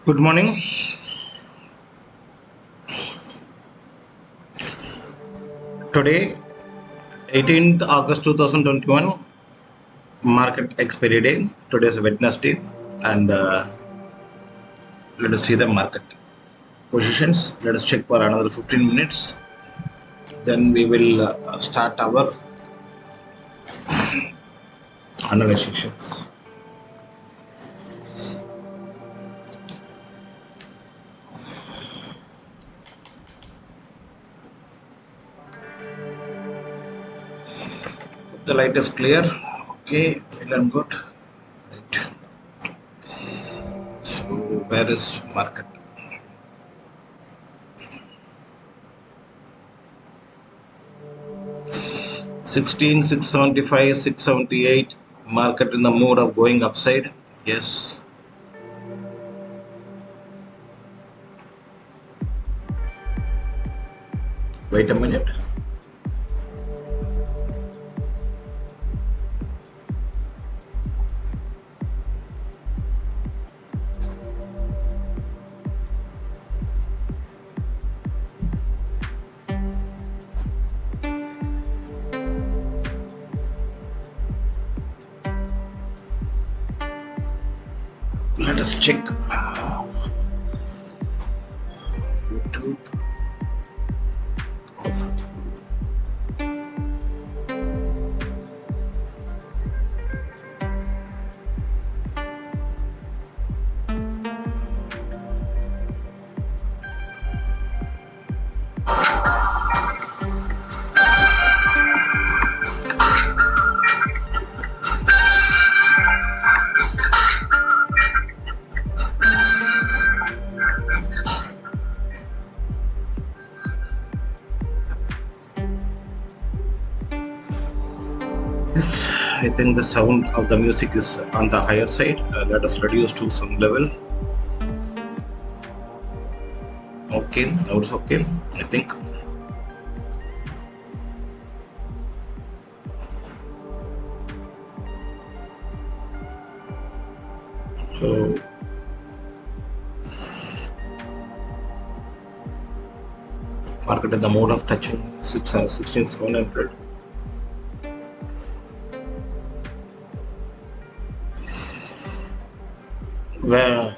Good morning. Today, 18th August 2021, market expiry day. Today is Wednesday, and let us see the market positions. Let us check for another 15 minutes. Then we will start our analysis. The light is clear. Okay, well and good. Right. So where is market? $16,675, 678. Market in the mood of going upside. Yes. Wait a minute. Let us check YouTube. Yes, I think the sound of the music is on the higher side. Let us reduce to some level. Okay, now it's okay, I think. So market in the mode of touching 16,700. Where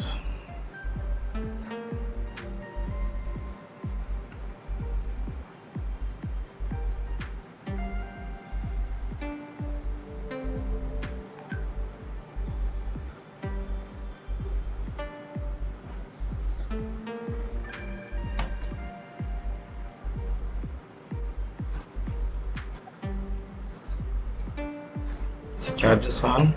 the charges on.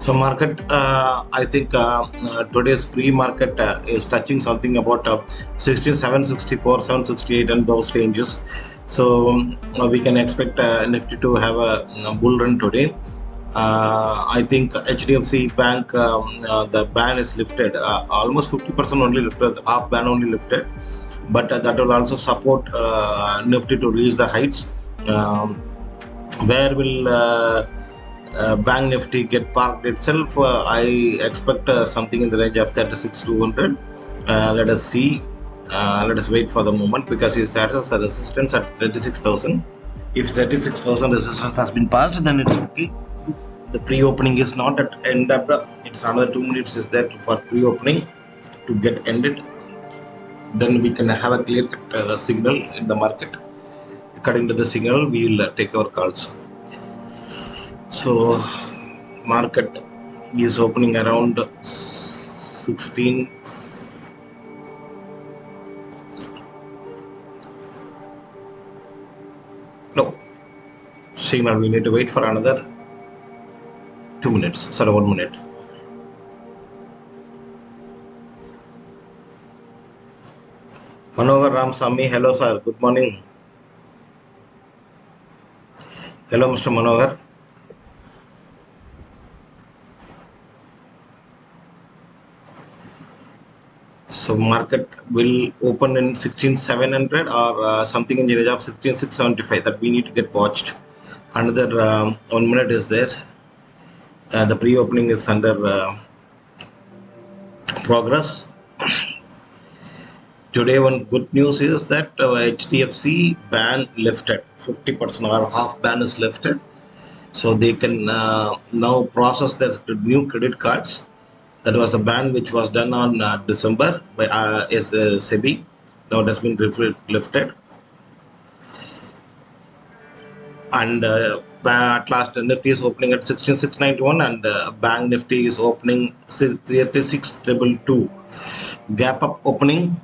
So market, I think today's pre-market is touching something about 764, 768 and those ranges. So we can expect Nifty to have a bull run today. I think HDFC Bank, the ban is lifted, almost 50% only lifted, half ban only lifted, but that will also support Nifty to reach the heights. Where will Bank Nifty get parked itself? I expect something in the range of 36,200. Let us see. Let us wait for the moment, because it has a resistance at 36,000. If 36,000 resistance has been passed, then it's okay. The pre-opening is not at end up. It's another 2 minutes is there for pre-opening to get ended. Then we can have a clear-cut signal in the market. According to the signal, we will take our calls. So market is opening around 16. No, signal. We need to wait for another 2 minutes. Sorry, 1 minute. Manohar Ramsamy, hello sir, good morning. Hello Mr. Manohar. So market will open in 16,700 or something in the range of 16,675. That we need to get watched. Another 1 minute is there. The pre-opening is under progress. Today, one good news is that HDFC ban lifted. 50% or half ban is lifted. So they can now process their new credit cards. That was a ban which was done on December by SEBI. Now it has been lifted. And at last, Nifty is opening at 16,691 and Bank Nifty is opening 36,222. Gap up opening.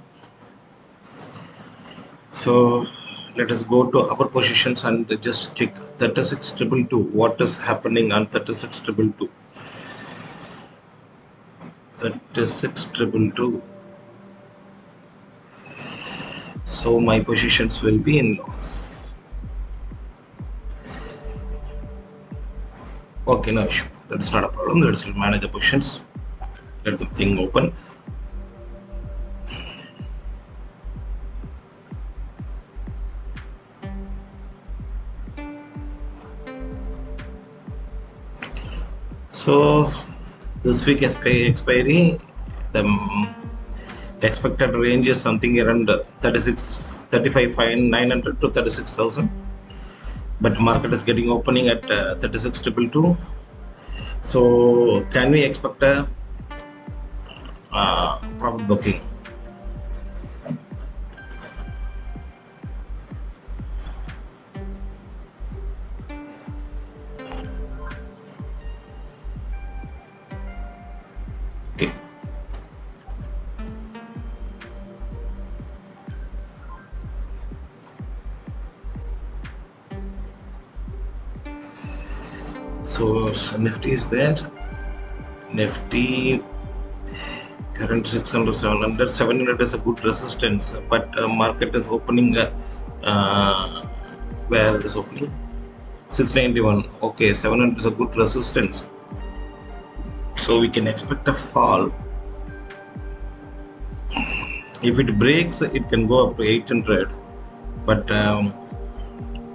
So let us go to our positions and just check 36,222. What is happening on 36,222? 36,222. So my positions will be in loss. Okay, no issue. That's not a problem. Let's manage the positions. Let the thing open. So this week expiry, the expected range is something around 35,900 to 36,000. But market is getting opening at 36,222. So can we expect a profit booking? Okay. So Nifty is there. Nifty current 600, 700. 700 is a good resistance, but market is opening where it is opening 691. Okay, 700 is a good resistance, so we can expect a fall. If it breaks, it can go up to 800, but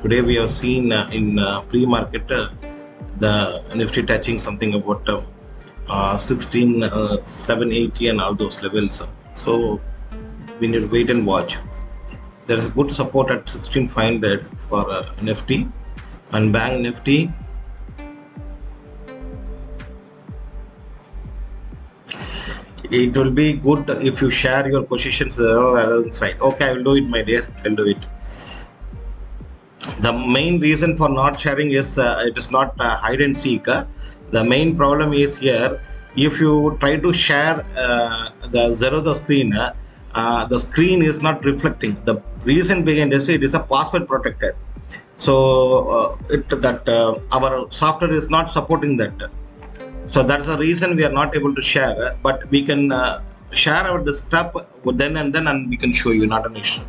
today we have seen in pre-market the Nifty touching something about 16,780 and all those levels. So we need to wait and watch. There is a good support at 16,500 for Nifty and Bank Nifty. It will be good if you share your positions alongside. Okay, I will do it, my dear. I'll do it. The main reason for not sharing is it is not hide and seek. The main problem is here, if you try to share the Zerodha screen, the screen is not reflecting. The reason behind this, it is a password protected. So our software is not supporting that. So that's the reason we are not able to share, but we can share our desktop then and then, and we can show you, not an issue.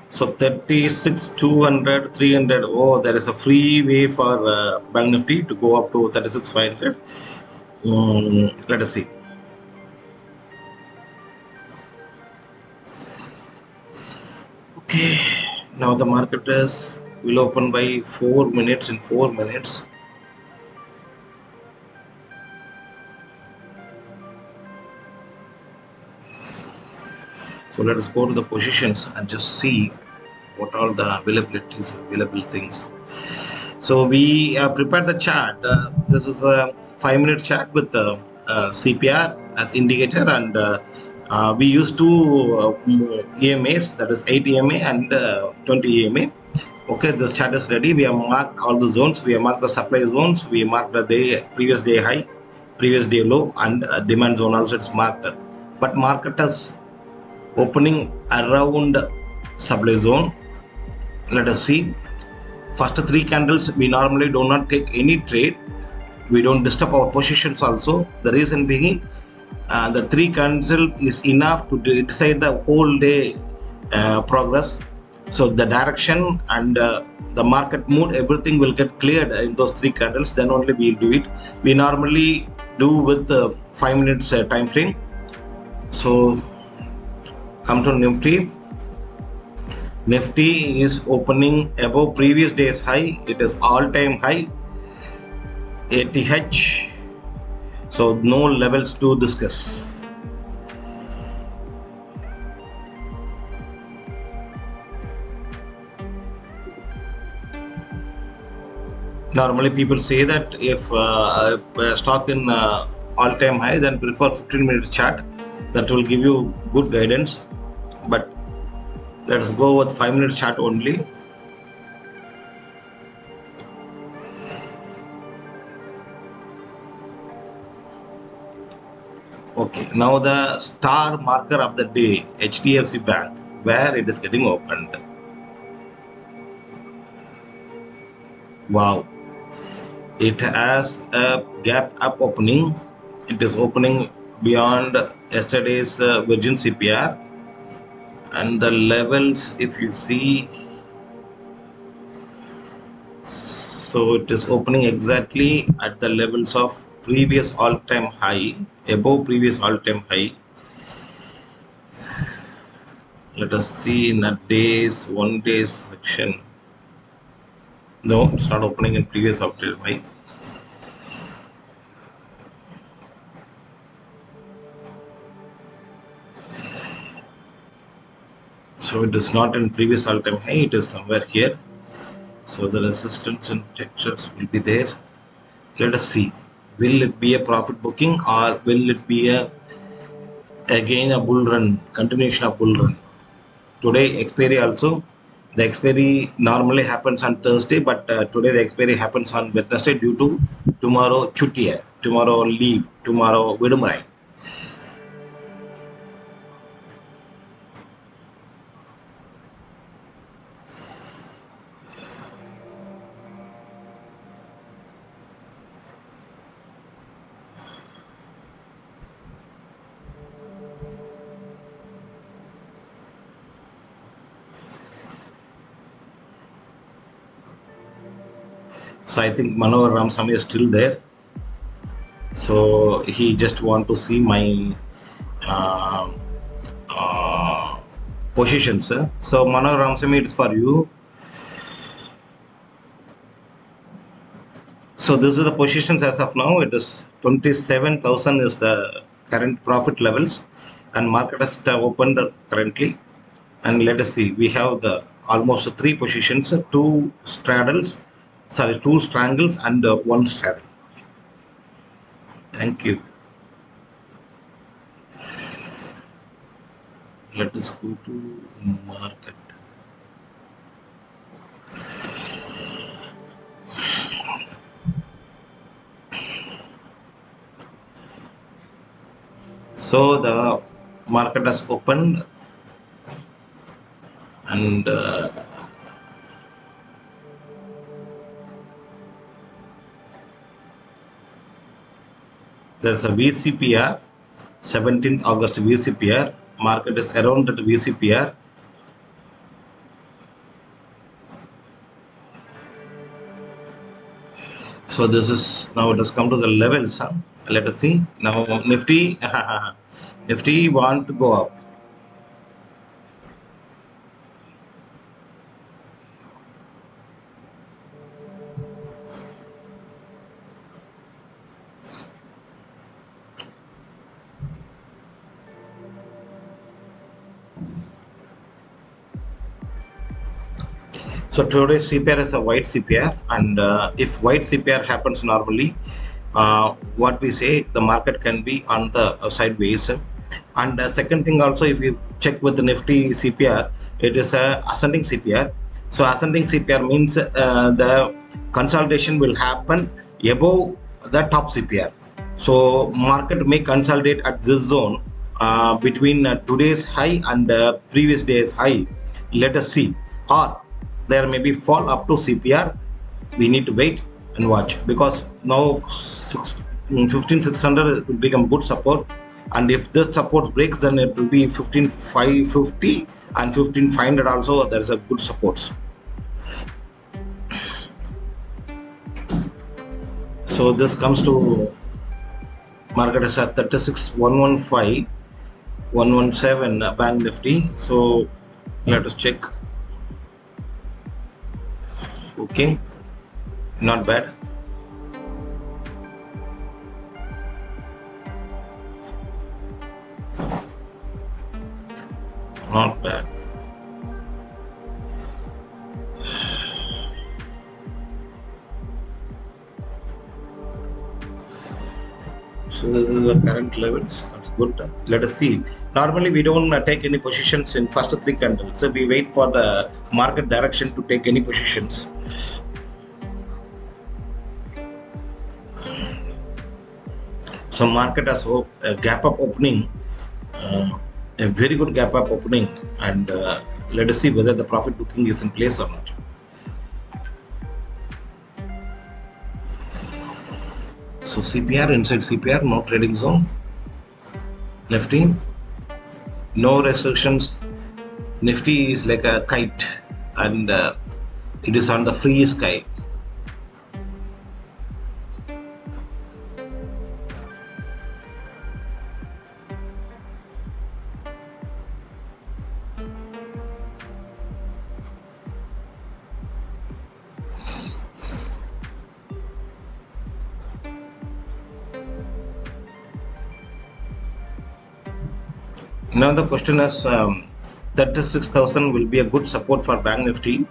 So 36, 200, 300. Oh, there is a free way for Bank Nifty to go up to 36, 500. Let us see. Okay, now the market will open by 4 minutes. In 4 minutes. So let us go to the positions and just see what all the available things. So we prepared the chart. This is a 5-minute chart with the CPR as indicator, and we use two EMAs, that is 8 EMA and 20 EMA. Okay, this chart is ready. We have marked all the zones. We have marked the supply zones. We marked the previous day high, previous day low, and demand zone also it's marked. But market is opening around supply zone. Let us see. First 3 candles we normally do not take any trade. We don't disturb our positions also. The reason being, the 3 candles is enough to decide the whole day progress. So the direction and the market mood, everything will get cleared in those 3 candles. Then only we'll do it. We normally do with 5 minutes time frame. So come to Nifty. Nifty is opening above previous day's high. It is all-time high, ATH. So no levels to discuss. Normally people say that if stock in all-time high, then prefer 15-minute chart. That will give you good guidance. But let us go with 5-minute chart only. Okay, now the star marker of the day, HDFC Bank, where it is getting opened. Wow, it has a gap up opening. It is opening beyond yesterday's Virgin CPR. And the levels, if you see, so it is opening exactly at the levels of previous all-time high, above previous all-time high. Let us see in a days, 1 day section. No, it's not opening in previous all-time high. So it is not in previous all-time high, it is somewhere here. So the resistance and textures will be there. Let us see. Will it be a profit booking, or will it be again a bull run, continuation of bull run? Today expiry also. The expiry normally happens on Thursday, but today the expiry happens on Wednesday due to tomorrow chutiya, tomorrow leave, tomorrow vidumurai. So I think Manohar Ramsamy is still there. So he just want to see my positions. So Manohar Ramsamy, it's for you. So this is the positions as of now. It is 27,000 is the current profit levels, and market has opened currently. And let us see, we have the almost 3 positions, 2 straddles, sorry, 2 strangles and 1 straddle. Thank you. Let us go to market. So the market has opened, and There's a VCPR, 17th August VCPR. Market is around that VCPR. So this is, now it has come to the levels. Let us see. Now Nifty, Nifty want to go up. So today's CPR is a white CPR, and if white CPR happens normally, what we say, the market can be on the sideways. And second thing also, if you check with the Nifty CPR, it is a ascending CPR. So ascending CPR means the consolidation will happen above the top CPR. So market may consolidate at this zone between today's high and previous day's high. Let us see. Or there may be fall up to CPR. We need to wait and watch, because now 15,600 will become good support, and if the support breaks, then it will be 15,550 and 15,500 also. There is a good support. So this comes to market is at 36,115, 117 Bank Nifty. So let us check. Okay, not bad. Not bad. So this is the current levels. That's good. Let us see. Normally we don't take any positions in first three candles. So we wait for the market direction to take any positions. So market has a gap up opening, a very good gap up opening, and let us see whether the profit booking is in place or not. So CPR, inside CPR, no trading zone. Nifty, no restrictions. Nifty is like a kite, and it is on the free sky. Now the question is, 36,000 will be a good support for Bank Nifty.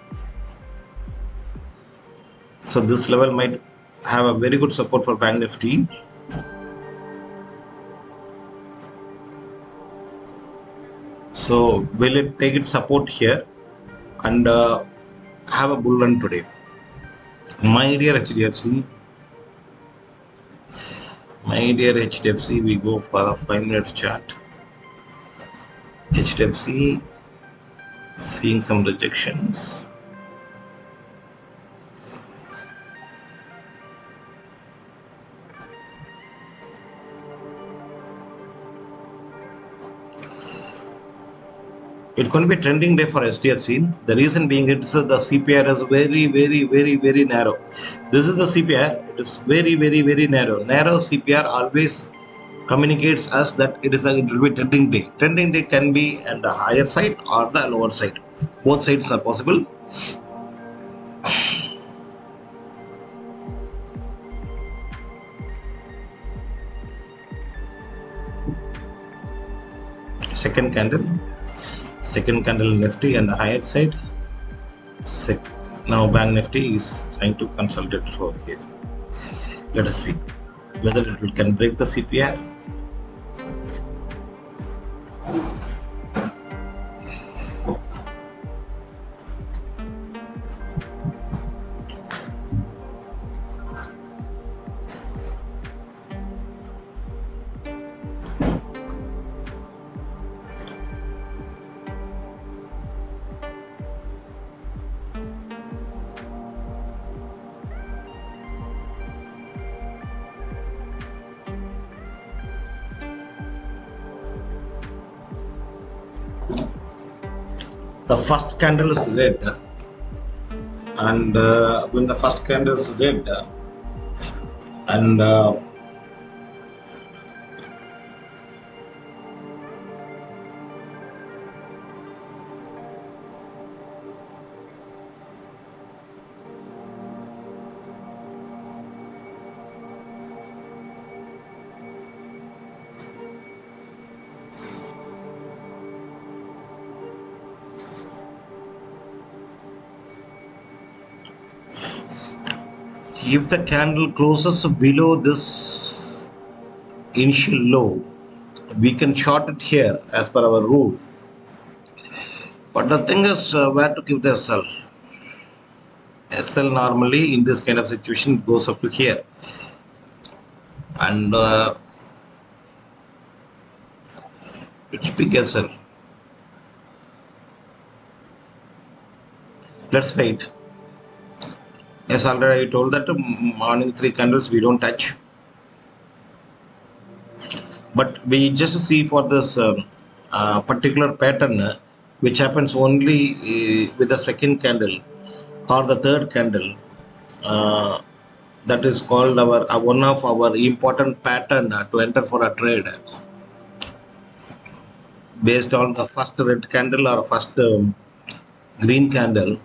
So this level might have a very good support for Bank Nifty. So will it take its support here and have a bull run today? My dear HDFC, we go for a 5-minute chart. HDFC seeing some rejections. It can be a trending day for HDFC. The reason being, it's the CPR is very narrow. This is the CPR. It is very narrow. Narrow CPR always communicates us that it will be trending day. Trending day can be on the higher side or the lower side. Both sides are possible. Second candle Nifty on the higher side. Now Bank Nifty is trying to consolidate for here. Let us see whether it can break the CPR. the first candle is red, and when the first candle is red, and if the candle closes below this initial low, we can short it here as per our rule. But the thing is, where to give the SL? SL normally in this kind of situation goes up to here, and it's big SL. Let's wait. As already I told that morning 3 candles we don't touch, but we just see for this particular pattern which happens only with the second candle or the third candle. That is called our one of our important pattern to enter for a trade based on the first red candle or first green candle.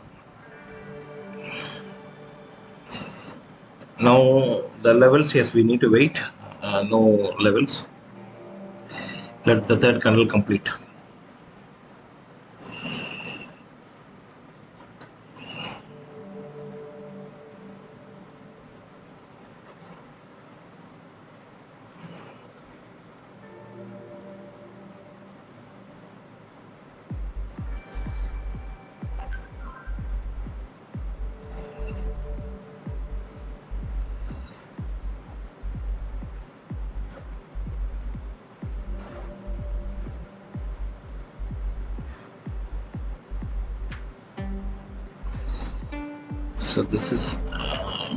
Now the levels, yes, we need to wait. No levels. Let the third candle complete. So this is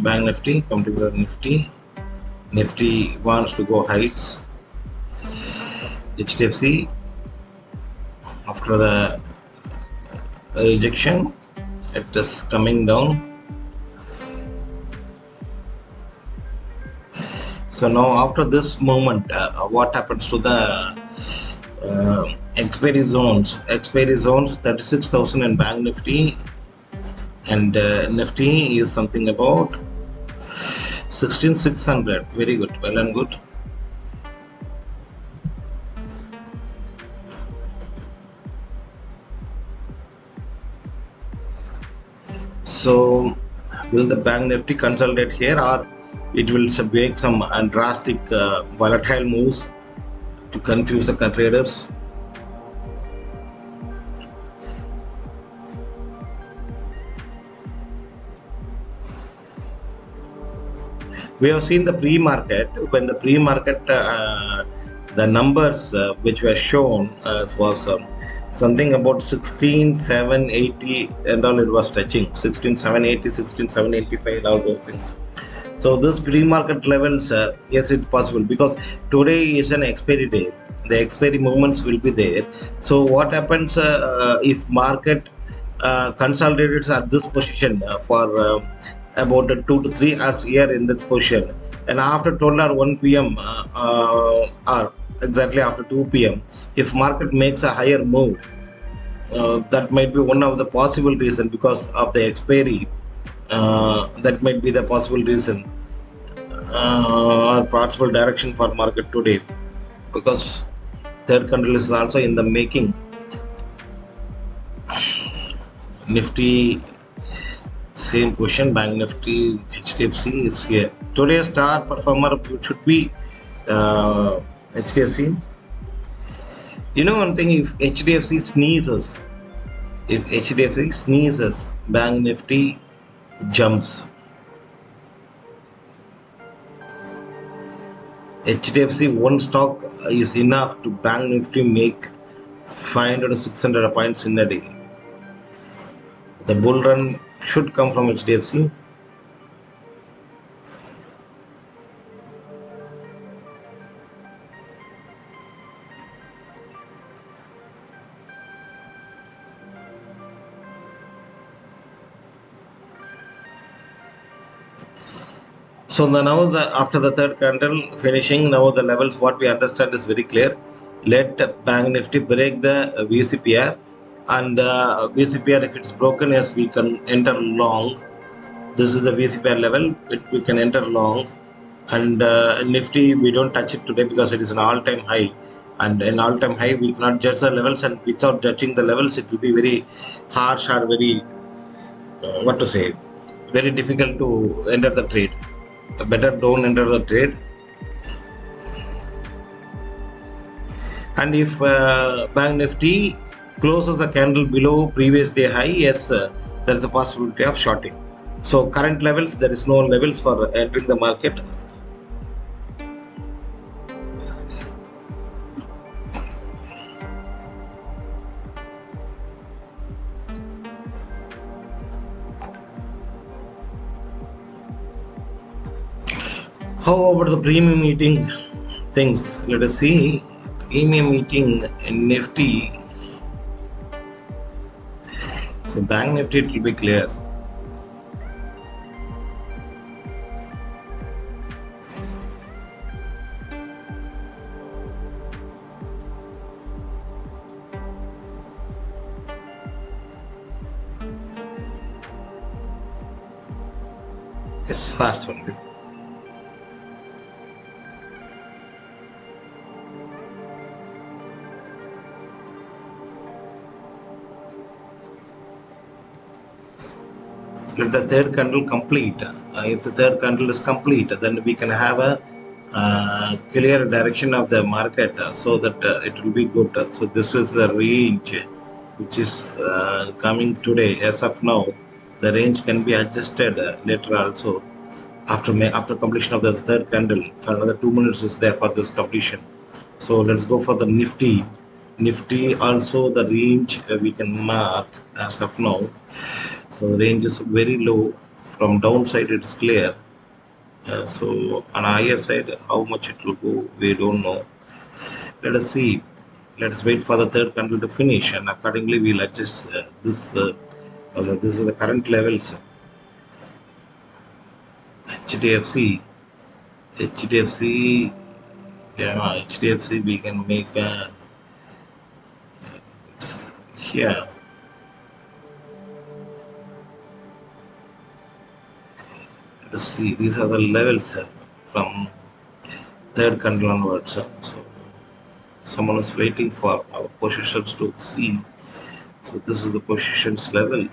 Bank Nifty, come to the Nifty. Nifty wants to go heights. HDFC after the rejection, it is coming down. So now after this movement, what happens to the expiry zones? Expiry zones 36,000 in Bank Nifty, and Nifty is something about 16,600. Very good, well and good. So will the Bank Nifty consolidate here, or it will make some drastic volatile moves to confuse the traders? We have seen the pre-market. When the pre-market, the numbers which were shown was something about 16,780 and all, it was touching 16,780, 16,785 and all those things. So this pre-market levels, yes, it's possible because today is an expiry day. The expiry movements will be there. So what happens if market consolidates at this position for about 2 to 3 hours here in this position, and after 12 or 1 p.m. Or exactly after 2 p.m. if market makes a higher move, that might be one of the possible reason because of the expiry. That might be the possible reason or possible direction for market today, because third candle is also in the making. Nifty, same question. Bank Nifty, HDFC is here. Today's star performer should be HDFC. You know one thing, if HDFC sneezes, Bank Nifty jumps. HDFC one stock is enough to Bank Nifty make 500 to 600 points in a day. The bull run should come from HDFC. So now after the third candle finishing, now the levels what we understand is very clear. Let Bank Nifty break the VCPR, and VCPR, if it's broken, yes, we can enter long. This is the VCPR level. We can enter long, and Nifty we don't touch it today because it is an all-time high, and an all-time high we cannot judge the levels, and without judging the levels, it will be very harsh or very what to say, very difficult to enter the trade. Better don't enter the trade. And if Bank Nifty closes the candle below previous day high, yes, there is a possibility of shorting. So current levels, there is no levels for entering the market. How about the premium meeting things? Let us see. Premium meeting in Nifty. So Bank Nifty, it will be clear. It's fast only. Let the third candle complete. If the third candle is complete, then we can have a clear direction of the market, so that it will be good. So this is the range which is coming today. As of now, the range can be adjusted later also after completion of the third candle. Another 2 minutes is there for this completion. So let's go for the Nifty. Nifty also, the range we can mark as of now. So the range is very low. From downside, it's clear. So on higher side, how much it will go, we don't know. Let us see. Let us wait for the third candle to finish, and accordingly we'll adjust this. This is the current levels. HDFC, HDFC we can make here. Let us see. These are the levels from third candle onwards. So someone is waiting for our positions to see. So this is the positions level.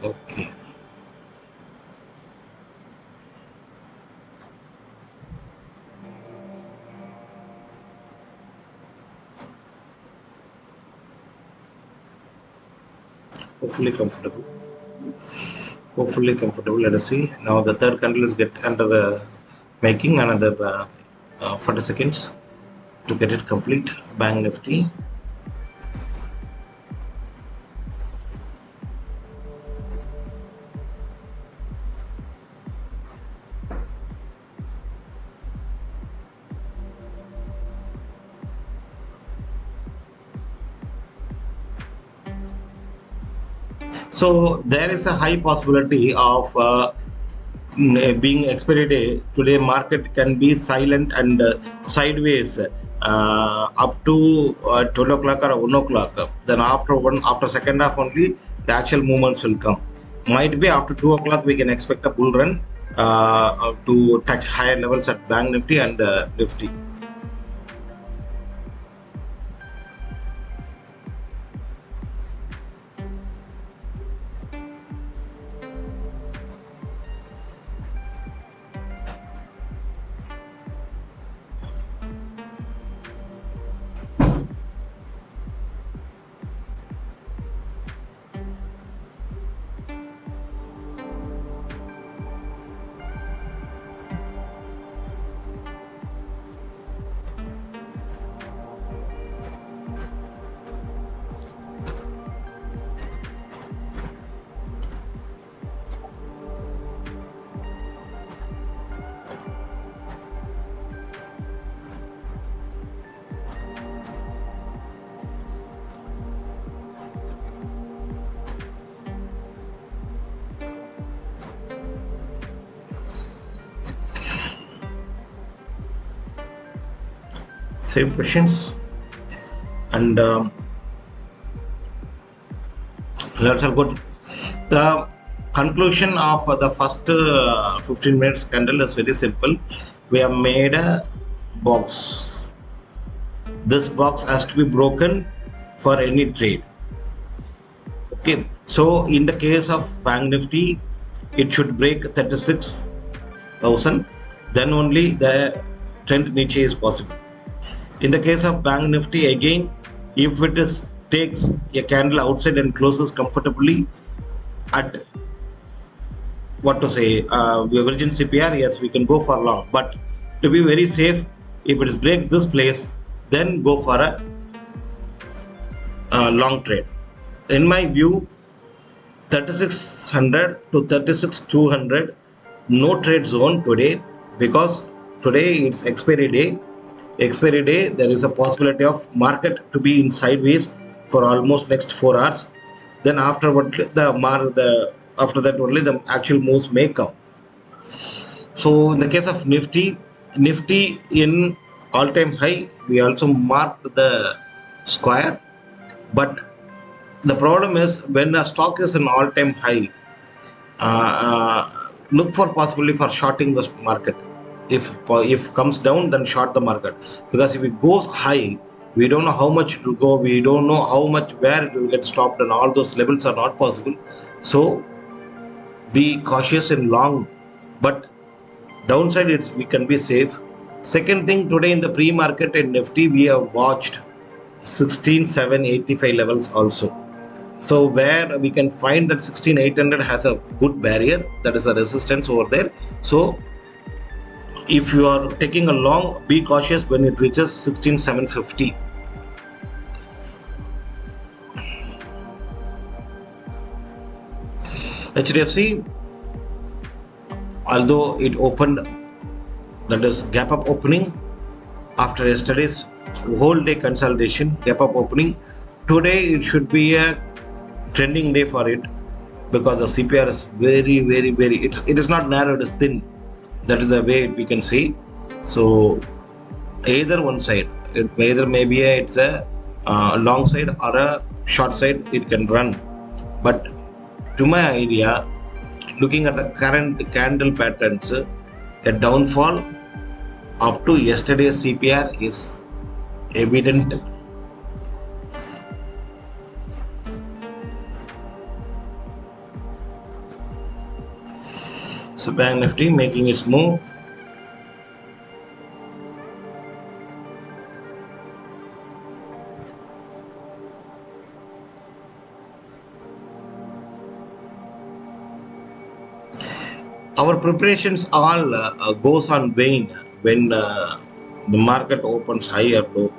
Okay. Hopefully comfortable. Let us see. Now the third candle is get under making another 40 seconds to get it complete. Bank Nifty. So there is a high possibility of being expiry day. Today market can be silent and sideways up to 12 o'clock or 1 o'clock. Then after second half only, the actual movements will come. Might be after 2 o'clock we can expect a bull run to touch higher levels at Bank Nifty and Nifty. same questions. And let's all go to the conclusion of the first 15 minutes candle is very simple. We have made a box. This box has to be broken for any trade. Okay, so in the case of Bank Nifty, it should break 36,000, then only the trend niche is possible. In the case of Bank Nifty, again, if it is takes a candle outside and closes comfortably at what to say, virgin CPR, yes, we can go for long, but to be very safe, if it is break this place, then go for a long trade. In my view, 3600 to 36200, no trade zone today, because today it's expiry day. Expiry day, there is a possibility of market to be in sideways for almost next 4 hours. Then afterward, after that only the actual moves may come. So in the case of Nifty in all-time high, we also marked the square, but the problem is when a stock is an all-time high, look for possibility for shorting the market. If comes down, then short the market, because if it goes high, we don't know how much it will go, we don't know how much where it will get stopped, and all those levels are not possible. So be cautious in long, but downside we can be safe. Second thing, today in the pre-market in Nifty, we have watched 16,785 levels also. So where we can find that 16,800 has a good barrier, that is a resistance over there. So if you are taking a long, be cautious when it reaches 16,750. HDFC, although it opened, that is gap up opening after yesterday's whole day consolidation, gap up opening, today it should be a trending day for it, because the CPR is very, it is not narrow, it is thin. That is the way we can see. So either one side, maybe it's a long side or a short side, it can run. But to my idea, looking at the current candle patterns, a downfall up to yesterday's CPR is evident. So Bank Nifty making its move. Our preparations all goes on vain when the market opens high or low.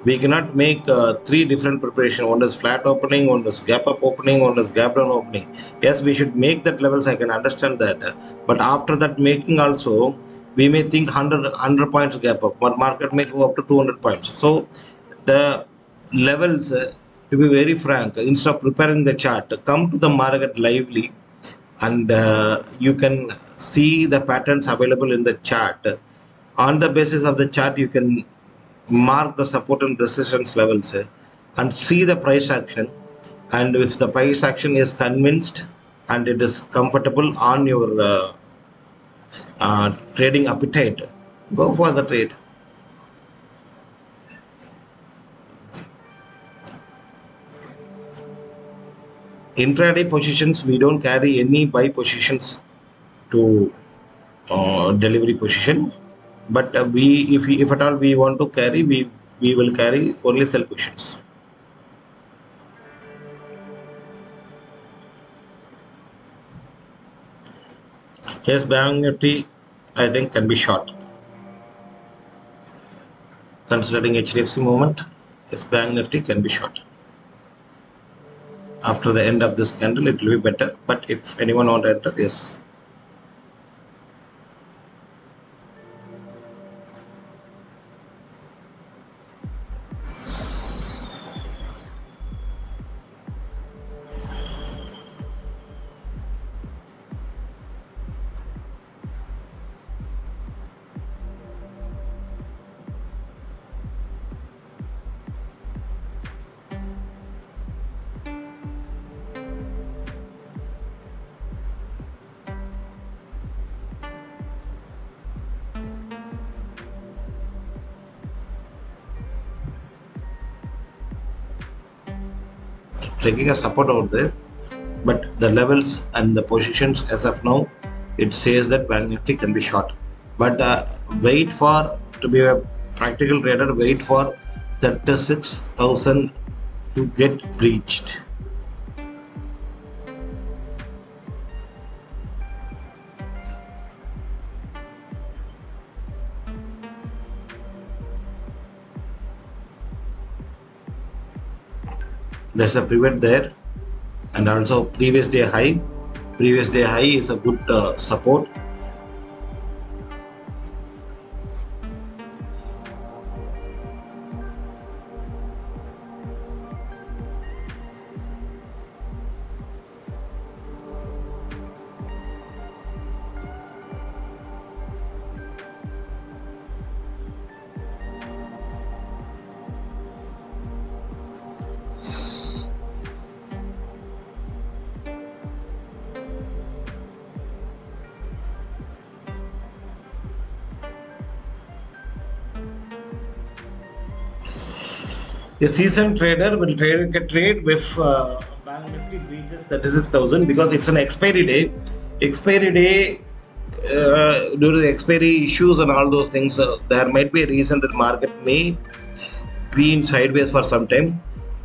We cannot make 3 different preparations. One is flat opening, one is gap up opening, one is gap down opening. Yes, we should make that levels, I can understand that. But after that making also, we may think 100 points gap up, but market may go up to 200 points. So the levels, to be very frank, instead of preparing the chart, come to the market lively, and you can see the patterns available in the chart. On the basis of the chart, you can mark the support and resistance levels and see the price action, and if the price action is convinced and it is comfortable on your trading appetite, go for the trade. Intraday positions, we don't carry any buy positions to delivery position, but if at all we want to carry, we will carry only sell positions. Yes, Bank Nifty I think can be short, considering HDFC movement. Yes, Bank Nifty can be short. After the end of this candle, it will be better, but if anyone want to enter, yes. taking a support out there, but the levels and the positions as of now, it says that Bank Nifty can be short. But wait for, to be a practical trader, wait for 36,000 to get breached. There's a pivot there, and also previous day high. Previous day high is a good support. A seasoned trader will trade with Bank Nifty breaches 36,000 because it's an expiry day. Expiry day, due to the expiry issues and all those things, there might be a reason that market may be in sideways for some time.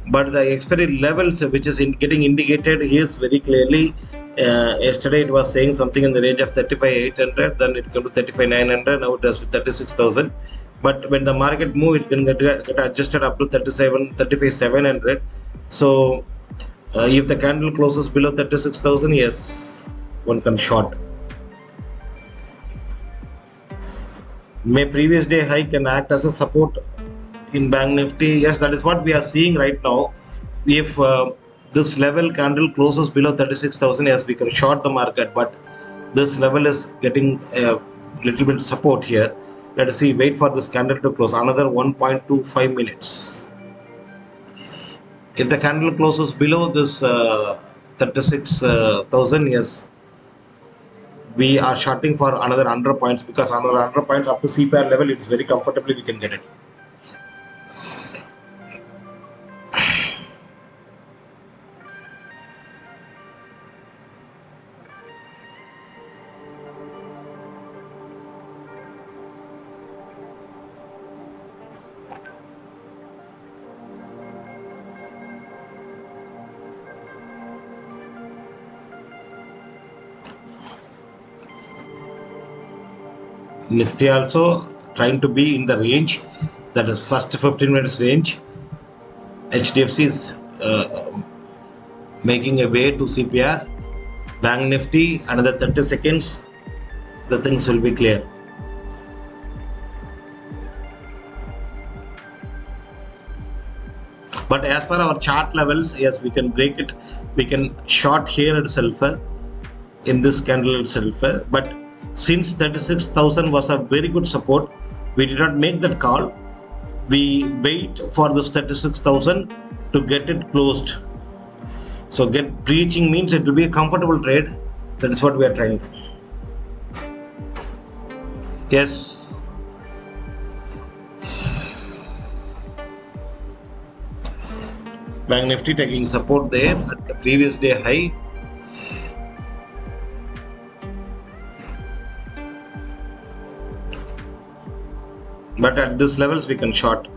But the expiry levels, which is getting indicated, is very clearly. Yesterday it was saying something in the range of 35,800, then it came to 35,900. Now it is 36,000. But when the market move, it can get adjusted up to 35,700. So if the candle closes below 36,000, yes, one can short. May previous day high can act as a support in Bank Nifty. Yes, that is what we are seeing right now. If this level candle closes below 36,000, yes, we can short the market, but this level is getting a little bit support here. Let us see, wait for this candle to close another 1.25 minutes. If the candle closes below this 36,000, yes, we are shorting for another 100 points, because another 100 points up to CPR level, it's very comfortably we can get it. Nifty also trying to be in the range, that is first 15 minutes range. HDFC is making a way to CPR. Bank Nifty, another 30 seconds, the things will be clear. But as per our chart levels, yes, we can break it. We can short here itself, in this candle itself. But since 36,000 was a very good support, we did not make that call. We wait for this 36,000 to get it closed. So get breaching means it will be a comfortable trade. That is what we are trying. Yes. Bank Nifty taking support there at the previous day high. But at these levels we can short.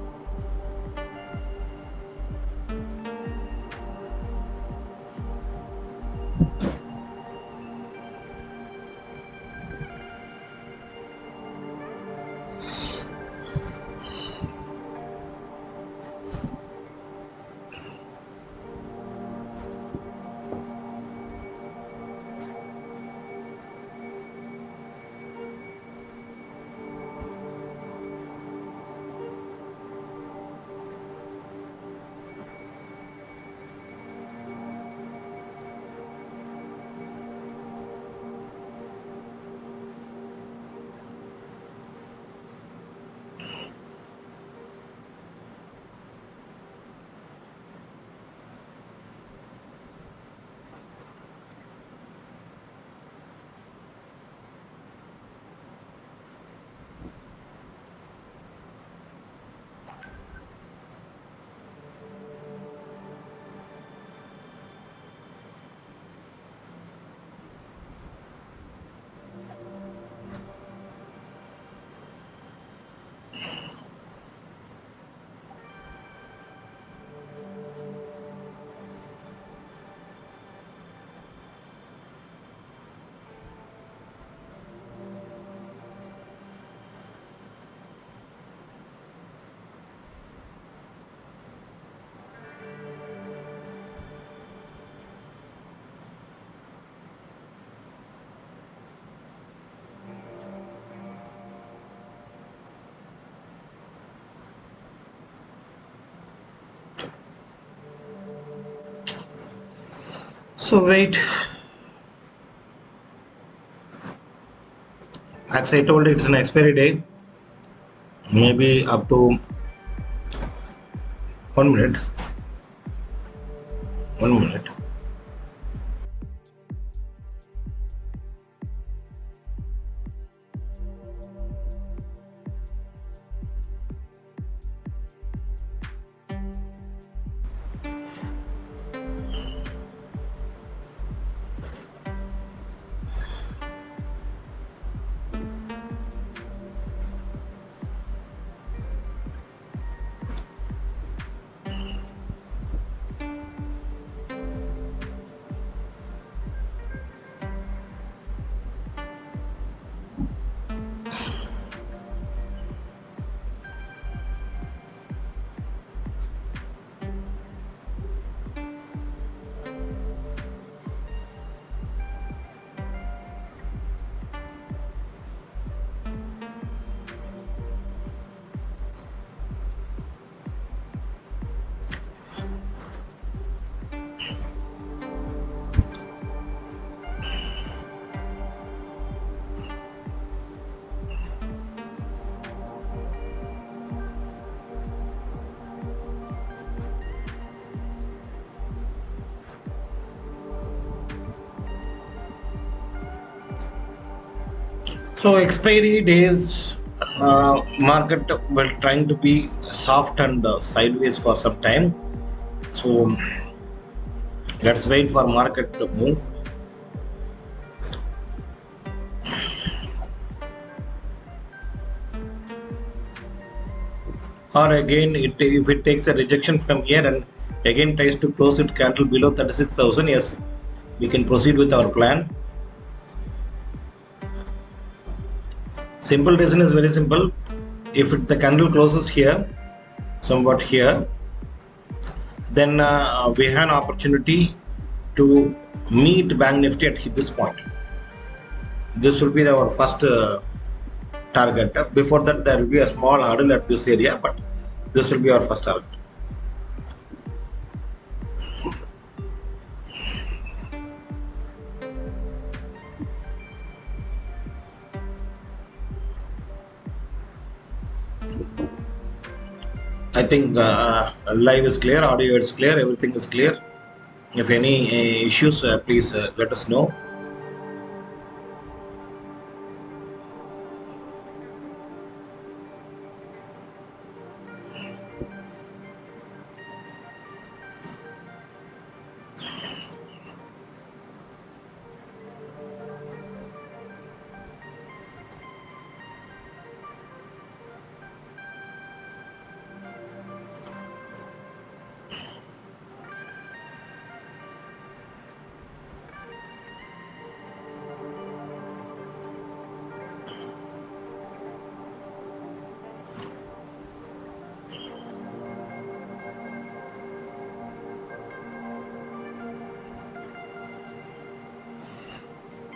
So wait, as I told, it's an expiry day, maybe up to 1 minute. 1 minute. So expiry days, market will trying to be soft and sideways for some time. So let's wait for market to move. Or again, if it takes a rejection from here and again tries to close it candle below 36,000, yes, we can proceed with our plan. Simple reason is very simple. If the candle closes here, somewhat here, then we have an opportunity to meet Bank Nifty at this point. This will be our first target. Before that, there will be a small hurdle at this area, but this will be our first target. I think live is clear, audio is clear, everything is clear. If any issues, please let us know.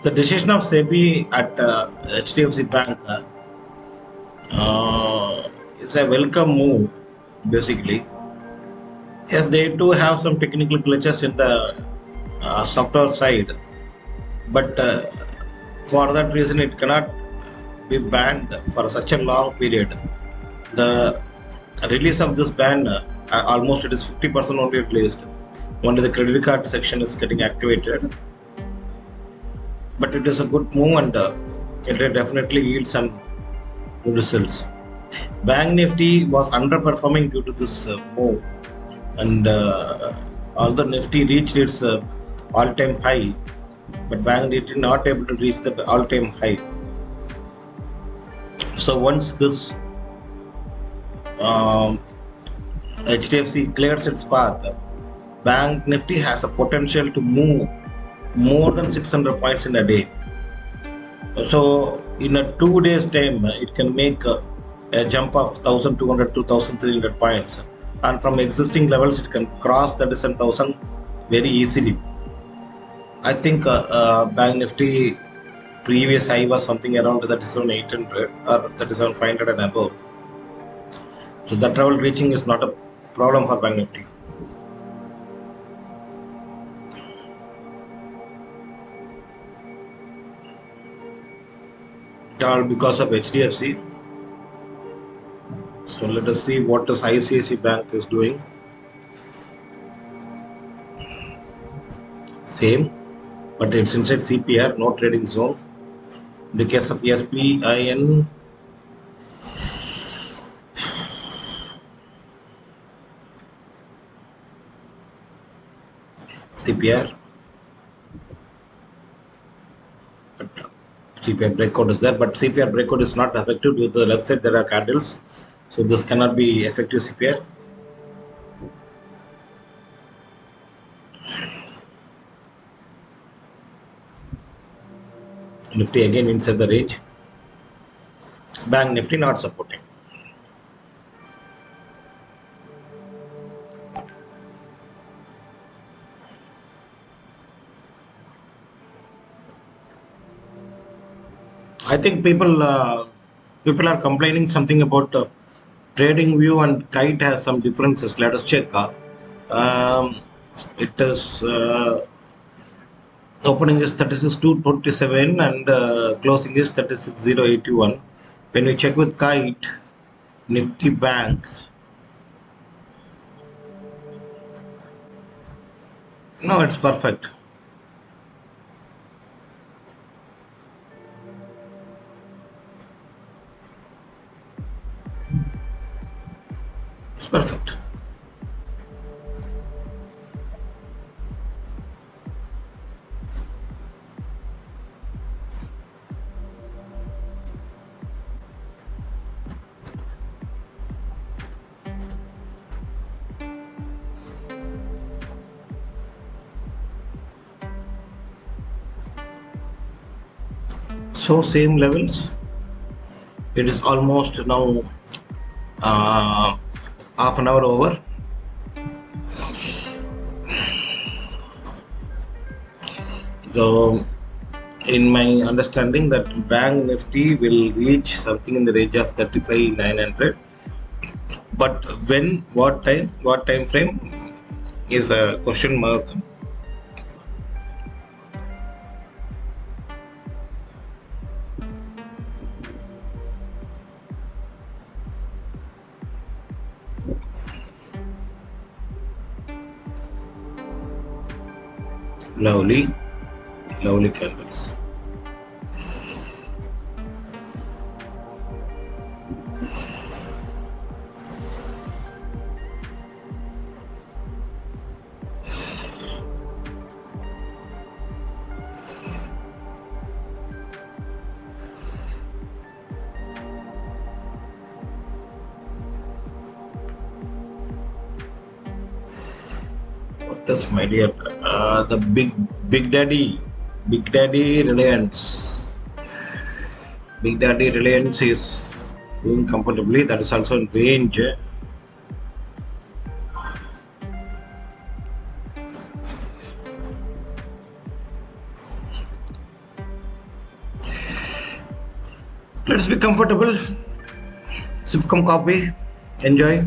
The decision of SEBI at HDFC Bank is a welcome move, basically. Yes, they do have some technical glitches in the software side, but for that reason it cannot be banned for such a long period. The release of this ban, almost it is 50% only released. Only the credit card section is getting activated. But it is a good move and it will definitely yield some good results. Bank Nifty was underperforming due to this move, and although Nifty reached its all-time high, but Bank Nifty not able to reach the all-time high. So once this um, HDFC clears its path, Bank Nifty has a potential to move more than 600 points in a day. So in a 2 days time, it can make a jump of 1200 to 1300 points, and from existing levels it can cross 37,000 very easily. I think Bank Nifty previous high was something around 37,800 or 37,500 and above. So that level reaching is not a problem for Bank Nifty. All because of HDFC. So let us see what this ICICI Bank is doing. Same, but it's inside CPR, no trading zone. In the case of SPIN, CPR, but CPR breakout is there, but CPR breakout is not effective due to the left side there are candles, so this cannot be effective CPR. Nifty again inside the range. Bank Nifty not supporting. I think people are complaining something about trading view and kite has some differences. Let us check. It is opening is 36,227 and closing is 36,081. When we check with kite, Nifty Bank, no, it's perfect. It's perfect. So same levels. It is almost now half an hour over. So in my understanding that Bank Nifty will reach something in the range of 35,900, but when, what time frame is a question mark. Lovely candles. What is my dear? The Big Daddy Reliance. Big Daddy Reliance is doing comfortably. That is also in range. Let's be comfortable. Sip some coffee. Enjoy.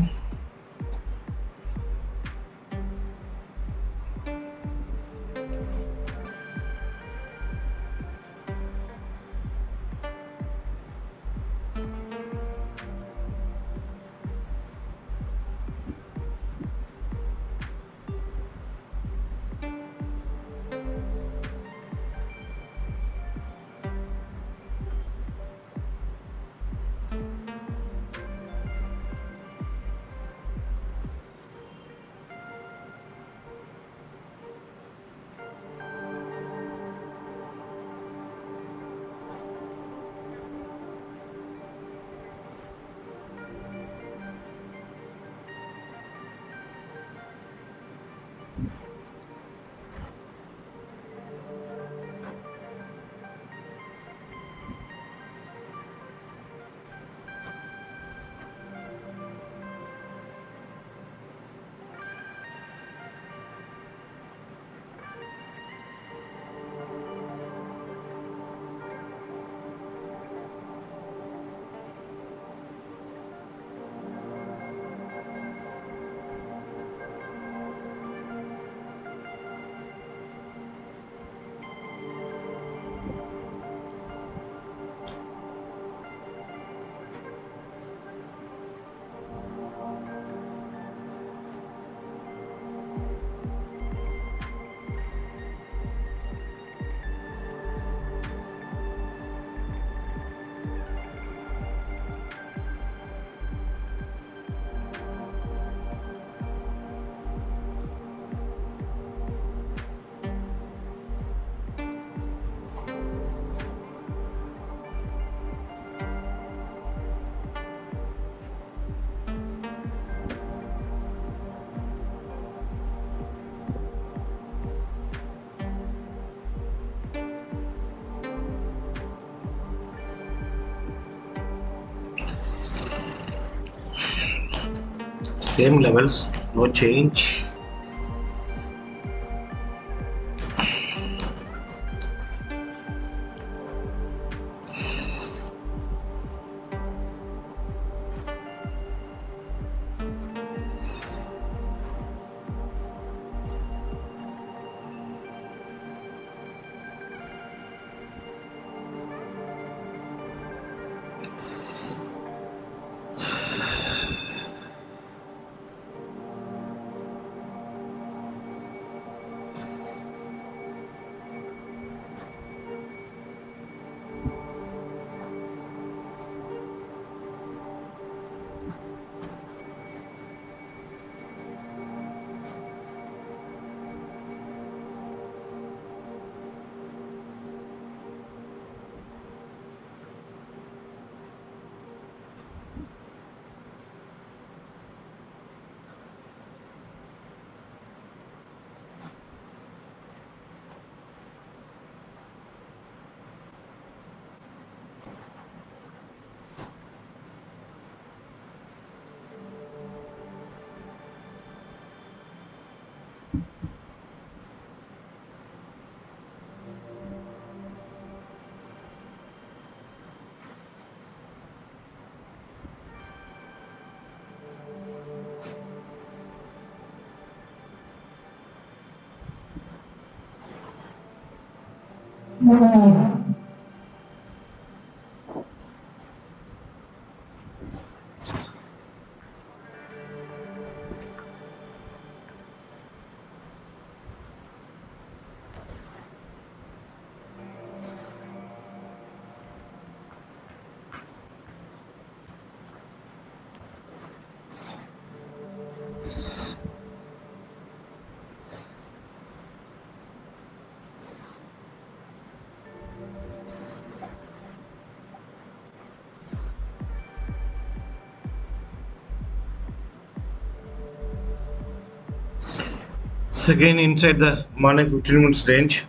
Same levels, no change. So again inside the morning 15 minutes range.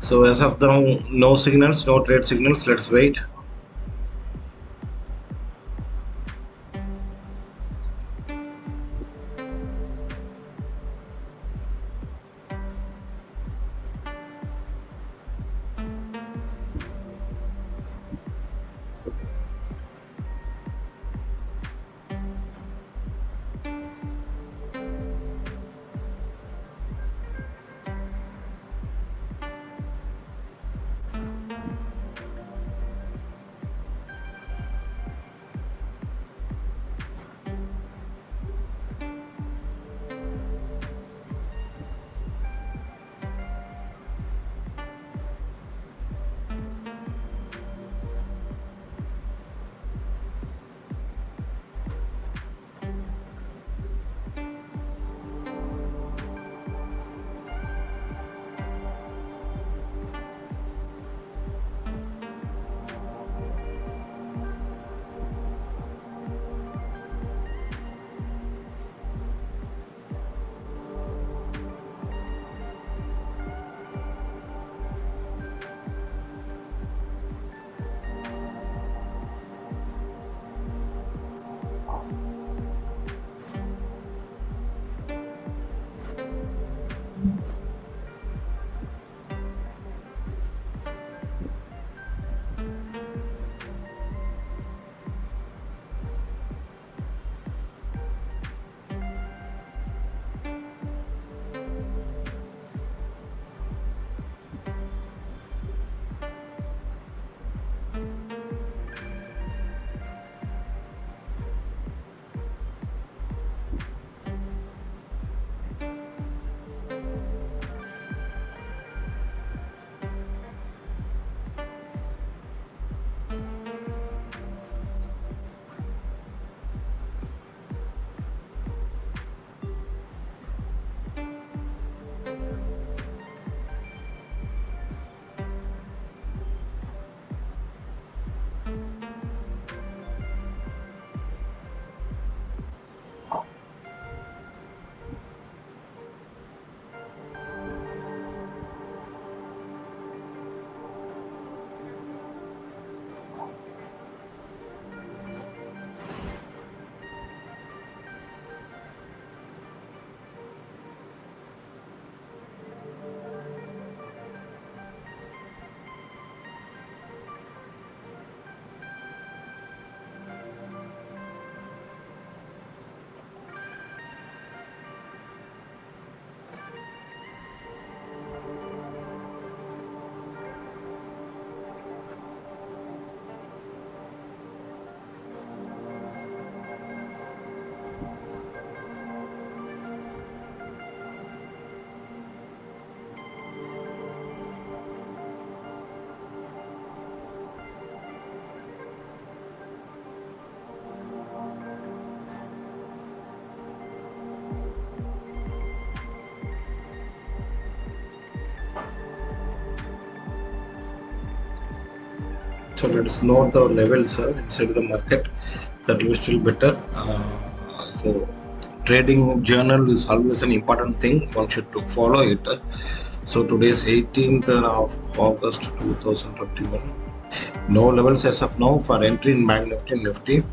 So as of now, no signals, no trade signals. Let's wait. So let us note the levels inside the market. That will be still better. So trading journal is always an important thing. One should to follow it. So today is 18th of August 2021. No levels as of now for entry in Bank Nifty. Nifty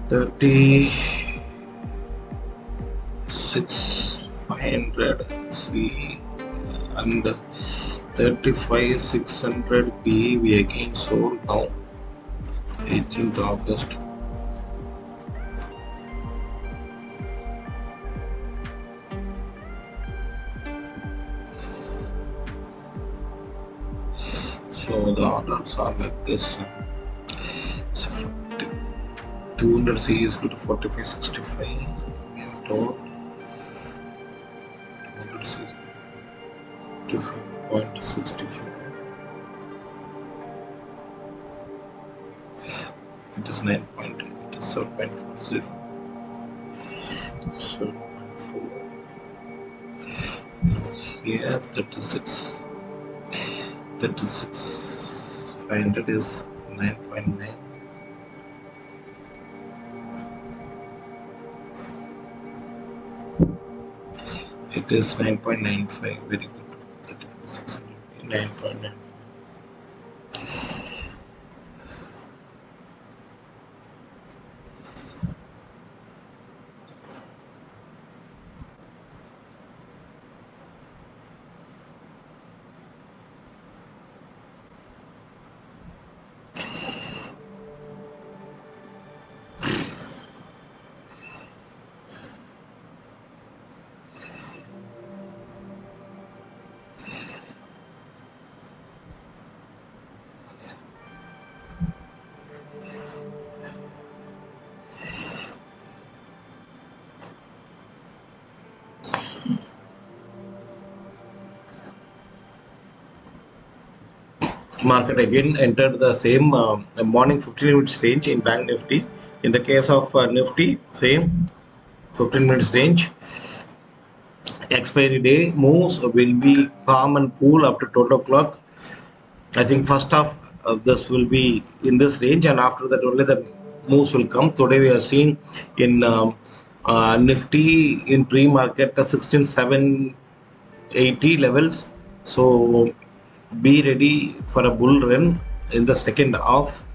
36,500 see and 35,600 B we again sold now 18th August. So the orders are like this. So 200 C is equal to 45.65. We have told 200 C is 55.65. It is 9 point. It is 7.40. 7.4. Here 36,500 is 9.9. It is 9.95. Very good. 9.9. Market again entered the same morning 15 minutes range in Bank Nifty. In the case of Nifty, same 15 minutes range. Expiry day moves will be calm and cool up to 12 o'clock. I think first half this will be in this range, and after that only the moves will come. Today we are seeing in Nifty in pre-market 16,780 levels. So be ready for a bull run in the second half.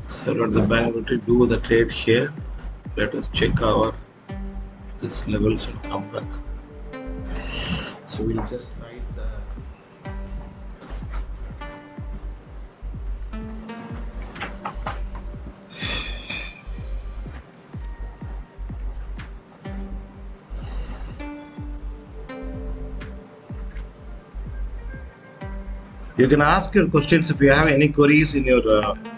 So let the bank to do the trade here. Let us check our this levels and come back. So we'll just write the You can ask your questions. If you have any queries in your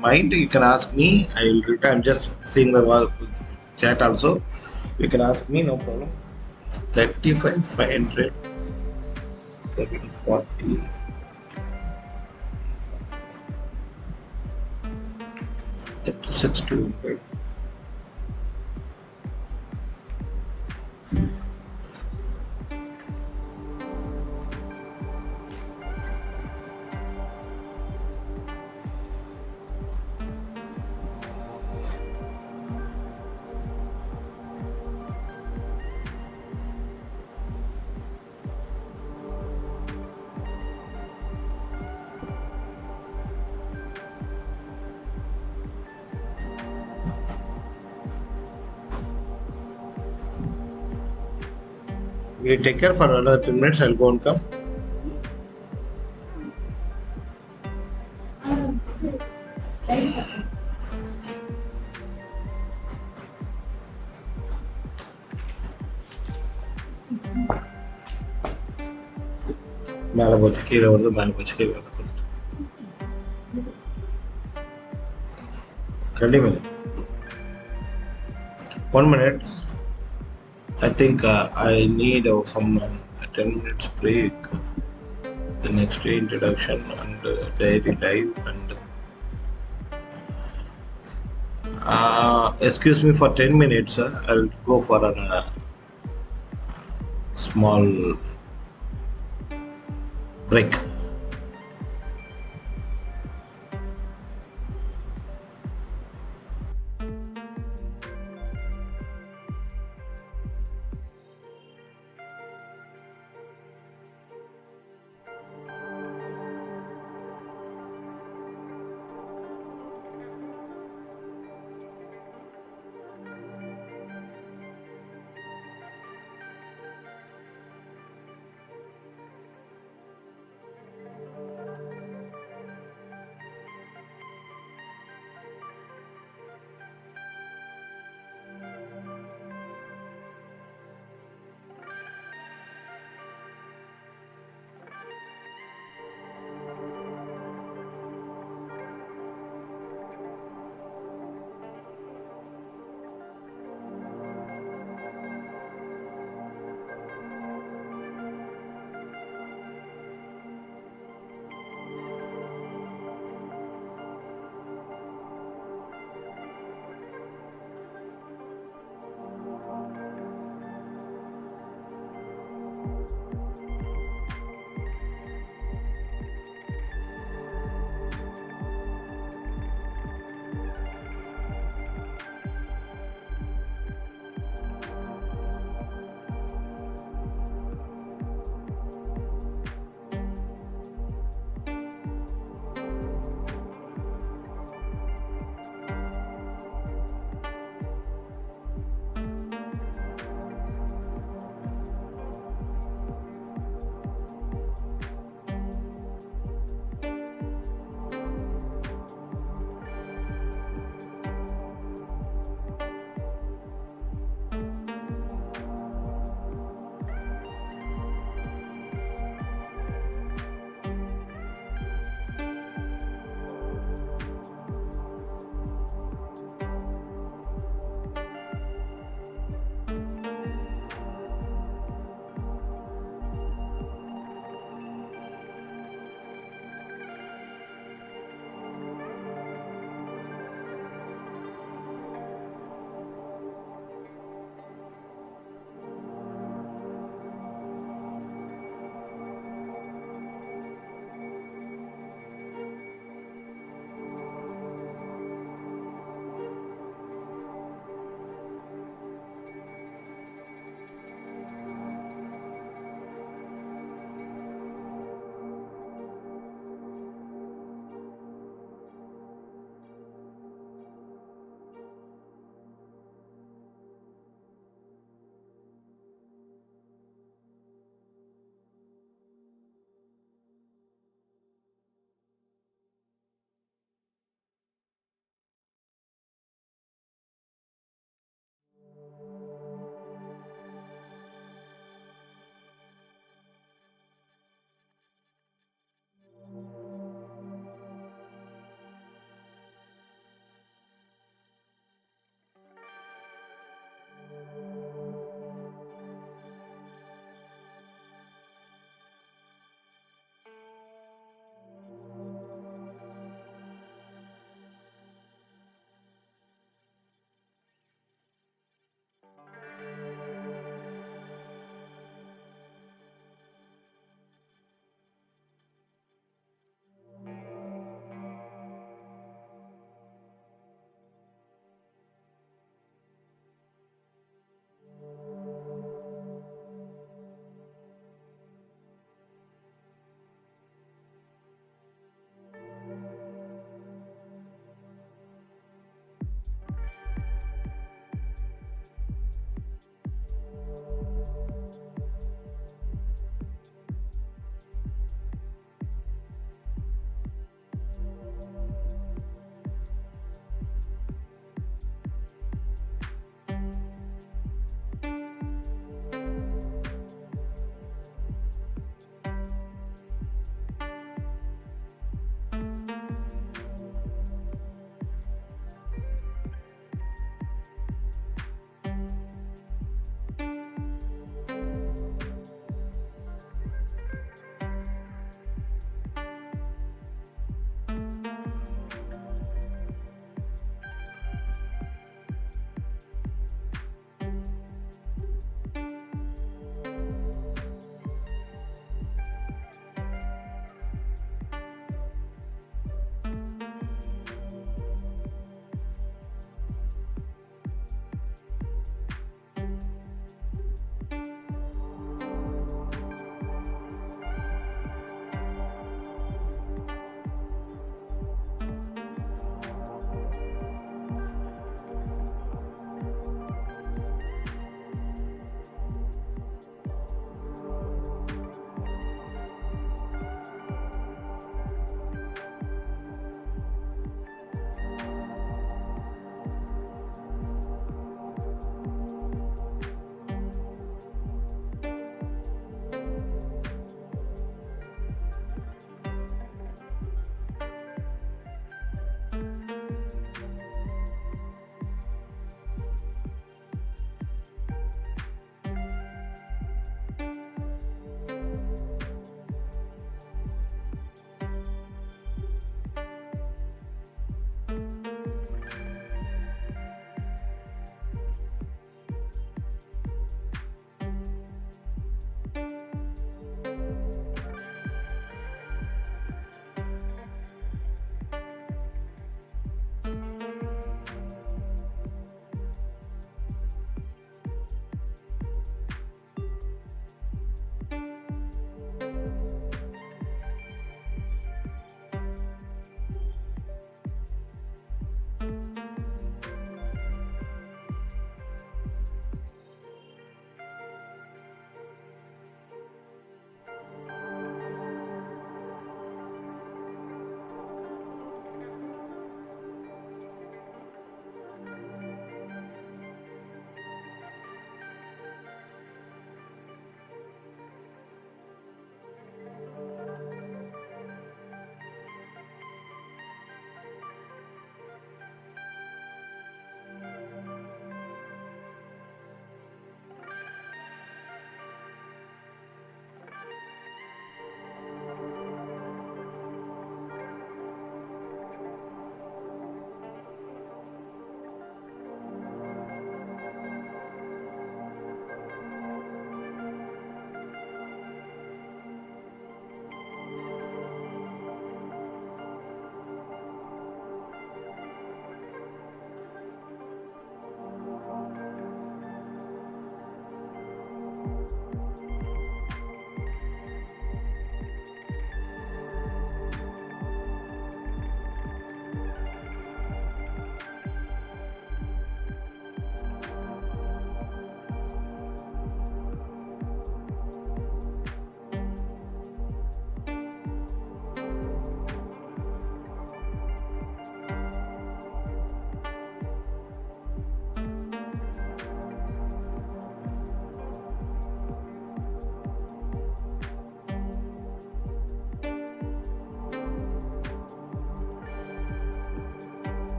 mind, you can ask me. I will return. I'm just seeing the chat also. You can ask me, no problem. 35,500, 40, 36,200. We take care for another 10 minutes. I'll go and come. மேலே போச்சு கீழே வருது மேலே போச்சு கீழே வருது கண்டிப்பாக 1 minute. I think I need some 10 minutes break. The next day introduction and daily live, and Excuse me for 10 minutes. I'll go for a small break.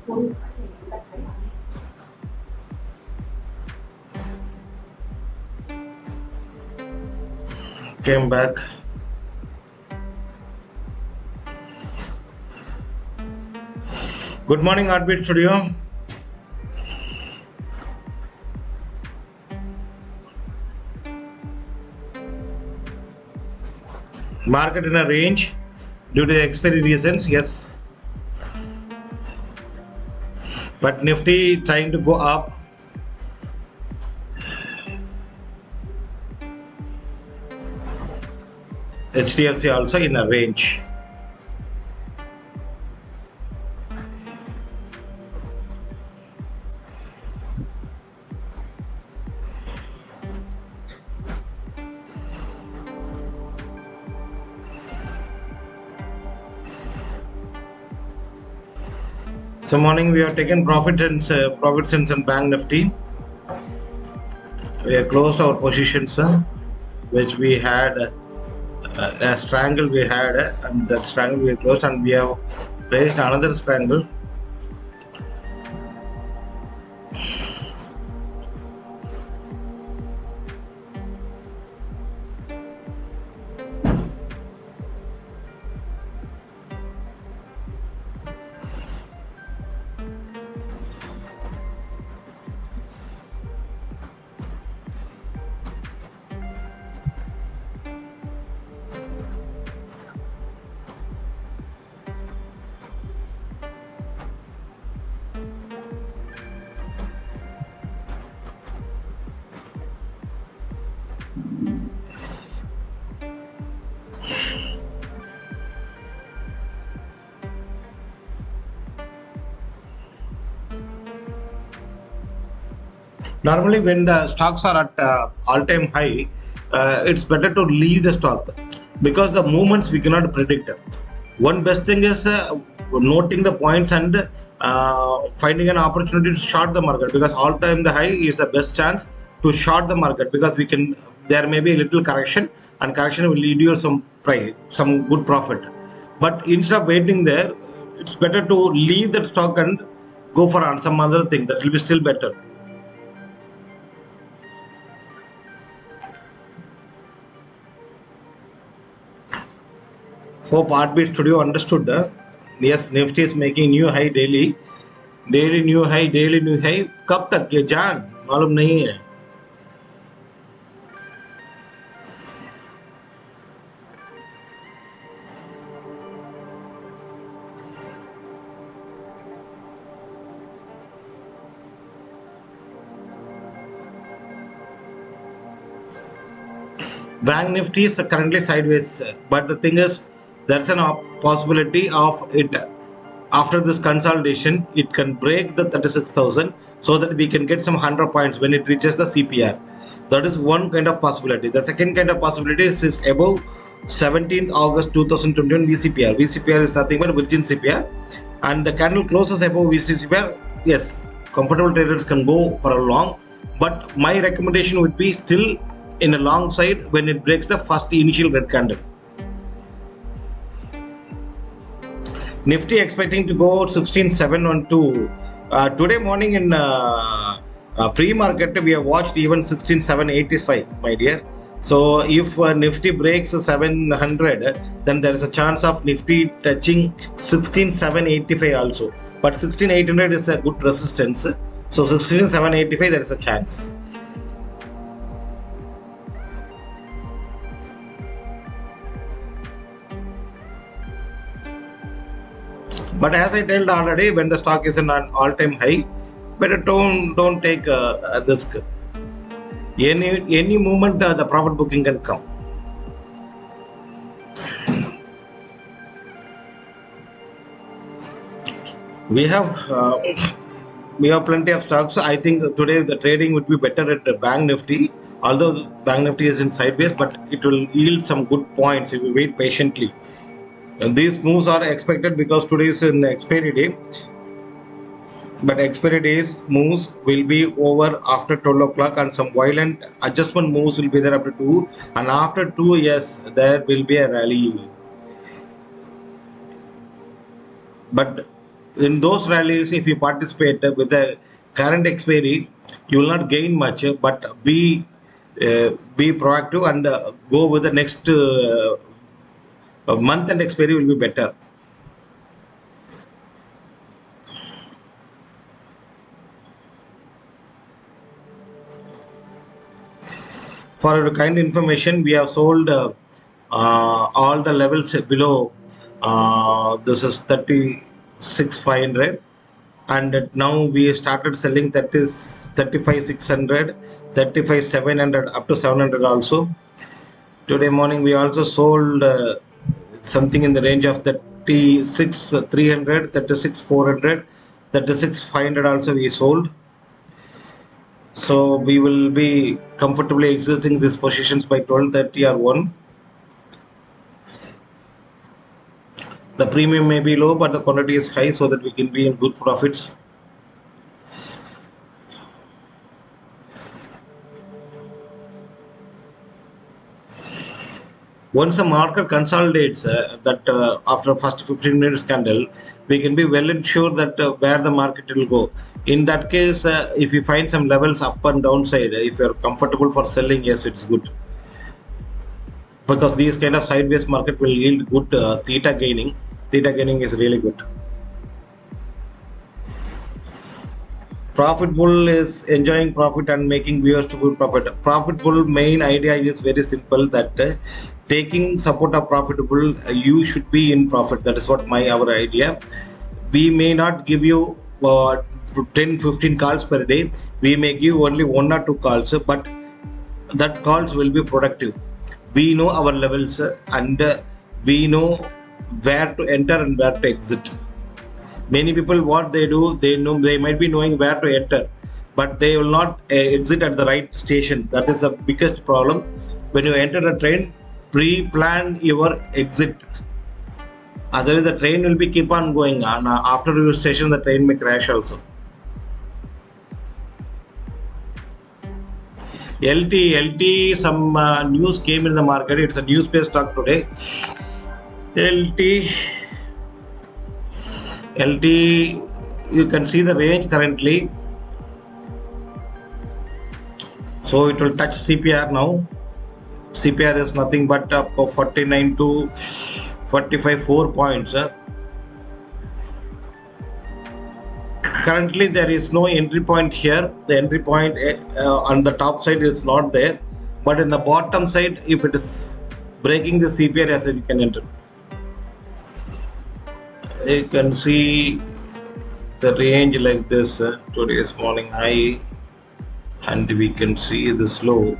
Came back. Good morning, Heartbeat Studio. Market in a range due to the expiry reasons, yes. But Nifty trying to go up. HDFC also in a range. So morning we have taken profit since in Bank Nifty. We have closed our positions, which we had a strangle we had, and that strangle we have closed, and we have raised another strangle. Normally, when the stocks are at all-time high, it's better to leave the stock because the movements we cannot predict. One best thing is noting the points and finding an opportunity to short the market, because all-time the high is the best chance to short the market, because there may be a little correction, and correction will lead you some good profit. But instead of waiting there, it's better to leave that stock and go for some other thing. That will be still better. Hope Heartbeat Studio understood. Yes, Nifty is making new high daily new high. कब तक के जान मालूम नहीं है. Bank Nifty is currently sideways, but the thing is, there's a possibility of it after this consolidation. It can break the 36,000 so that we can get some 100 points when it reaches the CPR. That is one kind of possibility. The second kind of possibility is above 17th August 2021 VCPR. VCPR is nothing but Virgin CPR, and the candle closes above VCPR. Yes, comfortable traders can go for a long, but my recommendation would be still in a long side when it breaks the first initial red candle. Nifty expecting to go 16,712. Today morning in pre-market we have watched even 16,785, my dear. So if Nifty breaks 700, then there is a chance of Nifty touching 16,785 also. But 16,800 is a good resistance. So 16,785 there is a chance. But as I told already, when the stock is in an all-time high, better don't take a risk. Any moment the profit booking can come. We have plenty of stocks. I think today the trading would be better at the Bank Nifty. Although Bank Nifty is in sideways, but it will yield some good points if we wait patiently. And these moves are expected because today is an expiry day, but expiry days moves will be over after 12 o'clock, and some violent adjustment moves will be there after 2, and after 2, yes, there will be a rally. But in those rallies, if you participate with the current expiry, you will not gain much, but be proactive and go with the next month and expiry will be better. For your kind information, we have sold all the levels below. This is 36,500, and now we started selling, that is 35,600, 35,700 up to 700 also. Today morning we also sold something in the range of 36,300, 36,400, 36,500 also we sold. So we will be comfortably exiting these positions by 12:30 or 1. The premium may be low, but the quantity is high, so that we can be in good profits. Once the market consolidates, after first 15 minutes candle, we can be well ensured that where the market will go. In that case, if you find some levels up and downside, if you're comfortable for selling, yes, it's good. Because these kind of sideways market will yield good theta gaining. Theta gaining is really good. Profit bull is enjoying profit and making viewers to good profit. Profit bull main idea is very simple, that taking support of profit bull, you should be in profit. That is what our idea. We may not give you 10-15 calls per day. We may give only 1 or 2 calls, but that calls will be productive. We know our levels and we know where to enter and where to exit. Many people, what they do, they might be knowing where to enter, but they will not exit at the right station. That is the biggest problem. When you enter a train, pre-plan your exit. Otherwise, the train will be keep on going on. After your station, the train may crash also. LT, some news came in the market. It's a news-based stock today. LT, you can see the range currently. So it will touch CPR now. CPR is nothing but up 49 to 45, 4 points. Currently there is no entry point here. The entry point on the top side is not there, but in the bottom side, if it is breaking the CPR, as you can enter. You can see the range like this. Today's morning high, and we can see this low.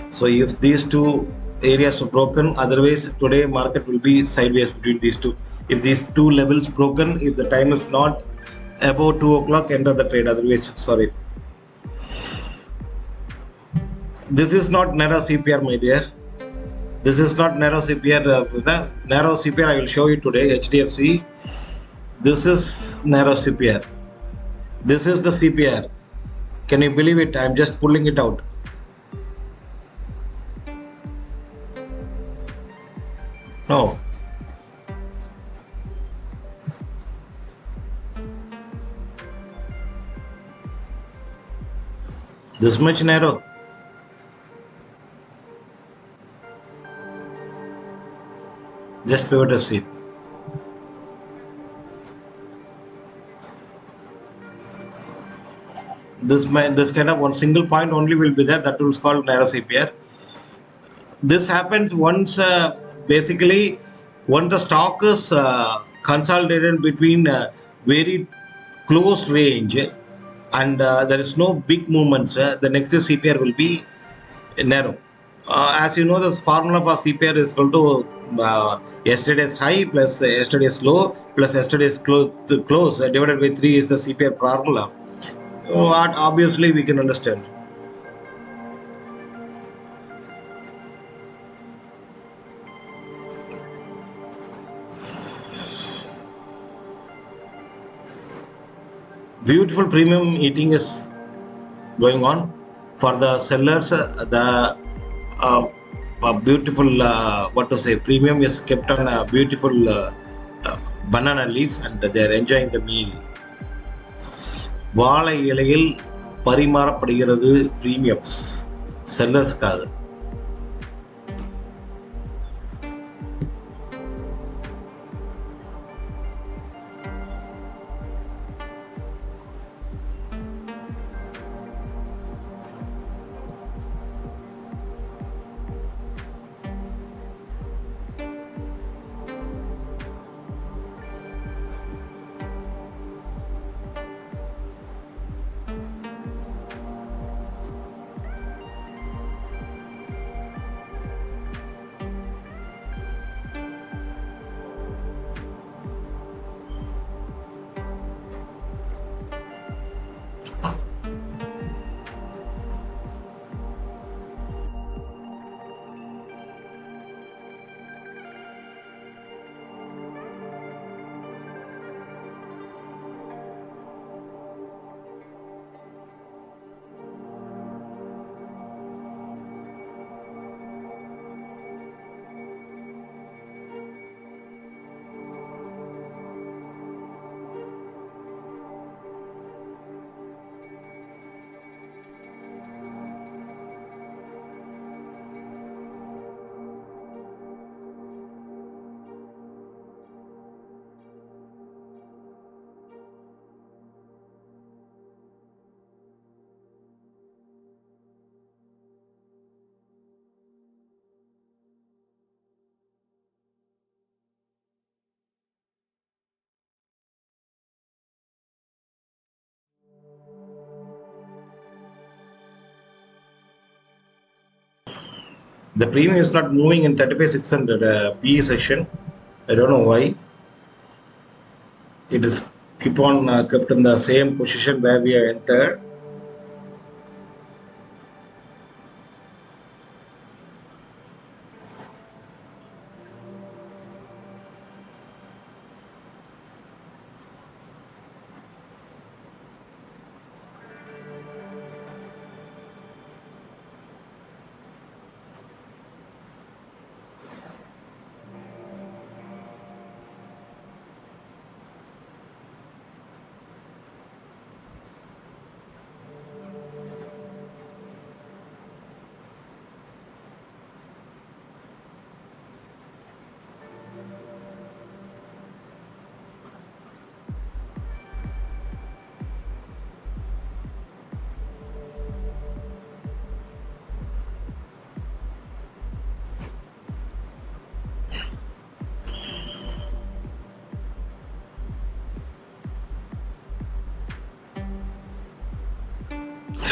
So if these two areas are broken, otherwise today market will be sideways between these two. If these two levels broken, if the time is not above 2 o'clock, enter the trade. Otherwise, sorry. This is not narrow CPR, my dear. This is not narrow CPR. Narrow CPR I will show you today, HDFC. This is narrow CPR. This is the CPR. Can you believe it? I am just pulling it out. No. This much narrow. Just pivot a see. This kind of one single point only will be there. That will be called narrow CPR. This happens once, basically, once the stock is consolidated between very close range and there is no big movements. The next CPR will be narrow. As you know, this formula for CPR is equal to yesterday's high plus yesterday's low plus yesterday's close divided by 3 is the CPR formula. What obviously we can understand. Beautiful premium eating is going on for the sellers. The beautiful premium is kept on a beautiful banana leaf and they are enjoying the meal. வாழை இலையில் பரிமாறப்படுகிறது premiums செல்லர்ஸ்க்காக. The premium is not moving in 35,600 PE session. I don't know why. It is keep on kept in the same position where we are entered.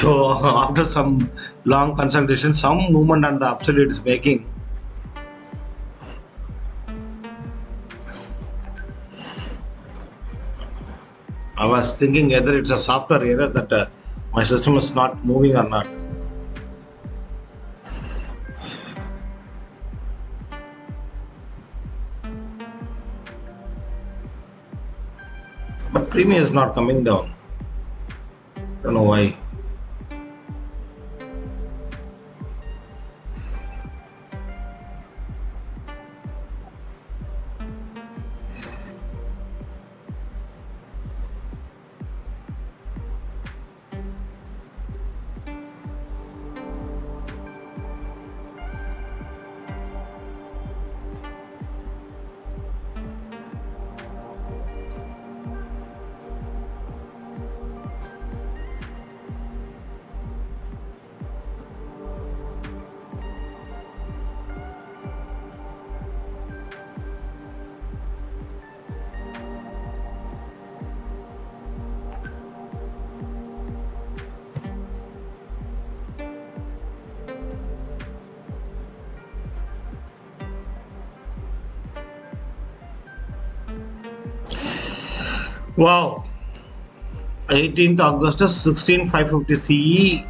So after some long consultation, some movement on the upside it is making. I was thinking whether it's a software error that my system is not moving or not. But premium is not coming down. Don't know why. Wow, 18th August 16550 CE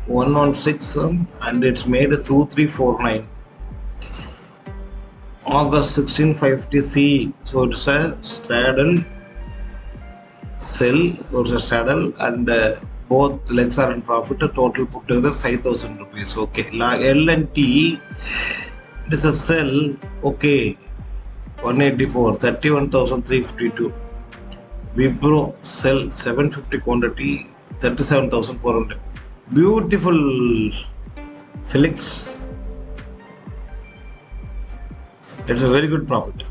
116 and it's made 2349. August 16550 CE, so it's a straddle sell, so it's a straddle and both legs are in profit. Total put together 5,000 rupees. Okay, L and T, it is a sell. Okay, 184, 31,352. Wipro sell 750 quantity, 37,400. Beautiful, Felix. It's a very good profit.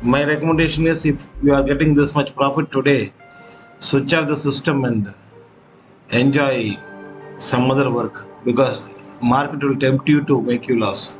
My recommendation is, if you are getting this much profit today, switch off the system and enjoy some other work, because market will tempt you to make you loss.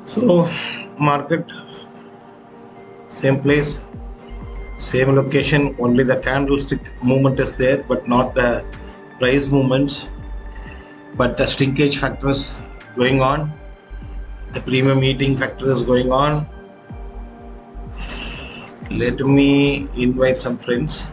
So market, same place, same location, only the candlestick movement is there, but not the price movements. But the shrinkage factor is going on, the premium eating factor is going on. Let me invite some friends.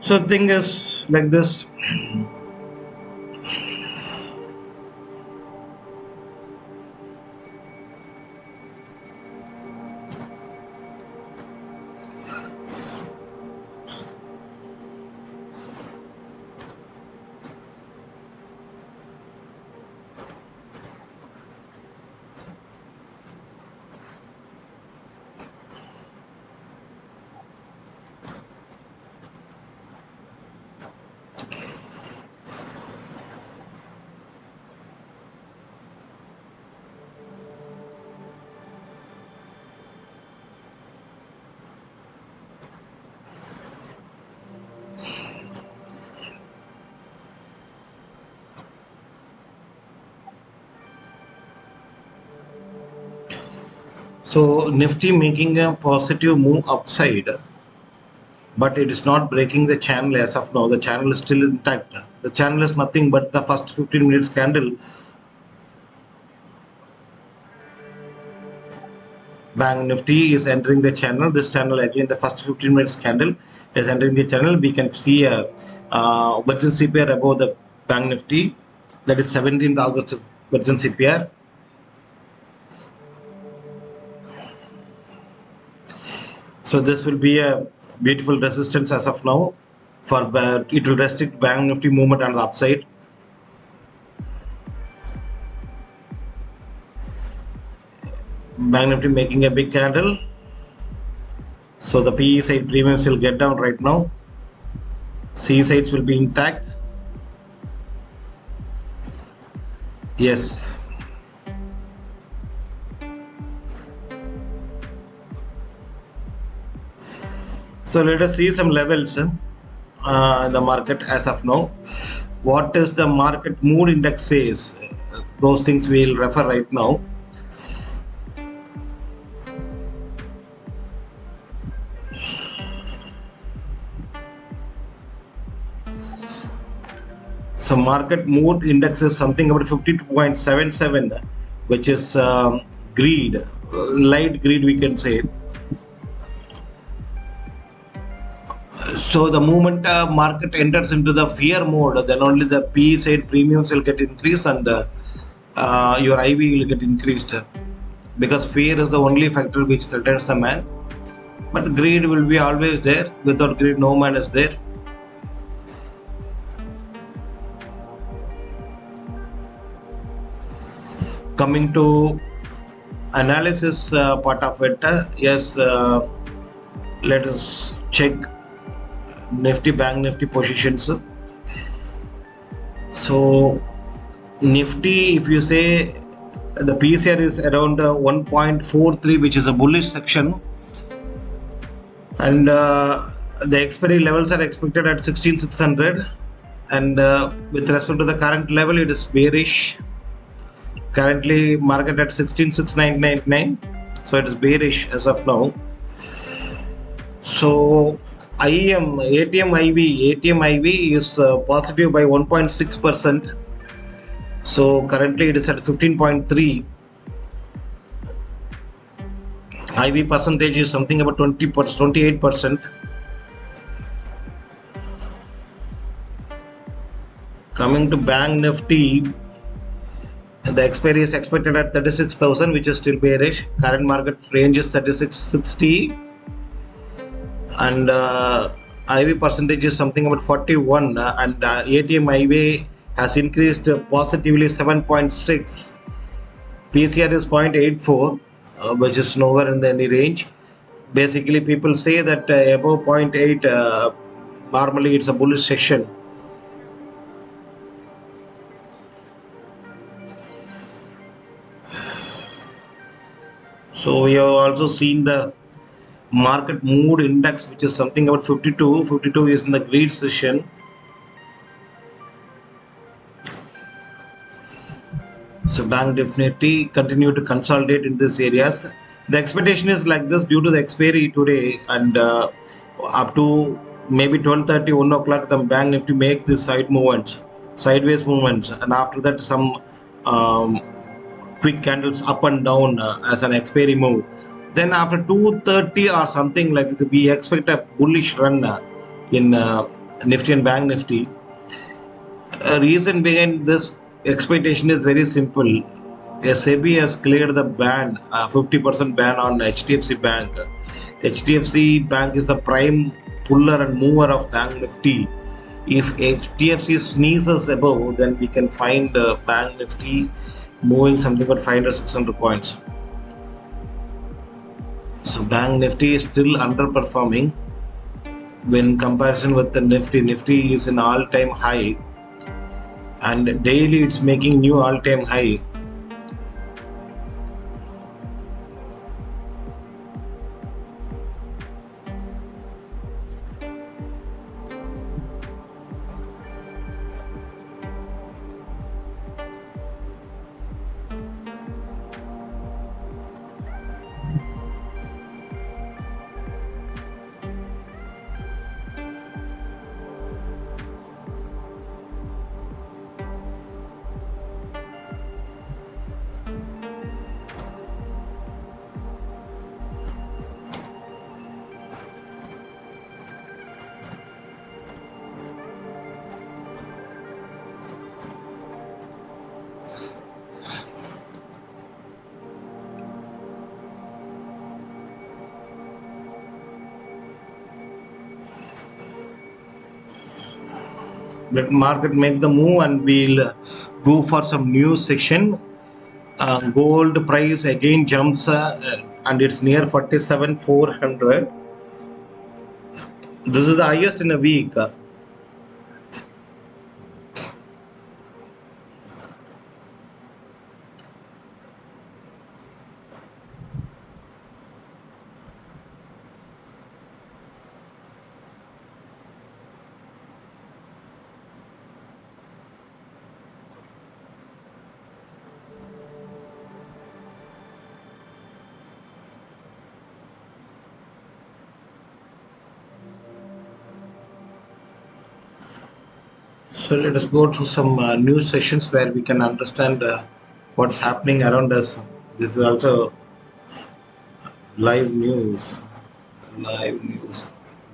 So the thing is like this. So Nifty making a positive move upside, but it is not breaking the channel as of now. The channel is still intact. The channel is nothing but the first 15 minutes candle. Bank Nifty is entering the channel. This channel again, the first 15 minutes candle is entering the channel. We can see a urgency pair above the Bank Nifty. That is 17th August urgency pair. So this will be a beautiful resistance as of now. For it will restrict Bank Nifty movement on the upside. Bank Nifty making a big candle. So the PE side premiums will get down right now. C sides will be intact. Yes. So let us see some levels in the market as of now. What is the market mood index says? Those things we will refer right now. So market mood index is something about 52.77, which is greed, light greed we can say. So the moment market enters into the fear mode, then only the P side premiums will get increased and your IV will get increased, because fear is the only factor which threatens the man. But greed will be always there. Without greed, no man is there. Coming to analysis part of it, yes, let us check Nifty, Bank Nifty positions. So Nifty, if you say the PCR is around 1.43, which is a bullish section, and the expiry levels are expected at 16,600, and with respect to the current level, it is bearish. Currently market at 16,699, so it is bearish as of now. So ATM IV is positive by 1.6%. So currently it is at 15.3. IV percentage is something about 28%. Coming to Bank Nifty, the expiry is expected at 36,000, which is still bearish. Current market range is 3660, and IV percentage is something about 41, and ATM IV has increased positively 7.6. PCR is 0.84, which is nowhere in any range. Basically, people say that above 0.8, normally it's a bullish section. So we have also seen the market mood index, which is something about 52. 52 is in the greed session. So bank definitely continue to consolidate in these areas. The expectation is like this due to the expiry today, and up to maybe 12:30, 1 o'clock, the bank Nifty make this sideways movements, and after that some quick candles up and down as an expiry move. Then after 2:30 or something, like we expect a bullish run in Nifty and Bank Nifty. Reason behind this expectation is very simple. SEBI has cleared the ban, 50% ban on HDFC Bank. HDFC Bank is the prime puller and mover of Bank Nifty. If HDFC sneezes above, then we can find Bank Nifty moving something about 500-600 points. So Bank Nifty is still underperforming when comparison with the Nifty. Nifty is an all-time high, and daily it's making new all-time high. Let market make the move, and we'll go for some news section. Gold price again jumps, and it's near 47,400. This is the highest in a week. So let us go to some news sessions where we can understand what's happening around us. This is also live news. Live news.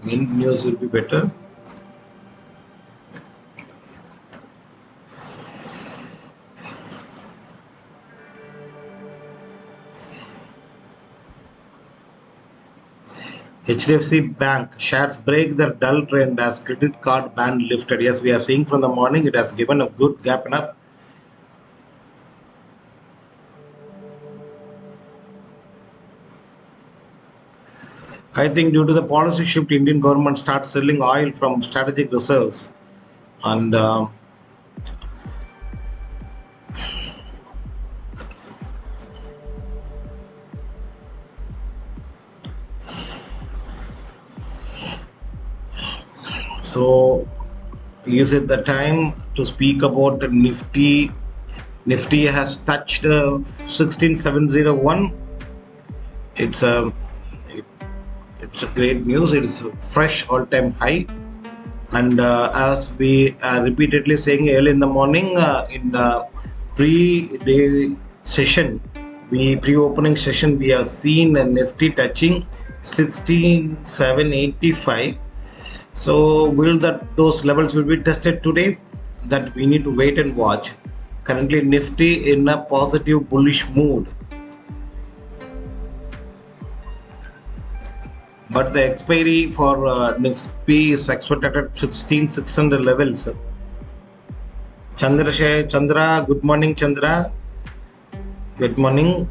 Mint news will be better. HDFC Bank shares break the dull trend as credit card ban lifted. Yes, we are seeing from the morning it has given a good gap up. I think due to the policy shift, Indian government starts selling oil from strategic reserves, and so is it the time to speak about Nifty? Nifty has touched 16701. It's a great news. It is a fresh all-time high, and as we are repeatedly saying early in the morning in pre-day session, pre-opening session, we have seen a Nifty touching 16785. So will those levels will be tested today? That we need to wait and watch. Currently Nifty in a positive bullish mood, but the expiry for Nifty is expected at 16600 levels. Chandra, good morning Chandra. Good morning.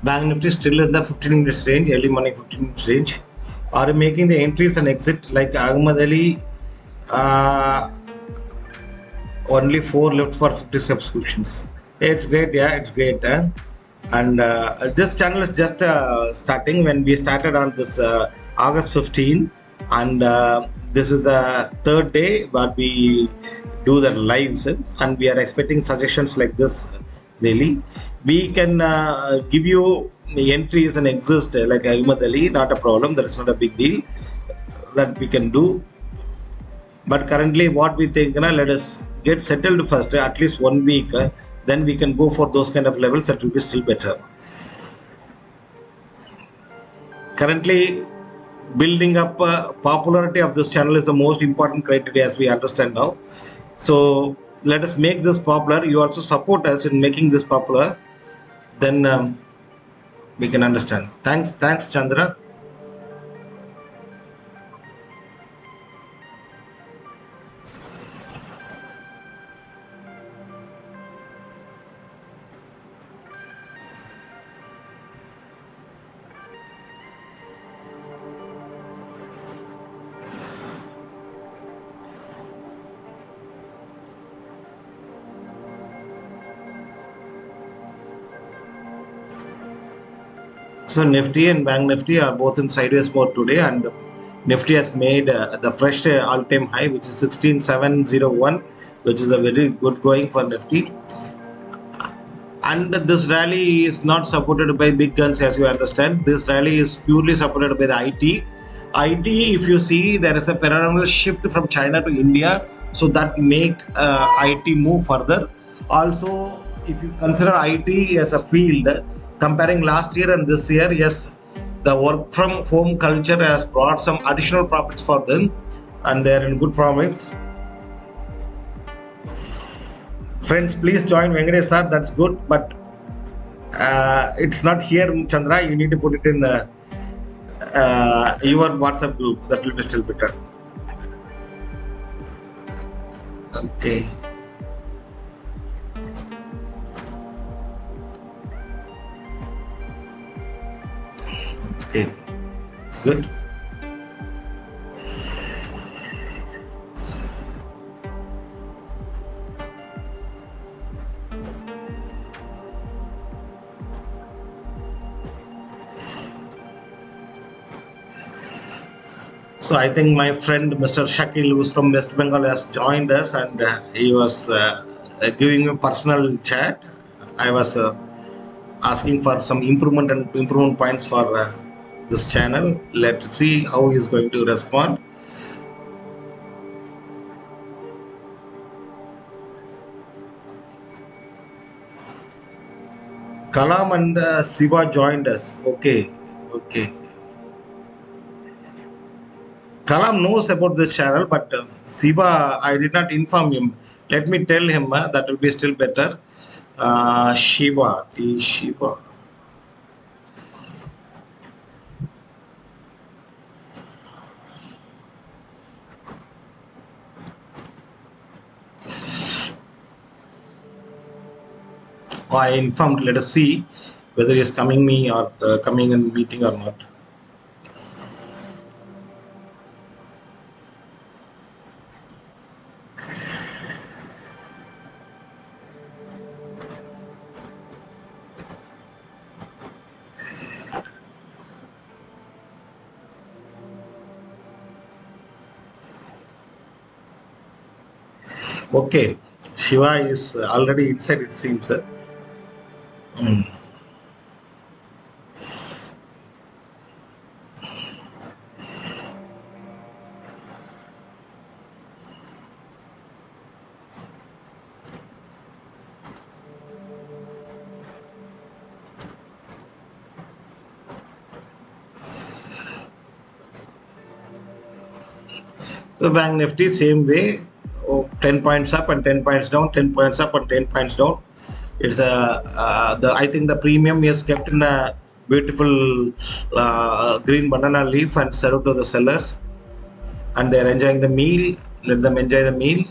Bank Nifty still in the 15 minutes range, early morning 15 minutes range. Are making the entries and exit like Ahmad Ali? Only 4 left for 50 subscriptions. It's great, yeah, it's great. And this channel is just starting. When we started on this August 15, and this is the third day where we do the lives, and we are expecting suggestions like this daily. We can give you the entries and exist like Ahmad Ali, not a problem. That is not a big deal that we can do. But currently what we think, let us get settled first, at least 1 week, then we can go for those kind of levels. That will be still better. Currently building up popularity of this channel is the most important criteria, as we understand now. So let us make this popular. You also support us in making this popular, then we can understand. Thanks Chandra. So Nifty and Bank Nifty are both in sideways mode today, and Nifty has made the fresh all-time high, which is 16701, which is a very good going for Nifty. And this rally is not supported by big guns, as you understand. This rally is purely supported by the IT. If you see, there is a phenomenal shift from China to India, so that make IT move further. Also, if you consider IT as a field, comparing last year and this year, yes, the work from home culture has brought some additional profits for them, and they are in good profits. Friends, please join Venkatesh sir. That's good, but it's not here, Chandra. You need to put it in your WhatsApp group. That will be still better. Okay. Okay. It's good. So I think my friend Mr. Shakil, who's from West Bengal, has joined us, and he was giving a personal chat. I was asking for some improvement points for this channel. Let's see how he's going to respond. Kalam and Siva joined us. Okay, okay. Kalam knows about this channel, but Siva, I did not inform him. Let me tell him that will be still better. Shiva, T. Shiva. I informed. Let us see whether he is coming me or coming in meeting or not. Okay, Shiva is already inside, it seems. So Bank Nifty same way, 10 points up and 10 points down, 10 points up and 10 points down. It's I think the premium is kept in a beautiful green banana leaf and served to the sellers, and they are enjoying the meal. Let them enjoy the meal.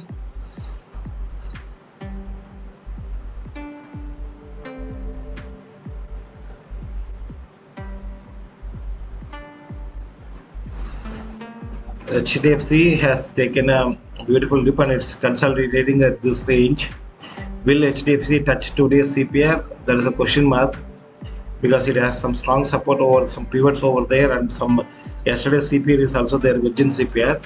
HDFC has taken a beautiful dip and it's consolidating at this range. Will HDFC touch today's CPR? That is a question mark, because it has some strong support over some pivots over there, and some yesterday's CPR is also their Virgin CPR.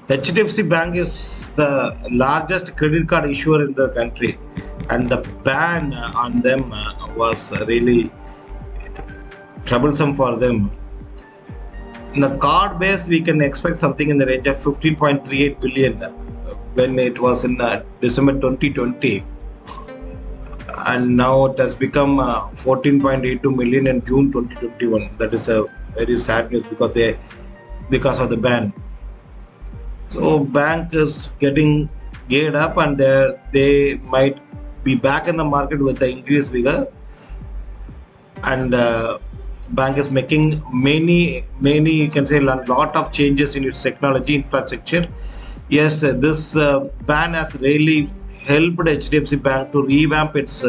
HDFC Bank is the largest credit card issuer in the country, and the ban on them was really troublesome for them. In the card base, we can expect something in the range of 15.38 billion when it was in December 2020, and now it has become 14.82 million in June 2021. That is a very sad news because of the ban. So bank is getting geared up, and they might be back in the market with the increased vigor. And bank is making many you can say a lot of changes in its technology infrastructure. Yes, this ban has really helped HDFC Bank to revamp its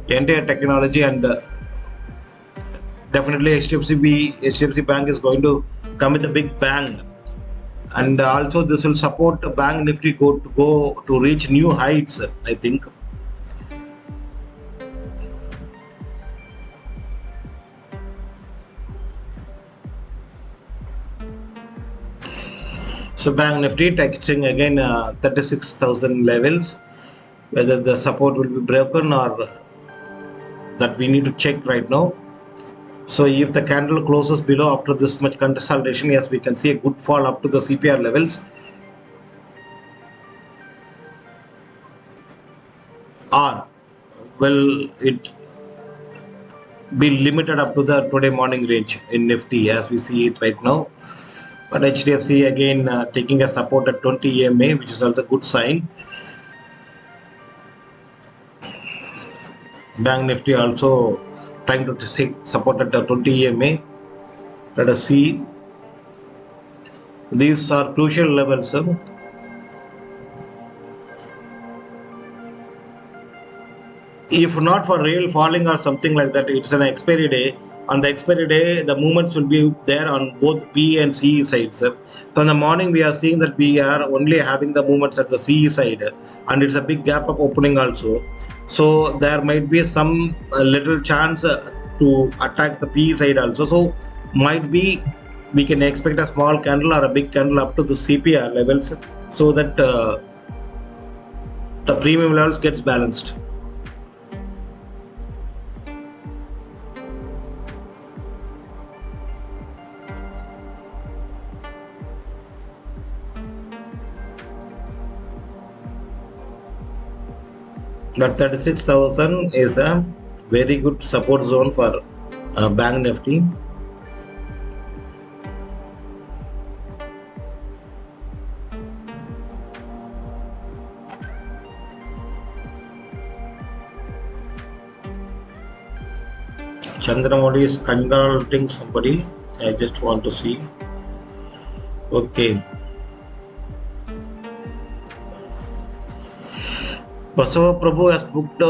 entire technology, and definitely HDFC Bank is going to come with a big bang. And also this will support Bank Nifty go to reach new heights, I think. So Bank Nifty touching again 36,000 levels. Whether the support will be broken or that we need to check right now. So if the candle closes below after this much consolidation, yes, we can see a good fall up to the CPR levels, or will it be limited up to the today morning range in Nifty as we see it right now. But HDFC again taking a support at 20 EMA, which is also a good sign. Bank Nifty also trying to seek support at 20 EMA. Let us see. These are crucial levels. If not for real falling or something like that, it's an expiry day. On the expiry day, the movements will be there on both P and CE sides. So in the morning, we are seeing that we are only having the movements at the CE side, and it's a big gap of opening also. So there might be some little chance to attack the P side also. So might be we can expect a small candle or a big candle up to the CPR levels, so that the premium levels gets balanced. That 36,000 is a very good support zone for Bank Nifty. Chandramodi is consulting somebody. I just want to see. Okay. Basava Prabhu has booked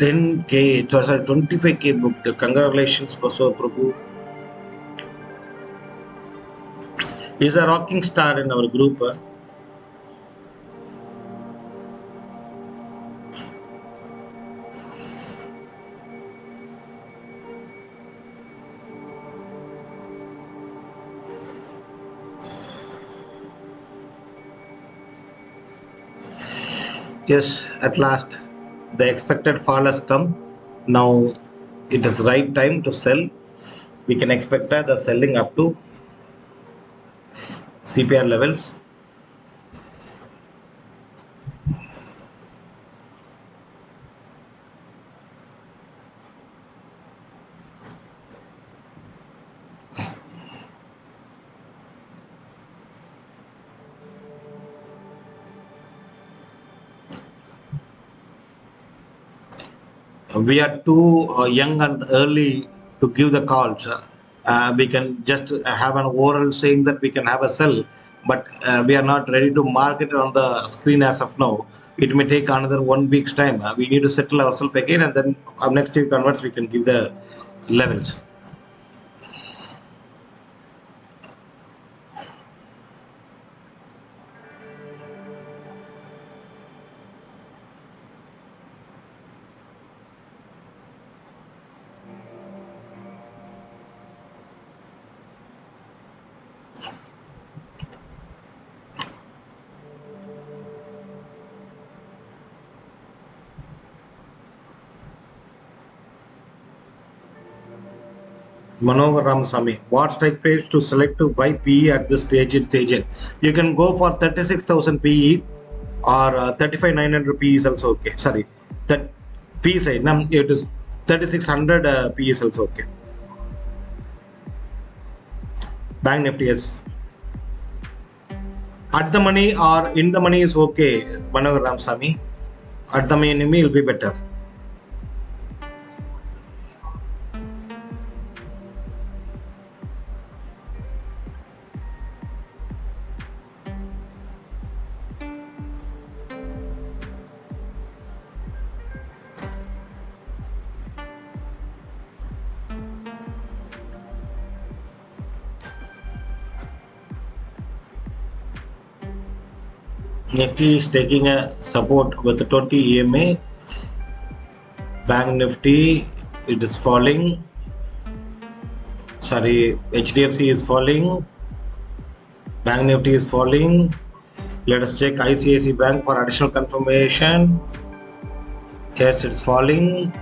10K, sorry, 25K booked. Congratulations, Basava Prabhu. He's a rocking star in our group. Yes, at last the expected fall has come. Now it is right time to sell. We can expect the selling up to CPR levels. We are too young and early to give the calls. We can just have an oral saying that we can have a sell, but we are not ready to mark it on the screen as of now. It may take another 1 week's time. We need to settle ourselves again, and then next week onwards we can give the levels. Manohar Ramasamy, what strike price to select to buy PE at this stage in stage in? You can go for 36,000 PE or 35,900 PE is also okay. Sorry, that PE side, it is 3600 PE is also okay. Bank Nifty, yes. At the money or in the money is okay, Manohar Ramasamy. At the money will be better. Nifty is taking a support with 20 EMA. Bank Nifty, it is falling. Sorry, HDFC is falling. Bank Nifty is falling. Let us check ICICI Bank for additional confirmation. Yes, it's falling.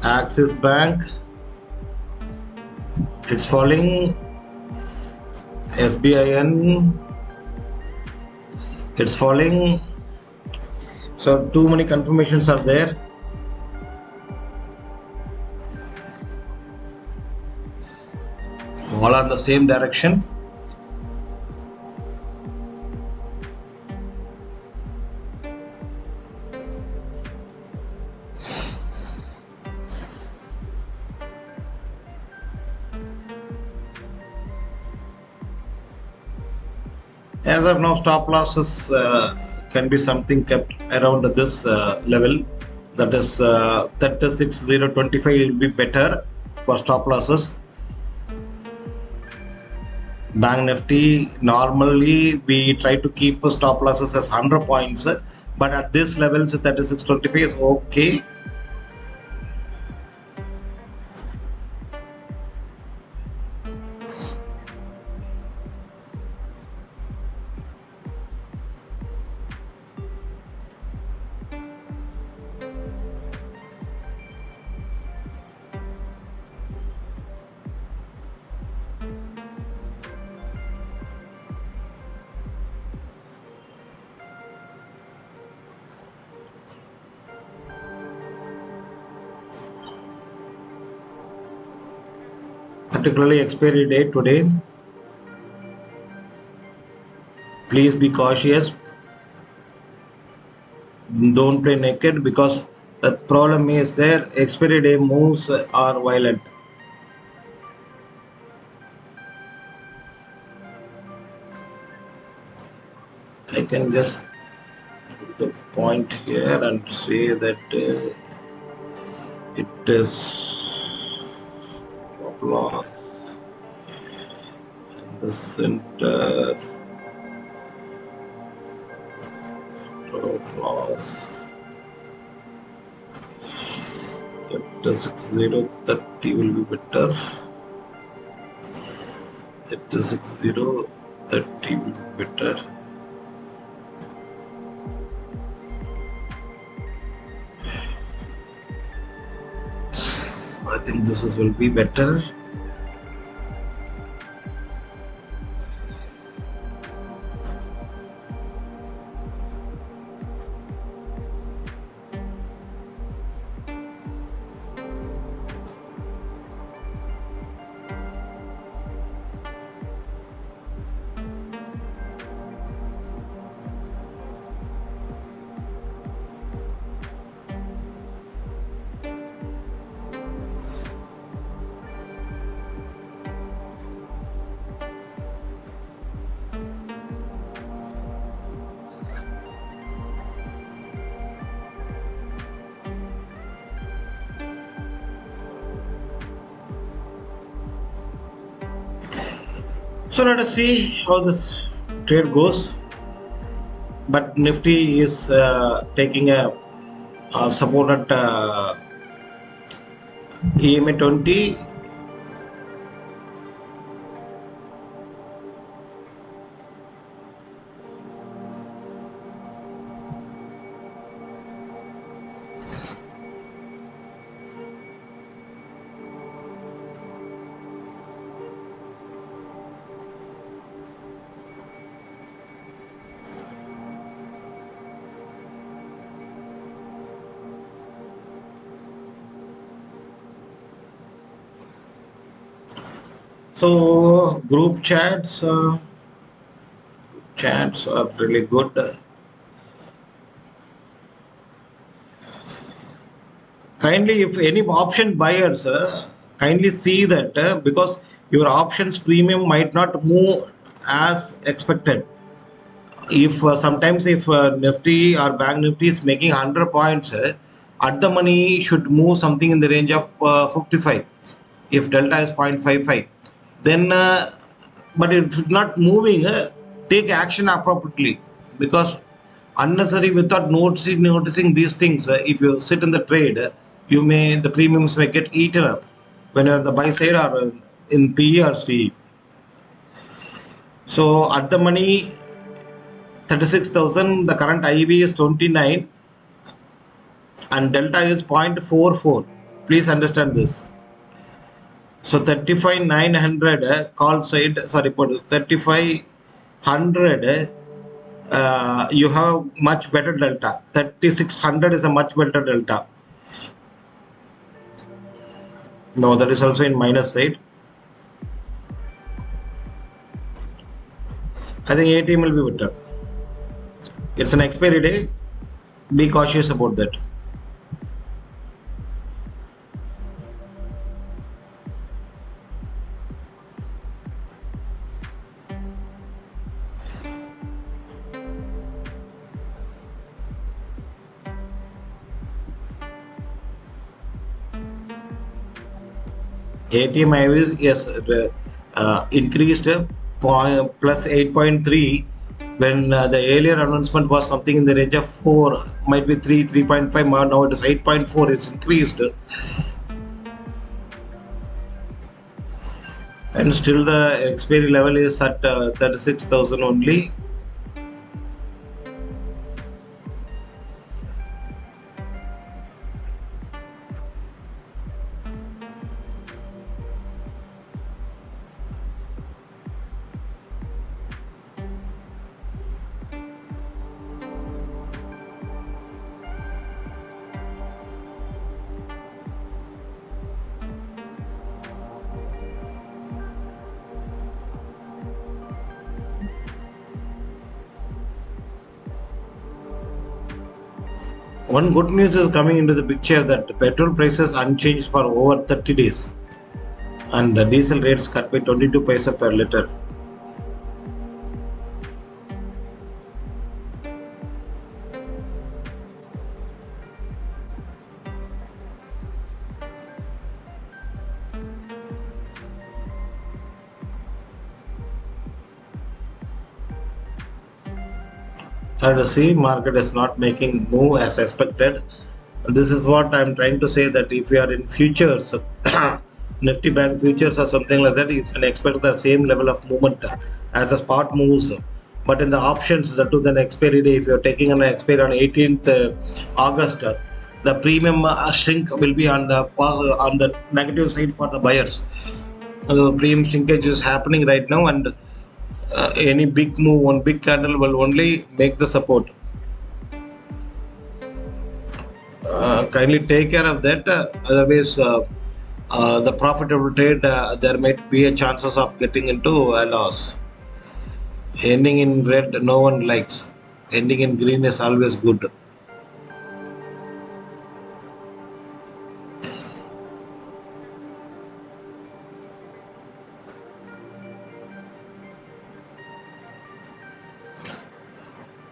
Axis Bank. It's falling. SBIN, it's falling. So too many confirmations are there. All are the same direction. As of now, stop losses can be something kept around this level. That is 36025 will be better for stop losses. Bank Nifty, normally we try to keep stop losses as 100 points, but at this levels 3625 is okay. Particularly expiry date today. Please be cautious. Don't play naked, because the problem is there. Expiry day moves are violent. I can just put the point here and say that it is stop loss in the center. Stop loss. 6030 will be better. 6030 will be better. I think this will be better. So let us see how this trade goes. But Nifty is taking a support at EMA 20. So group chats are really good. Kindly, if any option buyers, kindly see that because your options premium might not move as expected. If sometimes if Nifty or Bank Nifty is making 100 points, at the money should move something in the range of 55. If delta is 0.55, then but if it's not moving, take action appropriately, because unnecessary without noticing these things, if you sit in the trade, the premiums may get eaten up when you're on the buy side or in PE or CE. So at the money 36,000, the current IV is 29 and delta is 0.44. Please understand this. So 35,900 call side, sorry, put 3,500. You have much better delta. 3,600 is a much better delta. No, that is also in minus side. I think ATM will be better. It's an expiry day. Be cautious about that. ATM IV is yes, increased plus 8.3 when the earlier announcement was something in the range of 4, might be 3, 3.5. Now it is 8.4. It's increased, and still the expiry level is at 36,000 only. One good news is coming into the picture that petrol prices unchanged for over 30 days and the diesel rates cut by 22 paisa per liter. And see, market is not making move as expected. This is what I'm trying to say, that if you are in futures, Nifty Bank futures or something like that, you can expect the same level of movement as the spot moves. But in the options, that to the expiry day, if you're taking an expiry on 18th August, the premium shrink will be on the negative side for the buyers. Premium shrinkage is happening right now, and any big move, one big candle will only make the support. Kindly take care of that. Otherwise, the profitable trade, there might be a chances of getting into a loss. Ending in red, no one likes. Ending in green is always good.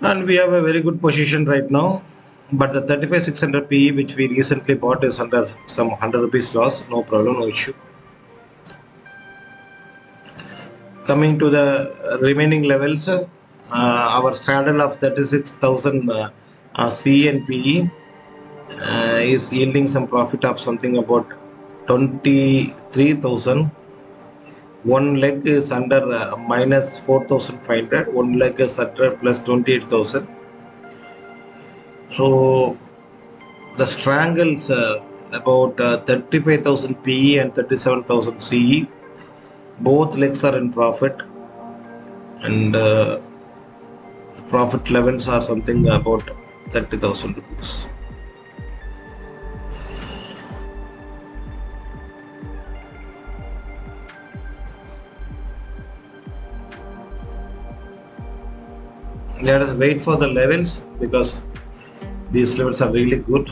And we have a very good position right now, but the 35,600 PE which we recently bought is under some 100 rupees loss. No problem, no issue. Coming to the remaining levels, our straddle of 36,000 C and PE is yielding some profit of something about 23,000. One leg is under minus 4,500. One leg is under plus 28,000. So the strangles about 35,000 PE and 37,000 CE. Both legs are in profit, and the profit levels are something about 30,000 rupees. Let us wait for the levels, because these levels are really good.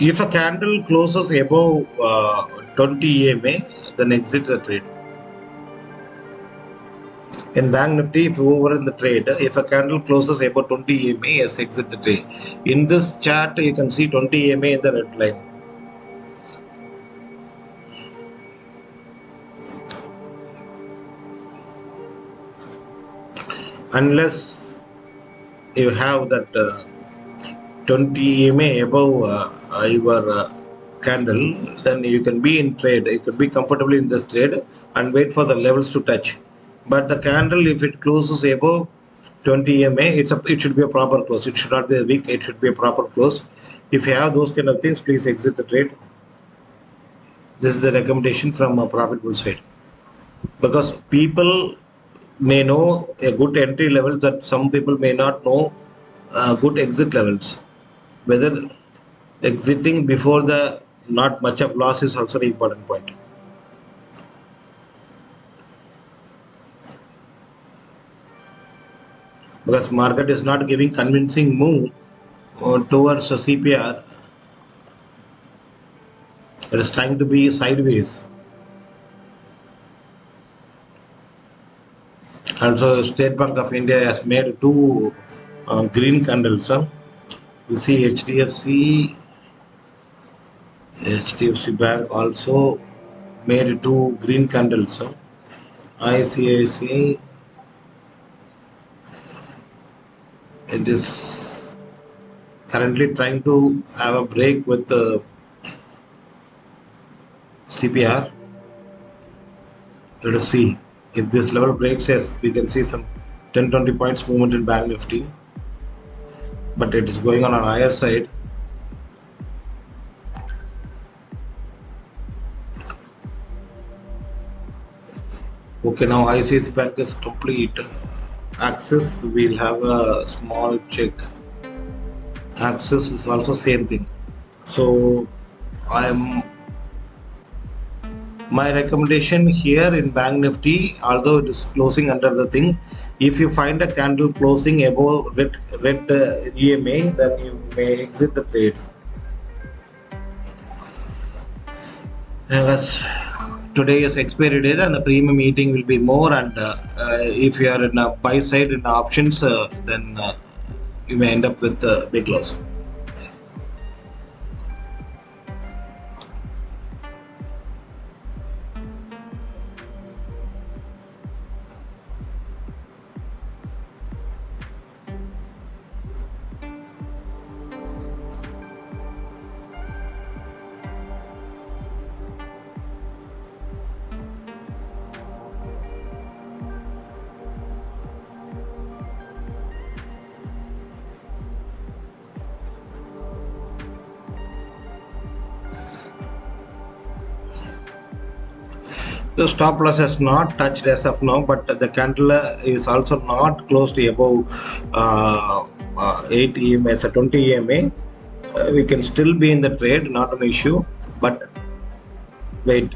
If a candle closes above 20 EMA, then exit the trade. In Bank Nifty, if you over in the trade, if a candle closes above 20 EMA, yes, exit the trade. In this chart, you can see 20 EMA in the red line. Unless you have that 20 EMA above your candle, then you can be in trade. You can be comfortably in this trade and wait for the levels to touch. But the candle, if it closes above 20 EMA, it should be a proper close. It should not be a weak. It should be a proper close. If you have those kind of things, please exit the trade. This is the recommendation from a profit bull side, because people may know a good entry level that some people may not know good exit levels. Whether exiting before the not much of loss is also an important point. Because market is not giving convincing move towards a CPR. It is trying to be sideways. Also, State Bank of India has made two green candles. You see HDFC Bank also made two green candles. ICICI, it is currently trying to have a break with the CPR. Let us see if this level breaks. Yes, we can see some 10-20 points movement in Bank Nifty, but it is going on a higher side. Okay, now ICICI Bank is complete. Axis, we'll have a small check. Axis is also same thing. So my recommendation here in Bank Nifty, although it is closing under the thing, if you find a candle closing above red EMA, then you may exit the trade. As today is expiry day, then the premium meeting will be more, and if you are in a buy side in the options, then you may end up with a big loss. The stop loss has not touched as of now, but the candle is also not close to above 8 EMA, so 20 EMA. We can still be in the trade, not an issue, but wait.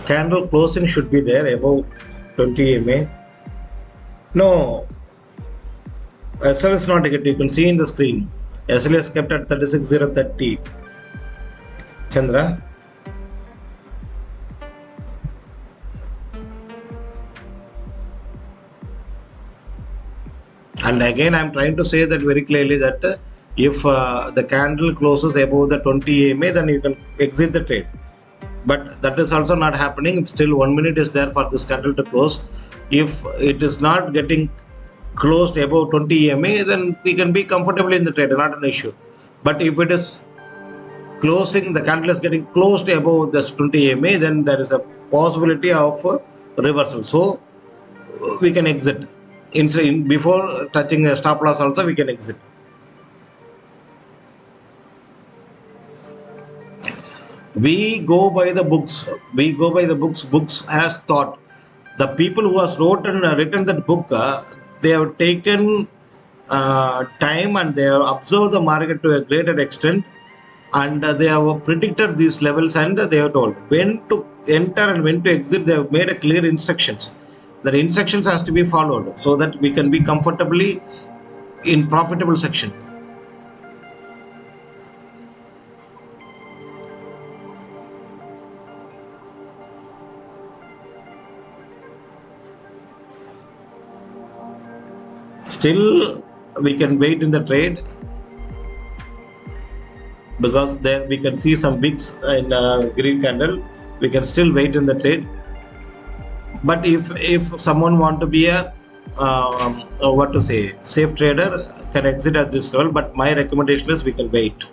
Candle closing should be there above 20 EMA. No, SL is not negative. You can see in the screen. SL is kept at 36,030. Chandra. And again, I am trying to say that very clearly that if the candle closes above the 20 EMA, then you can exit the trade. But that is also not happening. Still 1 minute is there for this candle to close. If it is not getting closed above 20 EMA, then we can be comfortably in the trade, not an issue. But if it is closing, the candle is getting closed above this 20 EMA, then there is a possibility of reversal. So we can exit. Before touching a stop loss also, we can exit. We go by the books. We go by the books. Books as thought. The people who has written that book, they have taken time and they have observed the market to a greater extent, and they have predicted these levels, and they have told when to enter and when to exit. They have made a clear instructions. the instructions has to be followed so that we can be comfortably in profitable section. Still we can wait in the trade because there we can see some wicks in green candle. We can still wait in the trade, but if someone want to be a safe trader, can exit at this level, but my recommendation is we can wait.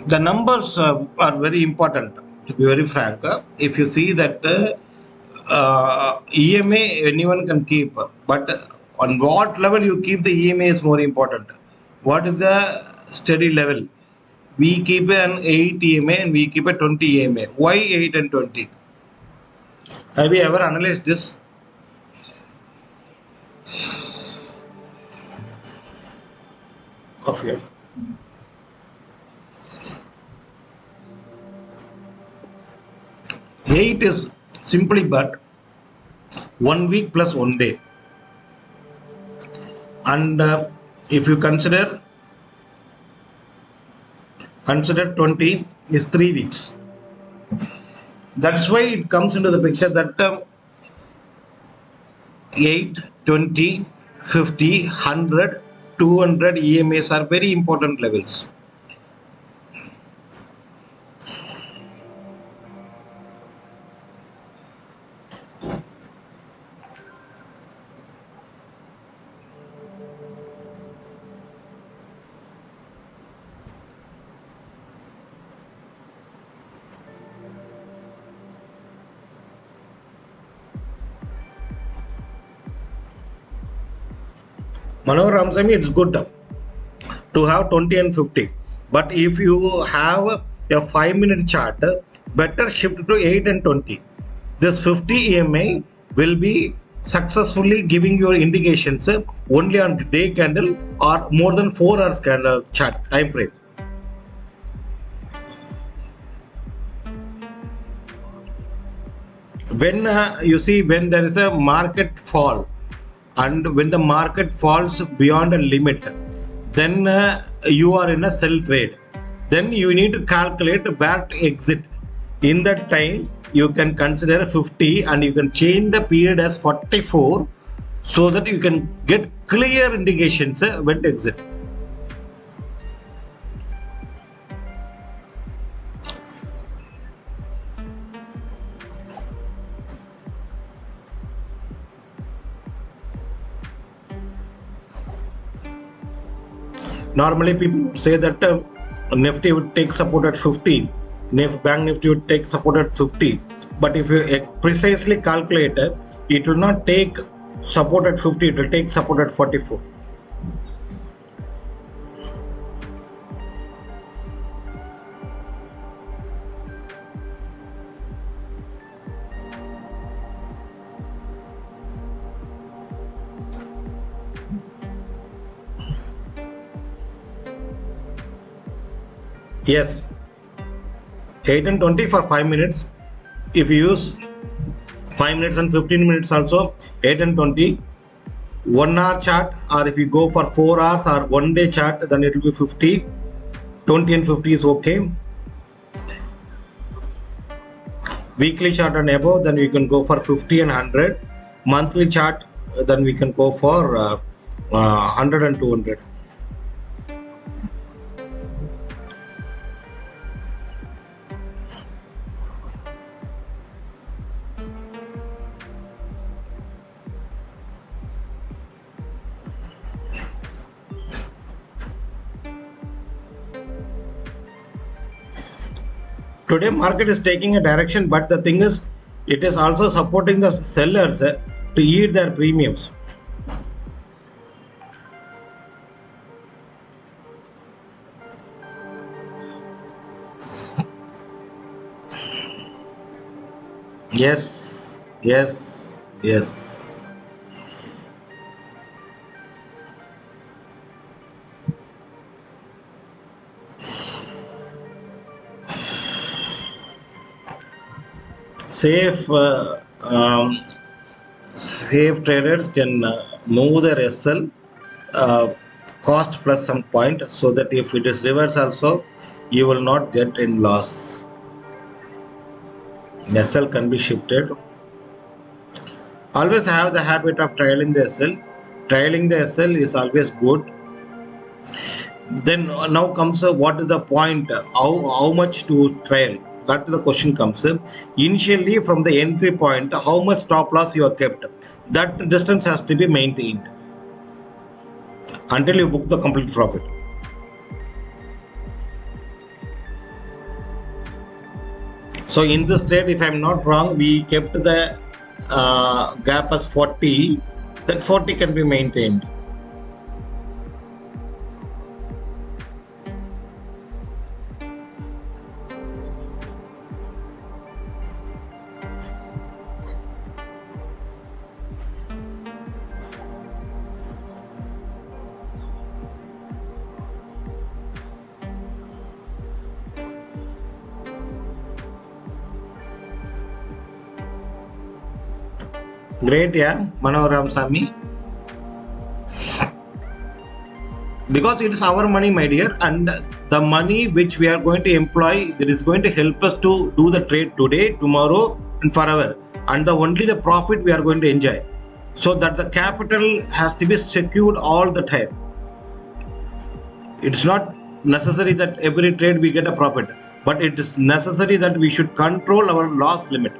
The numbers are very important, to be very frank. If you see that EMA anyone can keep, but on what level you keep the EMA is more important. What is the steady level? We keep an 8 EMA and we keep a 20 EMA. Why 8 and 20? Have you ever analyzed this? Okay. Eight is simply but 1 week plus 1 day, and if you consider 20 is 3 weeks. That's why it comes into the picture that 8, 20, 50, 100, 200 EMAs are very important levels. Manohar Ramsamy, it's good to have 20 and 50, but if you have a 5-minute chart, better shift to 8 and 20. This 50 EMA will be successfully giving your indications only on day candle or more than 4 hours candle chart time frame. When you see when there is a market fall, and when the market falls beyond a limit, then you are in a sell trade. Then you need to calculate where to exit. In that time, you can consider 50 and you can change the period as 44 so that you can get clear indications when to exit. Normally people would say that Nifty would take support at 50, Bank Nifty would take support at 50, but if you precisely calculate, it will not take support at 50, it will take support at 44. Yes, 8 and 20 for 5 minutes. If you use 5 minutes and 15 minutes also 8 and 20. 1 hour chart, or if you go for 4 hours or 1 day chart, then it will be 50. 20 and 50 is okay. Weekly chart and above, then we can go for 50 and 100. Monthly chart, then we can go for 100 and 200. Today market is taking a direction, but the thing is, it is also supporting the sellers to eat their premiums. Yes, yes, yes. Safe safe traders can move their SL cost plus some point, so that if it is reverse also, you will not get in loss. SL can be shifted. Always have the habit of trailing the SL. Trailing the SL is always good. Then now comes what is the point? How much to trail? That the question comes. Initially from the entry point, how much stop loss you have kept? That distance has to be maintained until you book the complete profit. So in this trade, if I'm not wrong, we kept the gap as 40. That 40 can be maintained. Great, yeah, Manoram Sami. Because it is our money, my dear, and the money which we are going to employ, that is going to help us to do the trade today, tomorrow, and forever. And only the profit we are going to enjoy. So that the capital has to be secured all the time. It's not necessary that every trade we get a profit, but it is necessary that we should control our loss limit.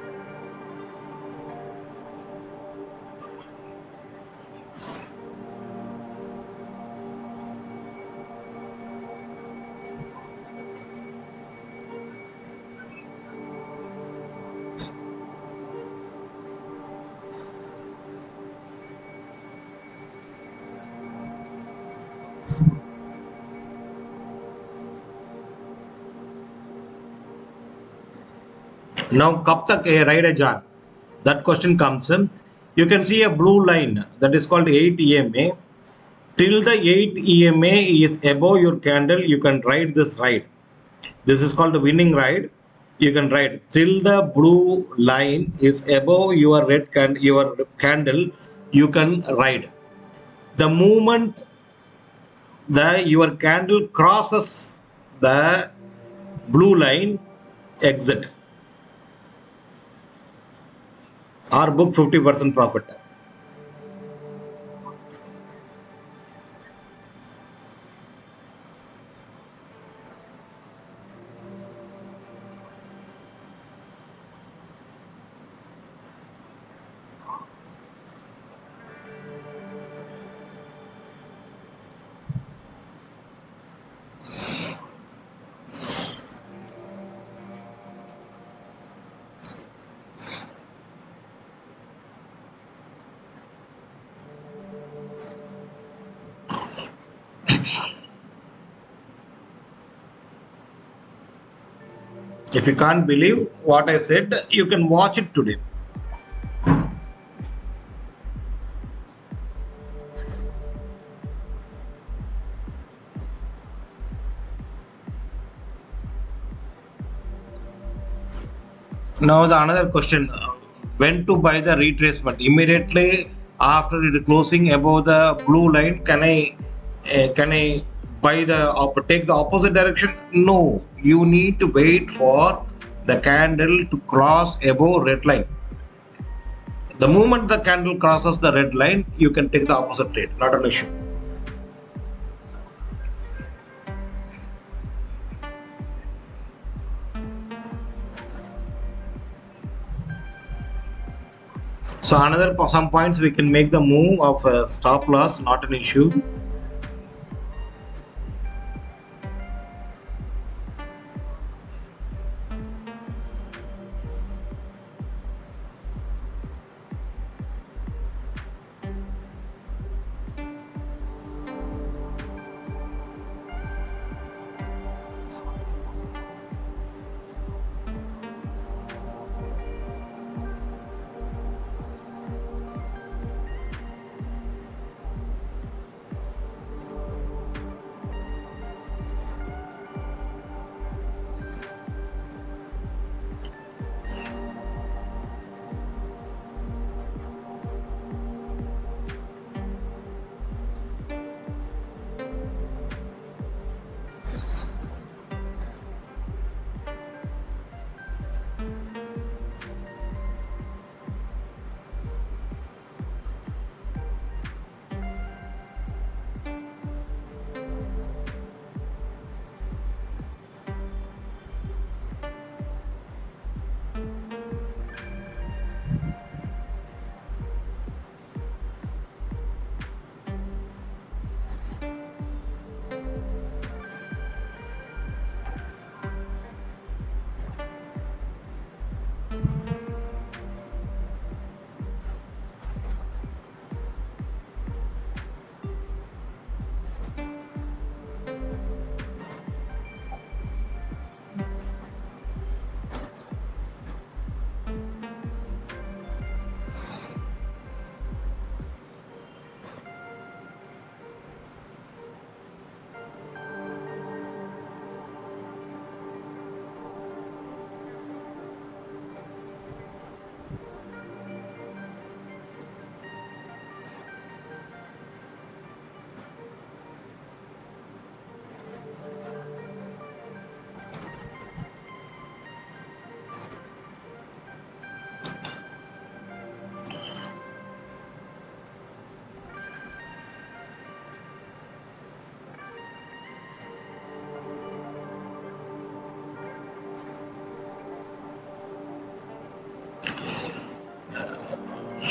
Now, kab tak ride a John? That question comes. You can see a blue line that is called 8 EMA. Till the 8 EMA is above your candle, you can ride this ride. This is called the winning ride. You can ride till the blue line is above your candle. You can ride. The moment your candle crosses the blue line, exit or book 50% profit. If you can't believe what I said, you can watch it today. Now the another question, when to buy the retracement. Immediately after it closing above the blue line, can I buy take the opposite direction? No, you need to wait for the candle to cross above red line. The moment the candle crosses the red line, you can take the opposite trade, not an issue. So some points we can make the move of stop loss, not an issue.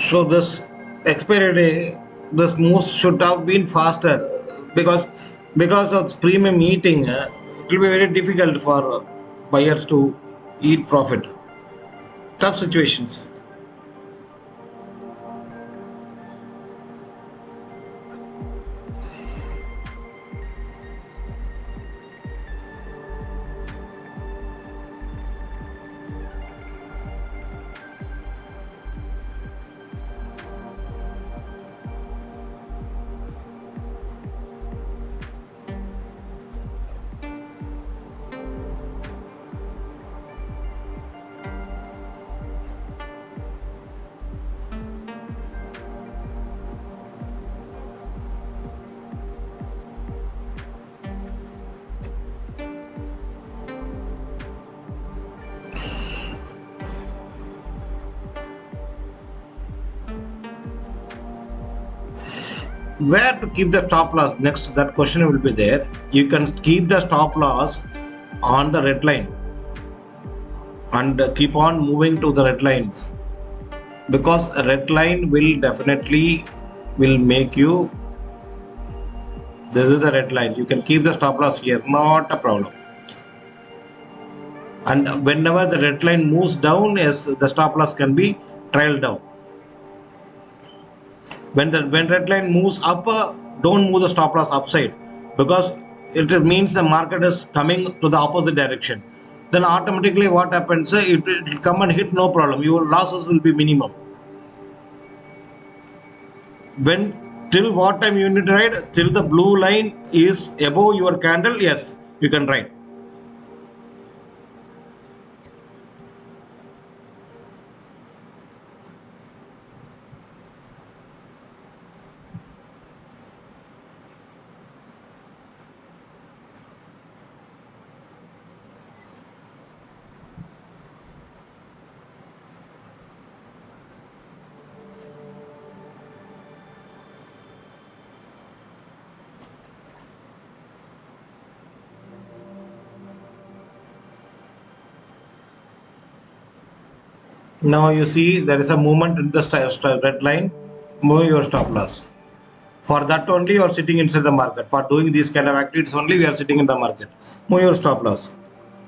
So this expiry day, this move should have been faster because of premium eating. It will be very difficult for buyers to eat profit. Tough situations. Where to keep the stop loss? Next, that question will be there. You can keep the stop loss on the red line and keep on moving to the red lines, because a red line will definitely make you. This is the red line. You can keep the stop loss here, not a problem. And whenever the red line moves down, yes, the stop loss can be trailed down. When red line moves up, don't move the stop loss upside, because it means the market is coming to the opposite direction. Then automatically what happens? It will come and hit, no problem. Your losses will be minimum. Till what time you need to ride? Till the blue line is above your candle, yes, you can ride. Now you see there is a movement in the red line. Move your stop loss. For that only you are sitting inside the market. For doing these kind of activities only we are sitting in the market. Move your stop loss.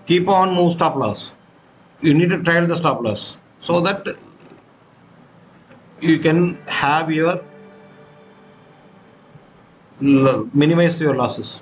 Keep on move stop loss. You need to trail the stop loss so that you can have your minimize your losses.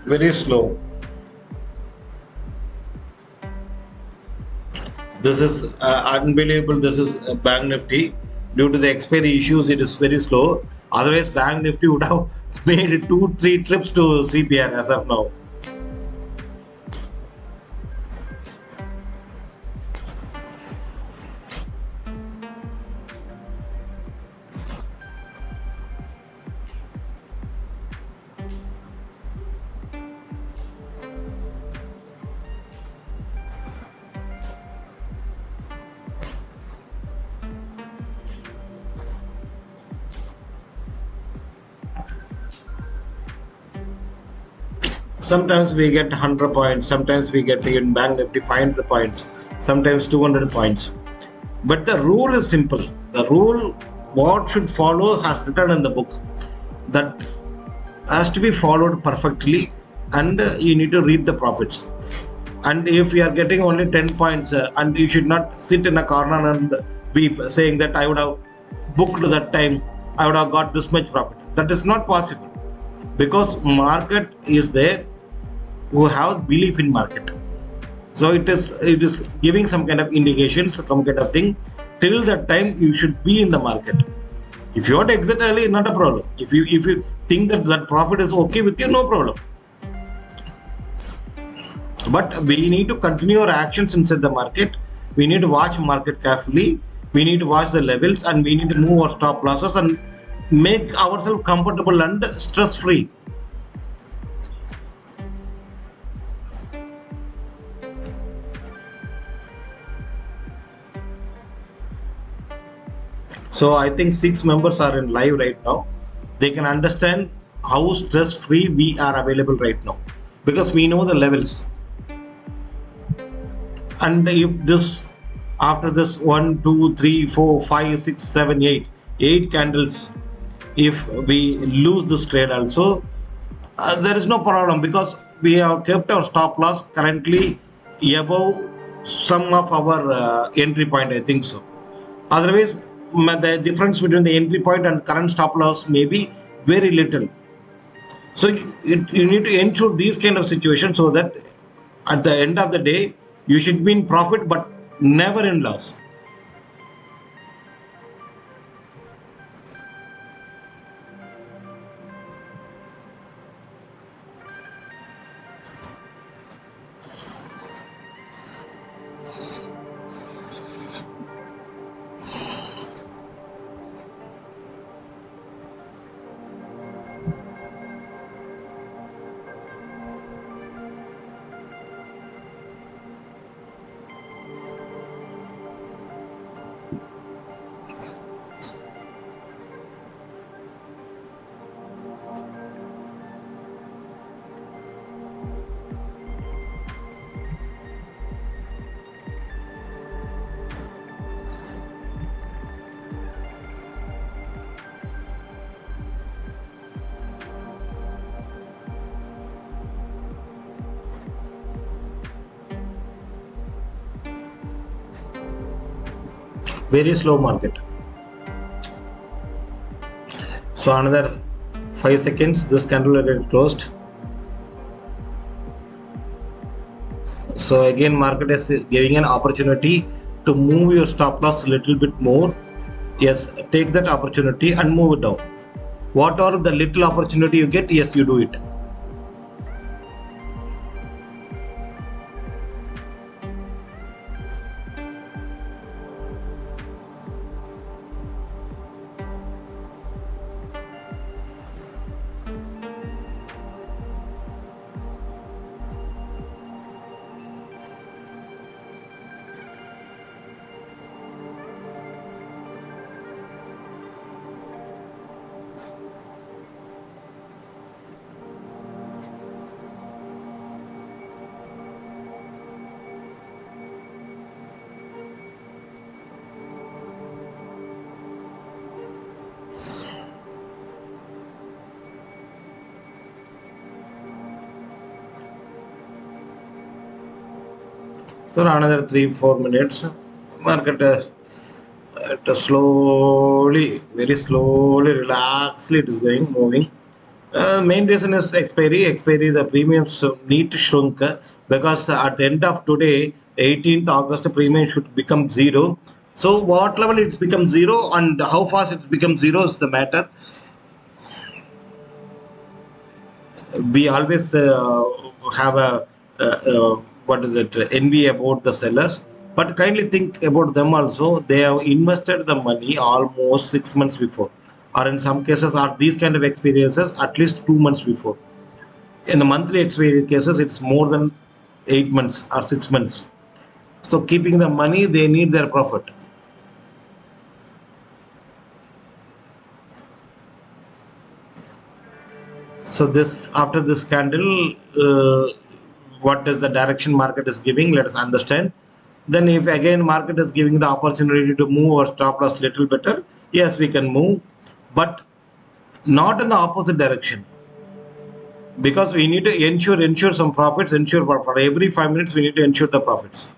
Very slow. This is unbelievable. This is Bank Nifty. Due to the expiry issues, it is very slow. Otherwise, Bank Nifty would have made 2-3 trips to CPR as of now. Sometimes we get 100 points, sometimes we get in Bank Nifty 500 points, sometimes 200 points. But the rule is simple. The rule what should follow has written in the book. That has to be followed perfectly, and you need to reap the profits. And if you are getting only 10 points, and you should not sit in a corner and be saying that I would have booked that time, I would have got this much profit. That is not possible, because market is there who have belief in market. So it is giving some kind of indications, some kind of thing. Till that time you should be in the market. If you want to exit early, not a problem. If you think that profit is okay with you, no problem. But we need to continue our actions inside the market. We need to watch market carefully. We need to watch the levels, and we need to move our stop losses and make ourselves comfortable and stress free. So I think 6 members are in live right now. They can understand how stress free we are available right now, because we know the levels. And if this, after this 1, 2, 3, 4, 5, 6, 7, 8 candles, if we lose this trade also, there is no problem, because we have kept our stop loss currently above some of our entry point, I think so. Otherwise, the difference between the entry point and current stop loss may be very little. So you need to ensure these kind of situations, so that at the end of the day you should be in profit but never in loss. Very slow market. So another 5 seconds, this candle will get closed. So again, market is giving an opportunity to move your stop loss a little bit more. Yes, take that opportunity and move it down. Whatever the little opportunity you get, yes, you do it. So another 3-4 minutes, market slowly, very slowly, relaxedly it is going, moving. Main reason is expiry. Expiry, the premiums need to shrink because at the end of today, 18th August, premium should become zero. So what level it becomes zero and how fast it becomes zero is the matter. We always have a what is it, envy about the sellers, but kindly think about them also. They have invested the money almost 6 months before, or in some cases are these kind of experiences at least 2 months before. In the monthly experience cases it's more than 8 months or 6 months. So keeping the money, they need their profit. So this, after this candle, what is the direction market is giving, let us understand. Then if again market is giving the opportunity to move or stop loss little better, yes, we can move, but not in the opposite direction, because we need to ensure some profits, ensure for every 5 minutes we need to ensure the profits.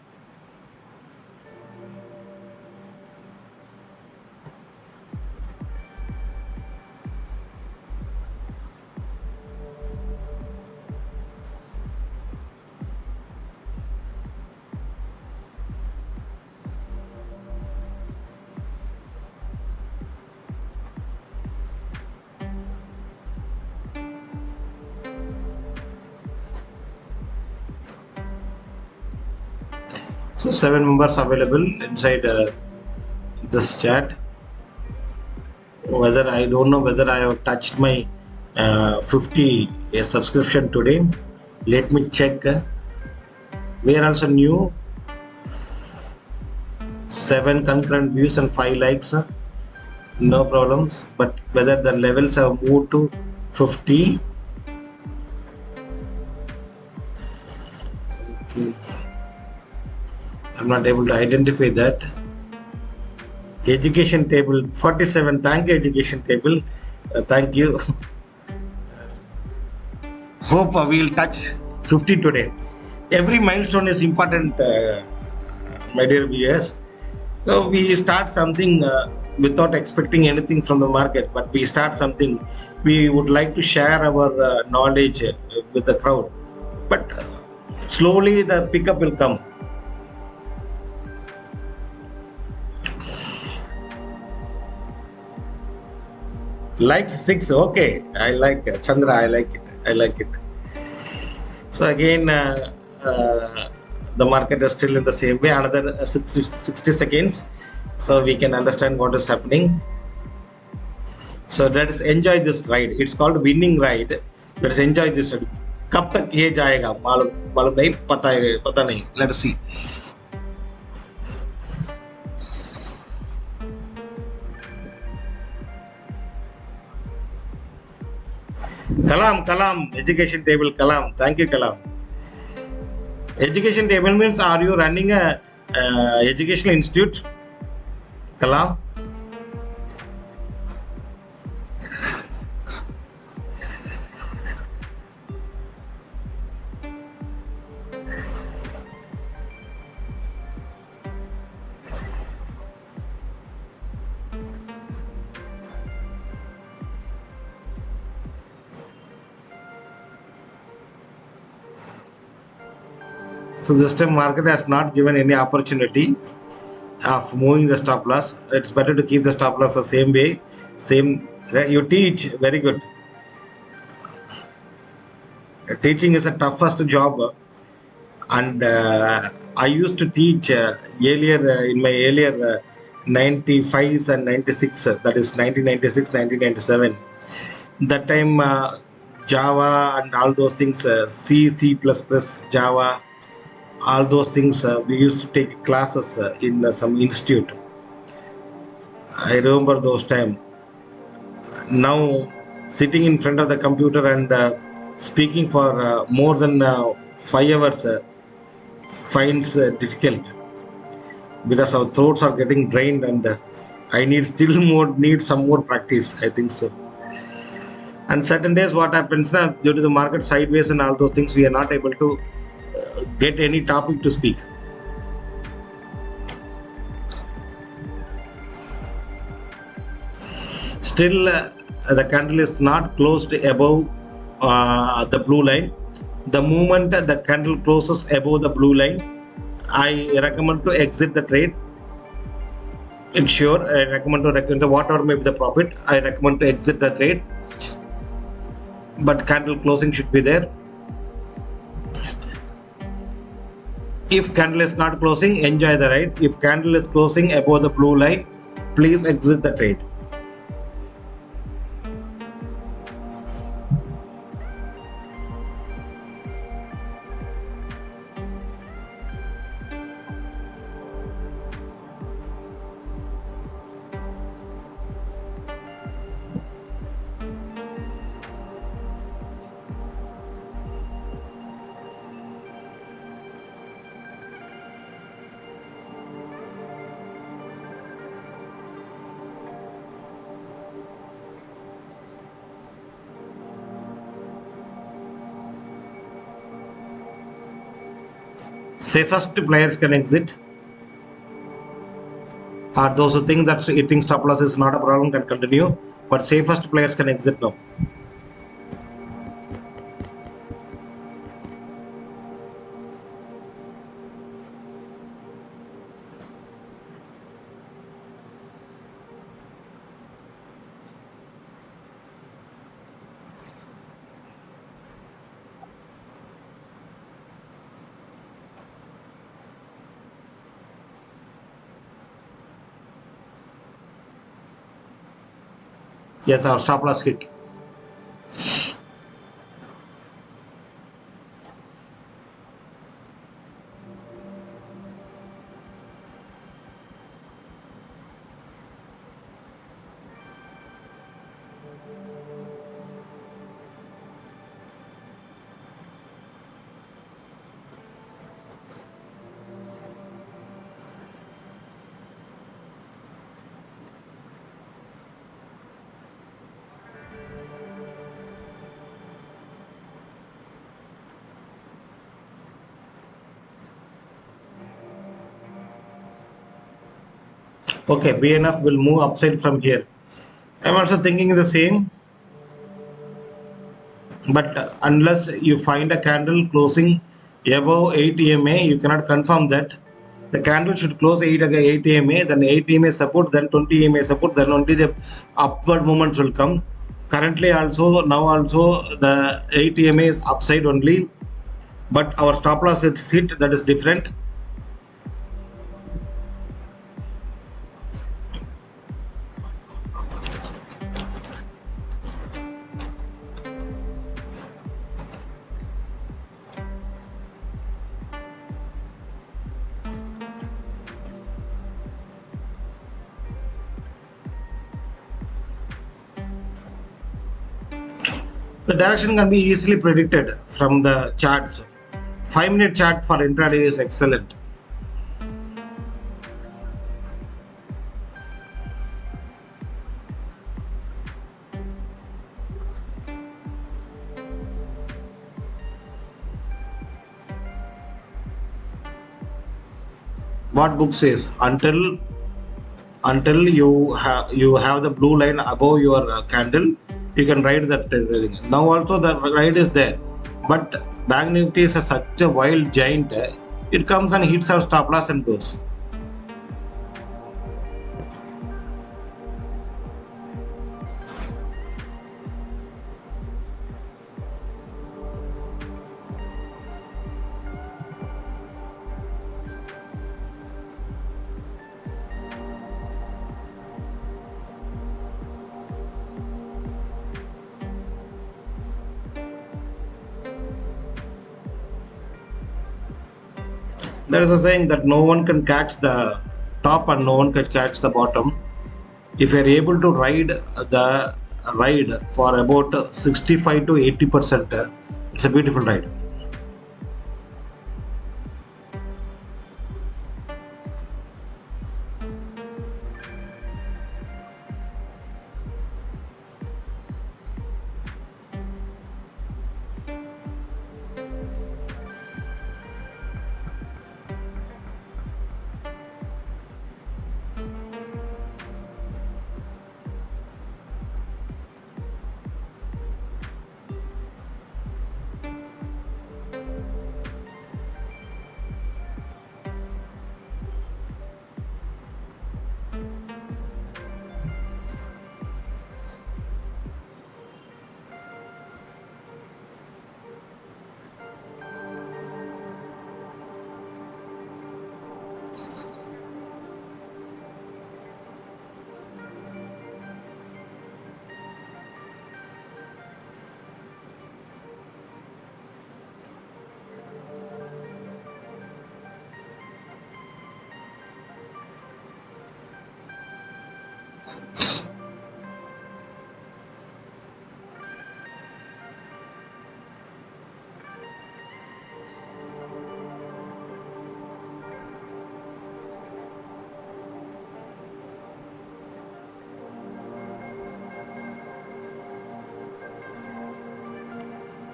So 7 members available inside this chat. Whether, I don't know whether I have touched my 50 subscription today. Let me check. We are also new. 7 concurrent views and 5 likes. No problems. But whether the levels have moved to 50. Okay. I'm not able to identify that. Education table 47. Thank you, education table. Thank you. Hope we will touch 50 today. Every milestone is important, my dear viewers. So we start something without expecting anything from the market, but we start something. We would like to share our knowledge with the crowd, but slowly the pickup will come. Like 6, okay. I like Chandra. I like it. I like it. So again, the market is still in the same way. Another 60 seconds, so we can understand what is happening. So let us enjoy this ride. It's called winning ride. Let us enjoy this ride. कब तक ये जाएगा मालूम नहीं, पता नहीं. Let us see. Kalam, education table, Kalam. Thank you, Kalam. Education table means, are you running a educational institute, Kalam? So this time market has not given any opportunity of moving the stop loss. It's better to keep the stop loss the same way, same Right? You teach, very good. Teaching is a toughest job, and I used to teach earlier in my earlier 95s and 96. That is 1996, 1997. That time, Java and all those things, C, C++, Java, all those things. We used to take classes in some institute. I remember those time. Now, sitting in front of the computer and speaking for more than 5 hours finds difficult, because our throats are getting drained, and I need some more practice, I think so. And certain days what happens now, due to the market sideways and all those things, we are not able to get any topic to speak. Still, the candle is not closed above the blue line. The moment the candle closes above the blue line, I recommend to exit the trade. Ensure I recommend to whatever may be the profit, I recommend to exit the trade. But candle closing should be there. If candle is not closing, enjoy the ride. If candle is closing above the blue line, please exit the trade. Safest players can exit, or those who think that hitting stop loss is not a problem can continue, but safest players can exit now. Yes, our stop loss hit. Okay, BNF will move upside from here. I'm also thinking the same, but unless you find a candle closing above 8 EMA, you cannot confirm that. The candle should close 8 EMA, then 8 EMA support, then 20 EMA support, then only the upward movements will come. Currently now also the 8 EMA is upside only, but our stop loss is hit, that is different. The direction can be easily predicted from the charts. 5-minute chart for intraday is excellent. What book says, until you have the blue line above your candle, you can ride that thing. Now also the ride is there, but Bank Nifty is such a wild giant. It comes and hits our stop loss and goes. There is a saying that no one can catch the top and no one can catch the bottom. If you are able to ride the ride for about 65 to 80%, it's a beautiful ride.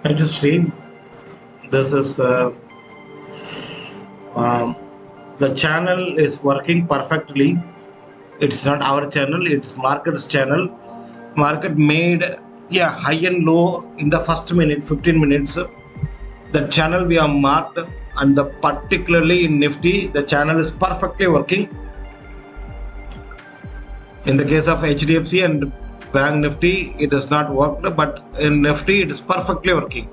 I just see this is um, the channel is working perfectly. It's not our channel, it's market's channel. Market made a high and low in the first minute, 15 minutes. The channel we have marked, and particularly in Nifty, the channel is perfectly working. In the case of HDFC and Bank Nifty, it has not worked, but in Nifty, it is perfectly working.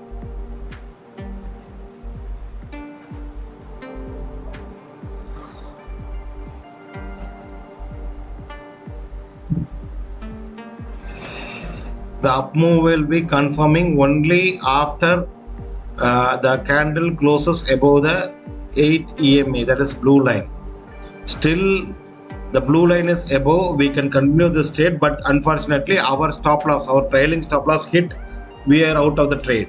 The up move will be confirming only after the candle closes above the 8 EMA, that is blue line. Still the blue line is above, we can continue this trade, but unfortunately our stop loss, our trailing stop loss hit, we are out of the trade.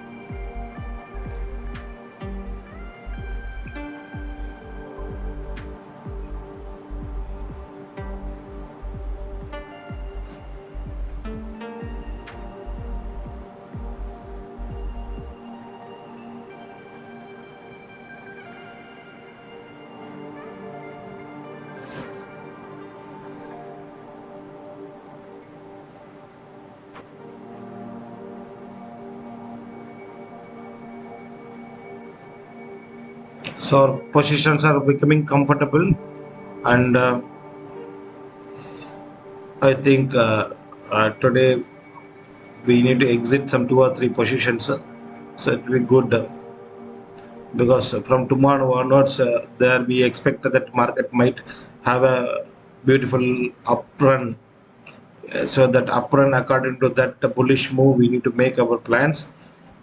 So our positions are becoming comfortable, and I think today we need to exit some 2 or 3 positions, so it will be good, because from tomorrow onwards there we expect that market might have a beautiful up run. So that up run, according to that bullish move, we need to make our plans.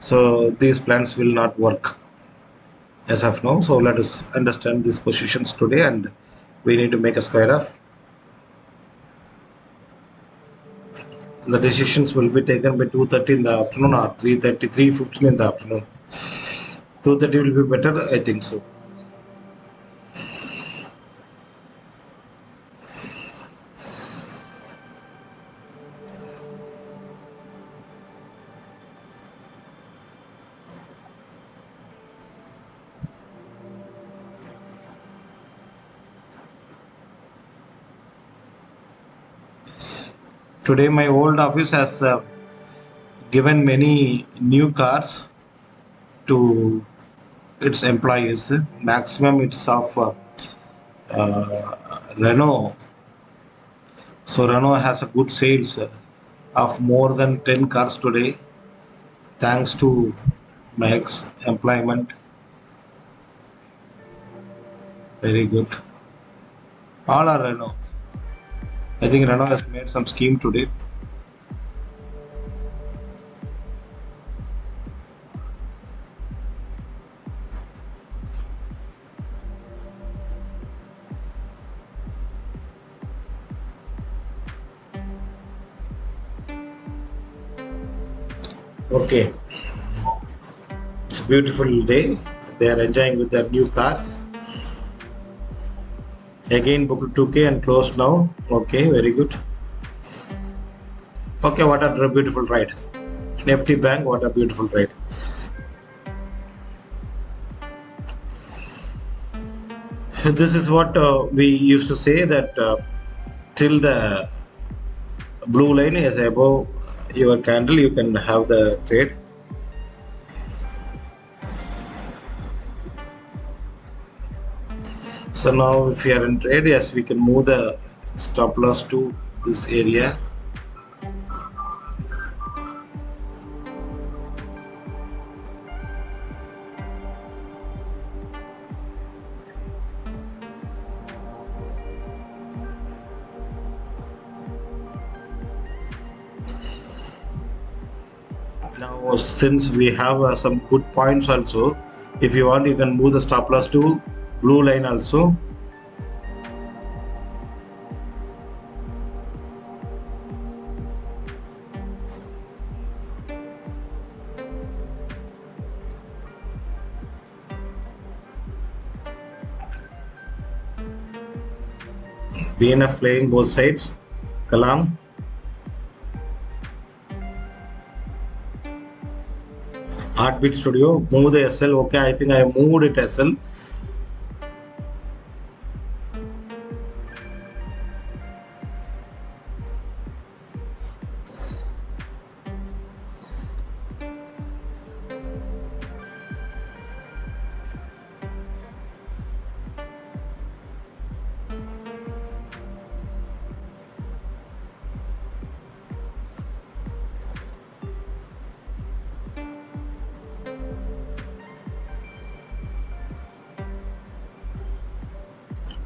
So these plans will not work as of now. So let us understand these positions today, and we need to make a square off. The decisions will be taken by 2:30 in the afternoon or 3:30, 3:15 in the afternoon. 2:30 will be better, I think so. Today my old office has given many new cars to its employees. Maximum it's of Renault. So Renault has a good sales of more than 10 cars today, thanks to Max employment. Very good. All are Renault. I think Renault has made some scheme today. Okay, it's a beautiful day. They are enjoying with their new cars. Again, booked 2K and closed now. Okay, very good. Okay, what a beautiful ride. Nifty Bank, what a beautiful ride. This is what we used to say that till the blue line is above your candle, you can have the trade. So now if you are in trade, yes, we can move the stop loss to this area. Now since we have some good points also, if you want, you can move the stop loss to blue line also. BNF playing both sides. Kalam. Heartbeat Studio, move the SL. Okay, I think I moved it SL.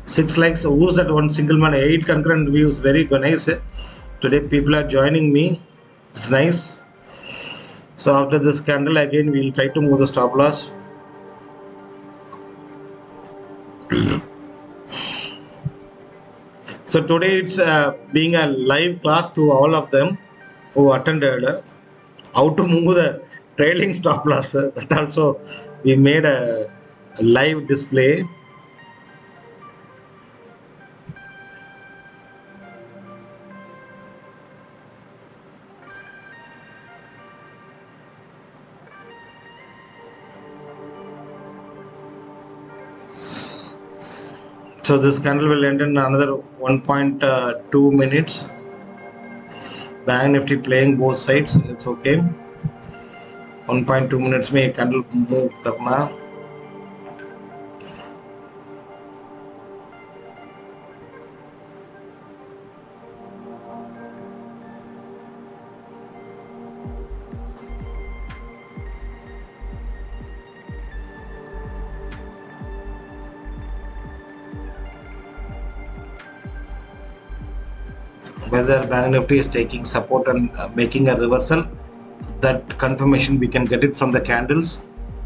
Six likes. Who's that one single man? 8 concurrent views. Very nice. Today people are joining me. It's nice. So after this candle again, we'll try to move the stop loss. So today it's being a live class to all of them who attended. How to move the trailing stop loss. That also we made a live display. So this candle will end in another 1.2 minutes. Bank Nifty playing both sides. It's okay. 1.2 minutes में candle move करना. Whether Bank Nifty is taking support and making a reversal, that confirmation we can get it from the candles.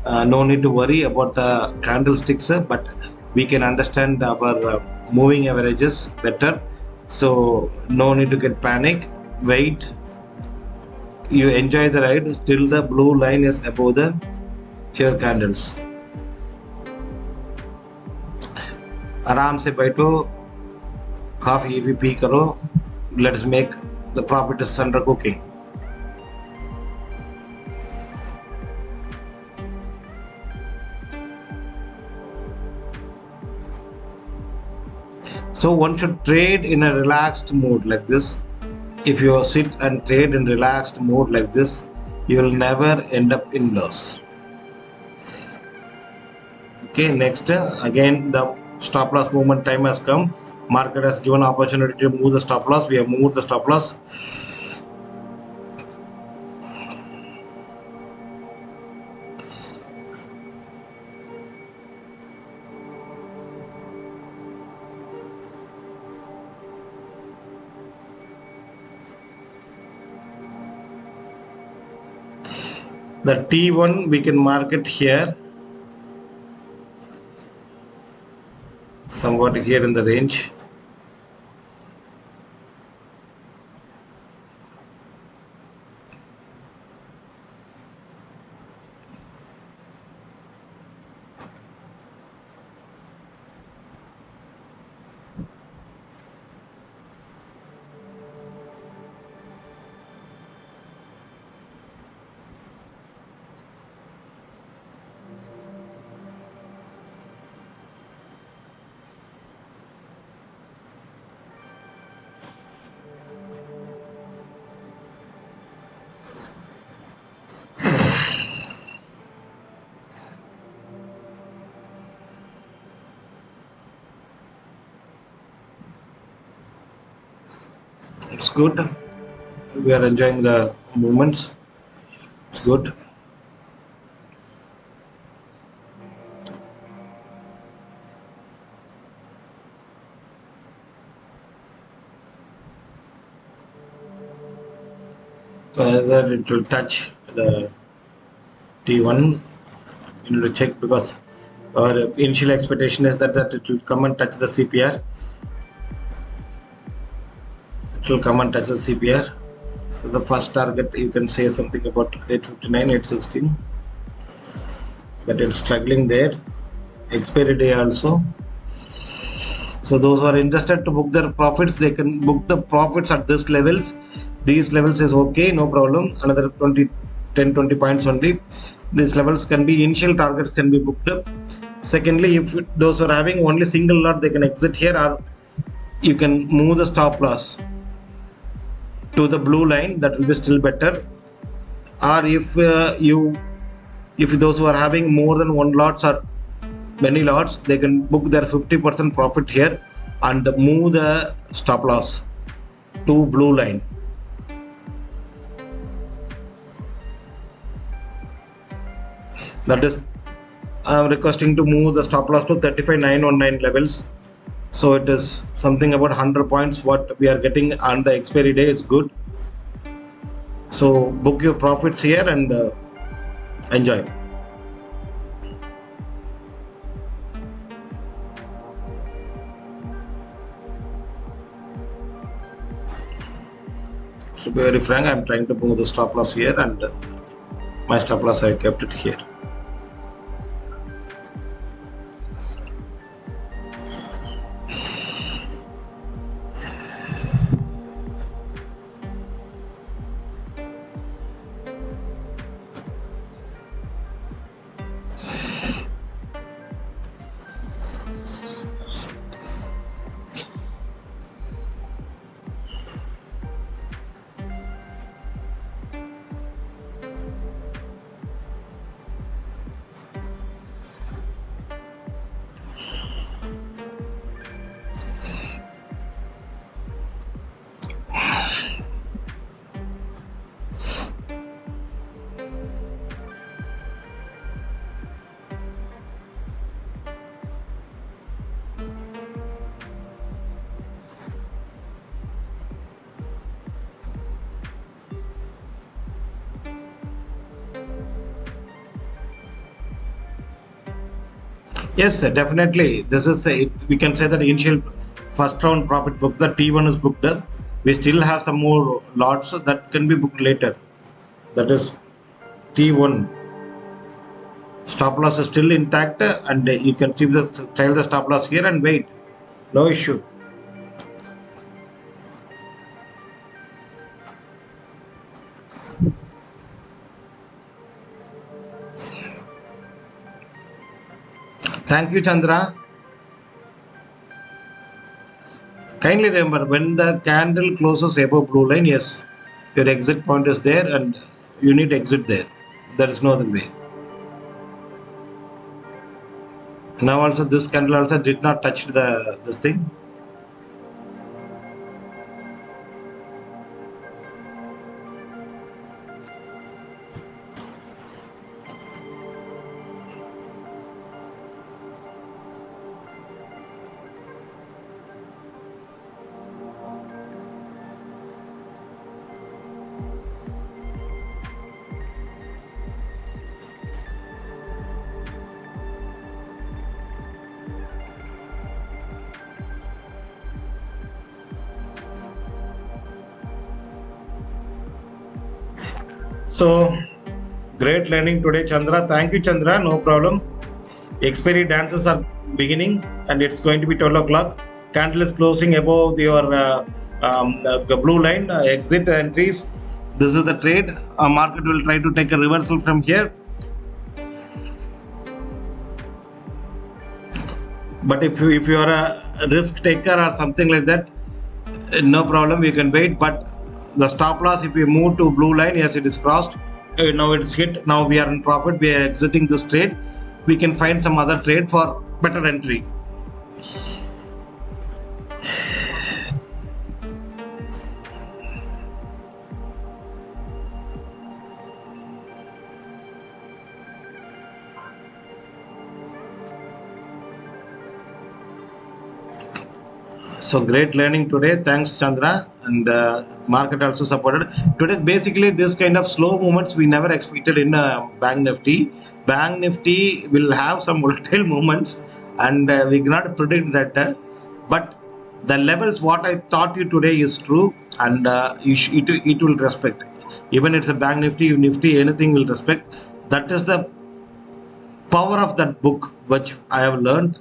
No need to worry about the candlesticks, but we can understand our moving averages better. So no need to get panic. Wait. You enjoy the ride till the blue line is above the your candles. आराम से बैठो, coffee भी P करो. Let's make the profit is under cooking. So one should trade in a relaxed mood like this. If you sit and trade in relaxed mode like this, you will never end up in loss. Okay, next again the stop loss movement time has come. Market has given opportunity to move the stop loss. We have moved the stop loss. The T1 we can mark it here, somewhat here in the range. It's good. We are enjoying the movements. It's good. Whether it will touch the T1, you need to check, because our initial expectation is that it will come and touch the CPR. It will come and touch the CPR. So the first target, you can say something about 859, 816, but it's struggling there. Expiry day also. So those who are interested to book their profits, they can book the profits at this levels. These levels is okay, no problem. Another 10-20 points only. These levels can be initial targets, can be booked up. Secondly, if those who are having only single lot, they can exit here, or you can move the stop loss to the blue line. That will be still better. Or if those who are having more than one lots or many lots, they can book their 50% profit here and move the stop loss to blue line. That is, I am requesting to move the stop loss to 35,919 levels. So it is something about 100 points what we are getting on the expiry day is good. So book your profits here and enjoy. To be very frank, I am trying to move the stop loss here, and my stop loss I kept it here. Yes, definitely. This is we can say that initial first round profit book, the T1 is booked up. We still have some more lots that can be booked later. That is T1. Stop loss is still intact, and you can keep the trail the stop loss here and wait. No issue. Thank you, Chandra. Kindly remember, when the candle closes above blue line, yes, your exit point is there and you need to exit there. There is no other way. Now also this candle also did not touch this thing. So, great learning today, Chandra. Thank you, Chandra. No problem. Expiry dances are beginning and it's going to be 12 o'clock. Candle is closing above your blue line. Exit entries. This is the trade. Market will try to take a reversal from here. But if you are a risk taker or something like that, no problem, you can wait. But the stop loss, if we move to blue line, yes, it is crossed. Now it's hit. Now we are in profit. We are exiting this trade. We can find some other trade for better entry. So great learning today. Thanks, Chandra. And market also supported. Today, basically, this kind of slow movements we never expected in Bank Nifty. Bank Nifty will have some volatile movements, and we cannot predict that. But the levels, what I taught you today is true, and it will respect. Even it's a Bank Nifty, Nifty, anything will respect. That is the power of that book, which I have learned.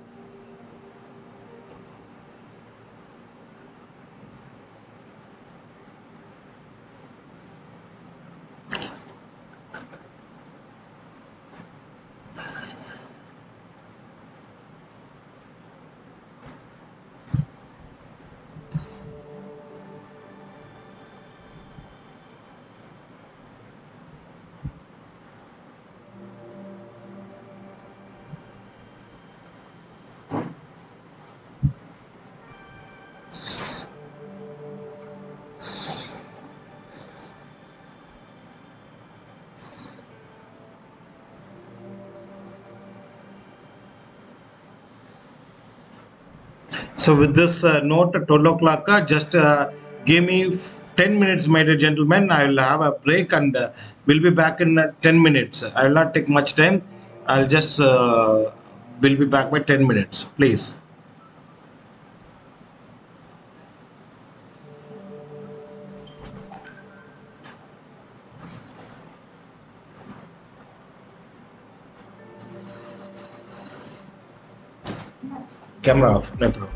So with this note at 12 o'clock, just give me 10 minutes, my dear gentlemen. I will have a break and we'll be back in 10 minutes. I will not take much time. I'll just will be back by 10 minutes, please. Camera off. No problem.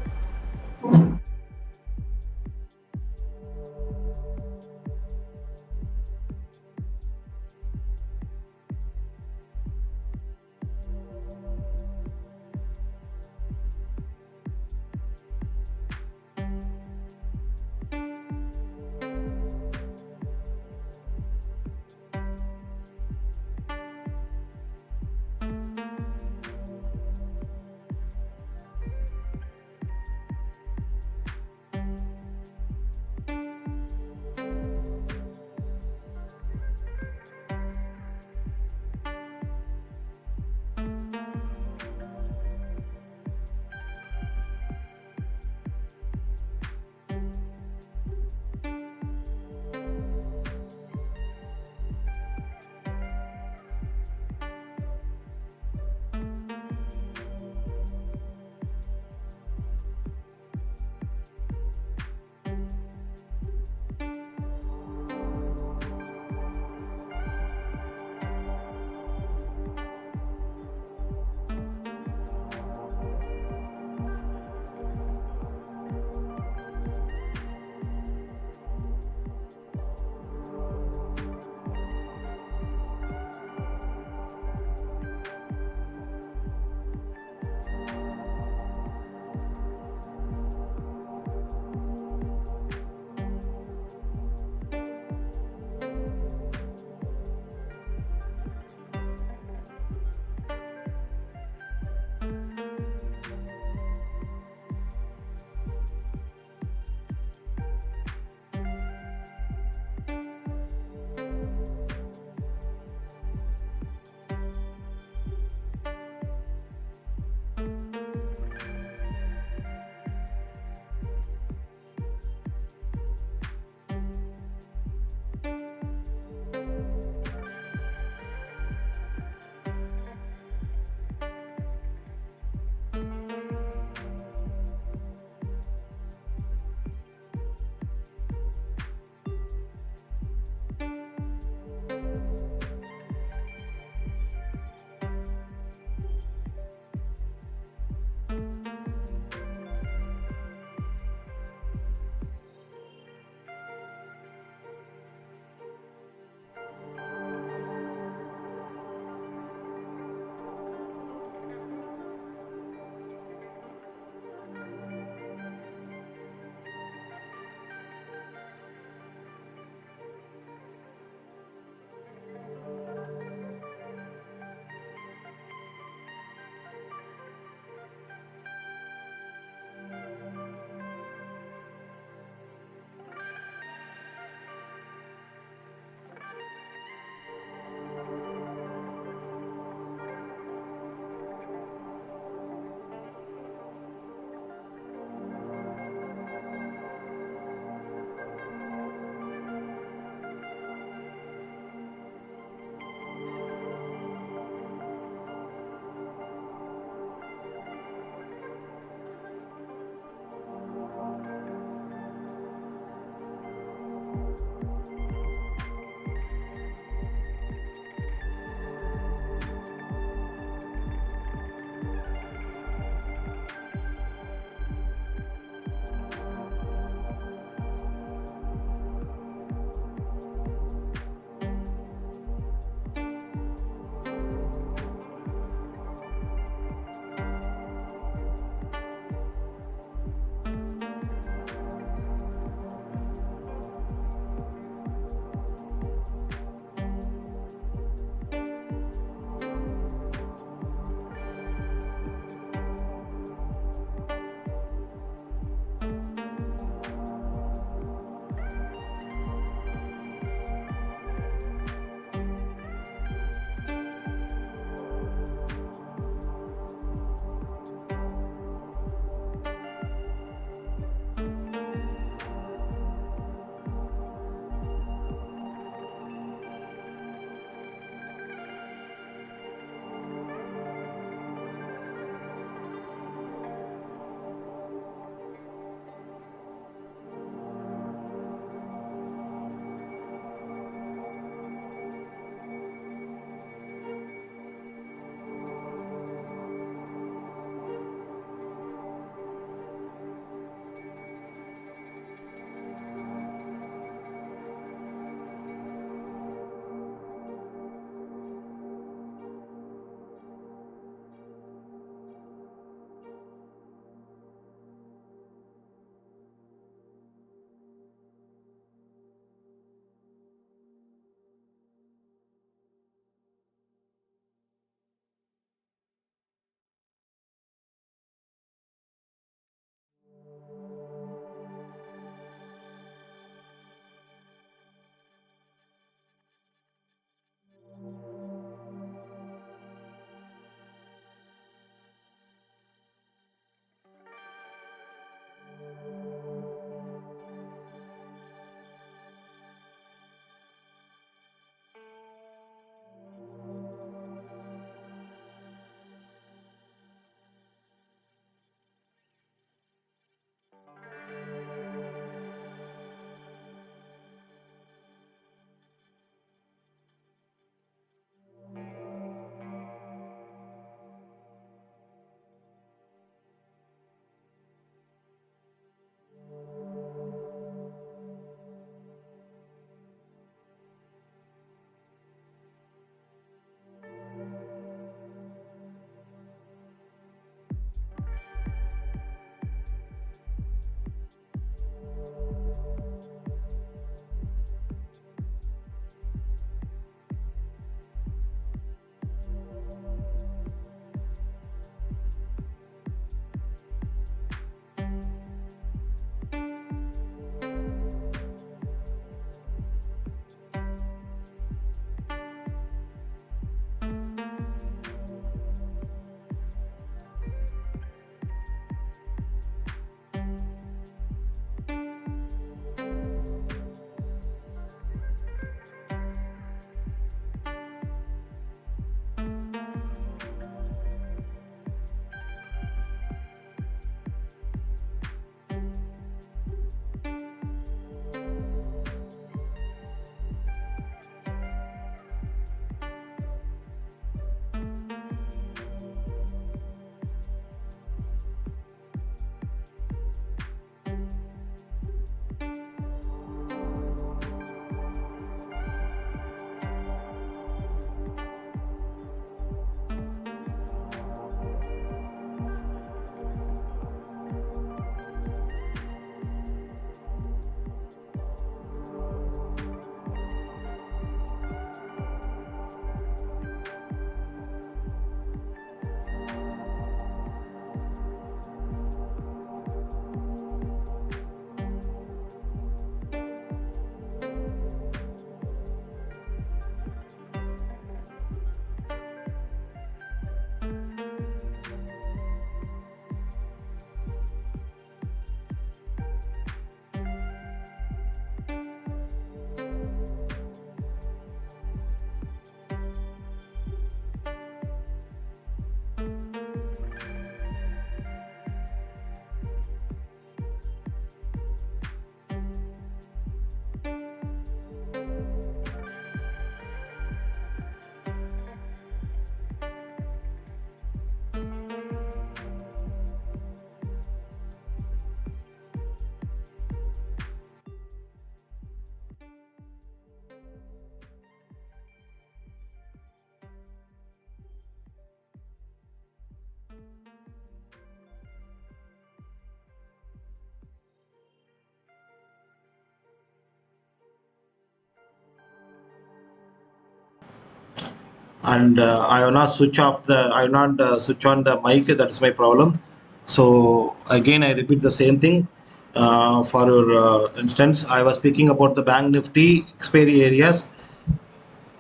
and I will not switch off the I will not switch on the mic. That's my problem. So again, I repeat the same thing. For your instance, I was speaking about the bank nifty expiry areas.